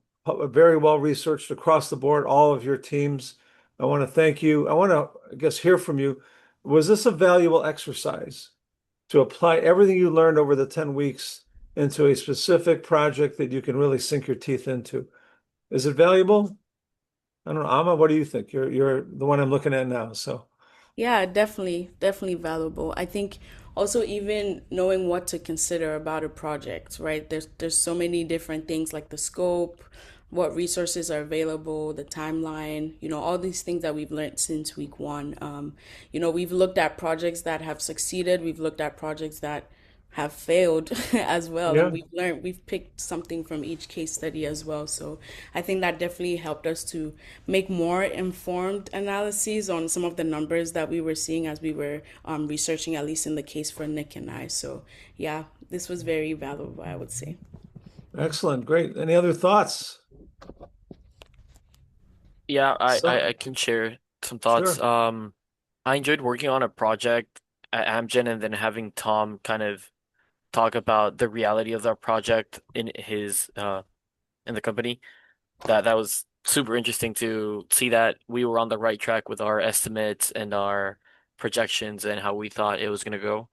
researched across the board, all of your teams. I want to thank you. I want to, I guess, hear from you. Was this a valuable exercise to apply everything you learned over the 10 weeks into a specific project that you can really sink your teeth into? Is it valuable? I don't know. Amma, what do you think? You're the one I'm looking at now. So Yeah, definitely valuable. I think also even knowing what to consider about a project, right? There's so many different things like the scope, what resources are available, the timeline, all these things that we've learned since week one. We've looked at projects that have succeeded, we've looked at projects that have failed as well, and yeah, we've picked something from each case study as well. So I think that definitely helped us to make more informed analyses on some of the numbers that we were seeing as we were researching, at least in the case for Nick and I. So yeah, this was very valuable, I would say. excellent, great. Any other thoughts? Yeah, So, I can share some thoughts. sure. I enjoyed working on a project at Amgen and then having Tom kind of talk about the reality of that project in the company. That was super interesting to see that we were on the right track with our estimates and our projections and how we thought it was going to go.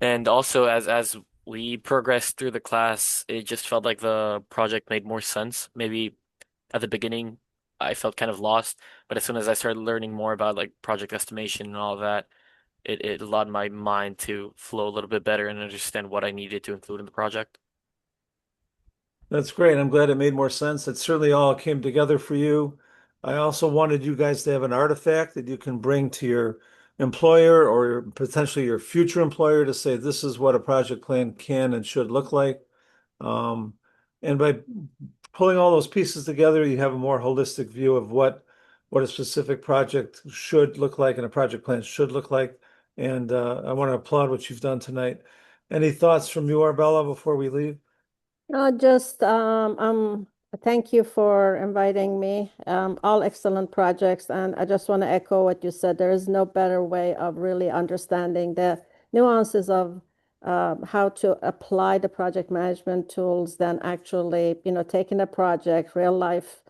And also as we progressed through the class, it just felt like the project made more sense. Maybe at the beginning, I felt kind of lost, but as soon as I started learning more about like project estimation and all that, it allowed my mind to flow a little bit better and understand what I needed to include in the project. That's great. I'm glad it made more sense. It certainly all came together for you. I also wanted you guys to have an artifact that you can bring to your employer or potentially your future employer to say this is what a project plan can and should look like. Um, and by pulling all those pieces together, you have a more holistic view of what a specific project should look like and a project plan should look like. And I want to applaud what you've done tonight. Any thoughts from you, Arbella, before we leave? No, just thank you for inviting me. All excellent projects, and I just want to echo what you said. There is no better way of really understanding the nuances of how to apply the project management tools than actually, taking a project, real life,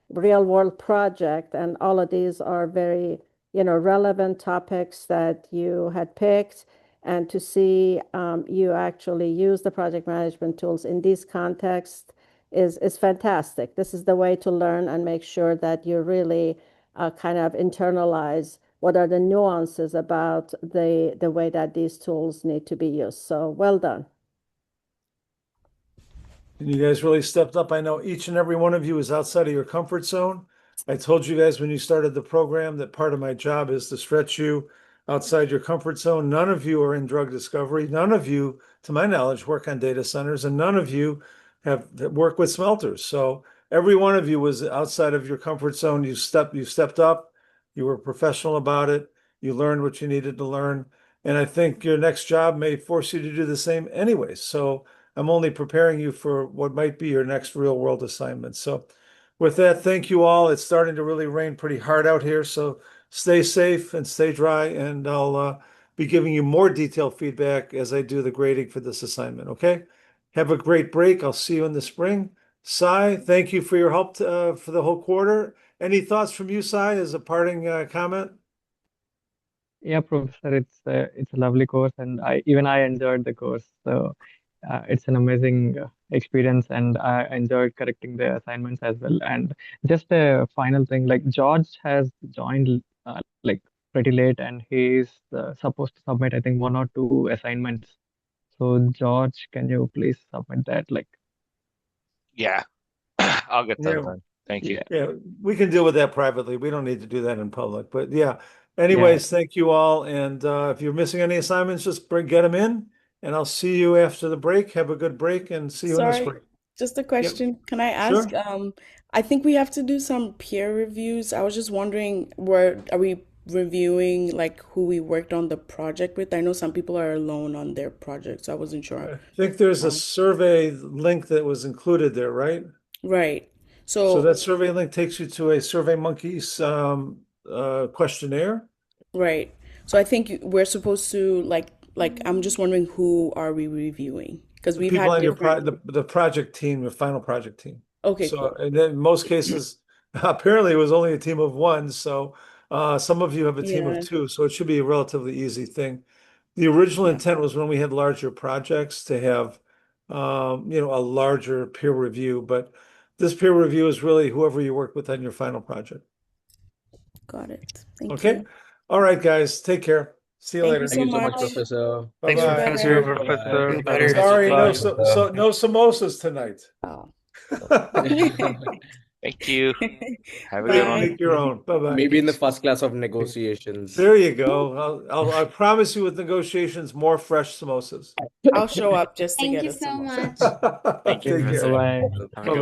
real world project, and all of these are very, relevant topics that you had picked and to see you actually use the project management tools in these contexts is fantastic. This is the way to learn and make sure that you really kind of internalize what are the nuances about the way that these tools need to be used. So well done. And you guys really stepped up. I know each and every one of you is outside of your comfort zone. I told you guys when you started the program that part of my job is to stretch you outside your comfort zone. None of you are in drug discovery. None of you, to my knowledge, work on data centers, and none of you have worked with smelters. So every one of you was outside of your comfort zone. You stepped up. You were professional about it. You learned what you needed to learn. And I think your next job may force you to do the same anyway. So I'm only preparing you for what might be your next real world assignment. So with that, thank you all. It's starting to really rain pretty hard out here. So stay safe and stay dry. And I'll be giving you more detailed feedback as I do the grading for this assignment. Okay. Have a great break. I'll see you in the spring. Sai, thank you for your help for the whole quarter. Any thoughts from you, Sai, as a parting comment? Yeah, Professor, it's a lovely course, and I enjoyed the course. So it's an amazing experience, and I enjoyed correcting the assignments as well. And just a final thing, like George has joined like pretty late, and he's supposed to submit, I think, 1 or 2 assignments. So George, can you please submit that? Like, Yeah, I'll get that Yeah. done. Thank you. yeah, Yeah, we can deal with that privately. We don't need to do that in public. But yeah, yeah. anyways, thank you all. And if you're missing any assignments, just get them in, and I'll see you after the break. Have a good break, and see you in the Sorry, spring. just a Yep, question. Can I ask? sure. I think we have to do some peer reviews. I was just wondering, are we reviewing like who we worked on the project with? I know some people are alone on their project, so I wasn't sure. I think there's a Um, survey link that was included there, right? right. So So, that survey link takes you to a SurveyMonkey's questionnaire. right. So I think we're supposed to like I'm just wondering who are we reviewing? Because The we've people had on your different. the project team, the final project team. Okay, So, cool. and then in most cases, apparently it was only a team of 1. So, some of you have a team of Yeah, 2. So it should be a relatively easy thing. The original yeah, intent was when we had larger projects to have, a larger peer review. But this peer review is really whoever you work with on your final project. got it. Thank Okay. you. All right, guys. Take care. See you Thank you later. so Thank you so much, much. Professor. Thanks, Feel Bye-bye. Thank you, Professor. better. Bye-bye. Professor. Feel Have a better. good Sorry, day. no samosas tonight. Oh. Thank you. Have a good Make one. Bye. make your own. Bye-bye. Maybe in the first class of negotiations. There you go. I promise you with negotiations, more fresh samosas. I'll show up just to Thank get you a so samosa. much. Thank you, Take care. Professor. Bye-bye. Have a good one.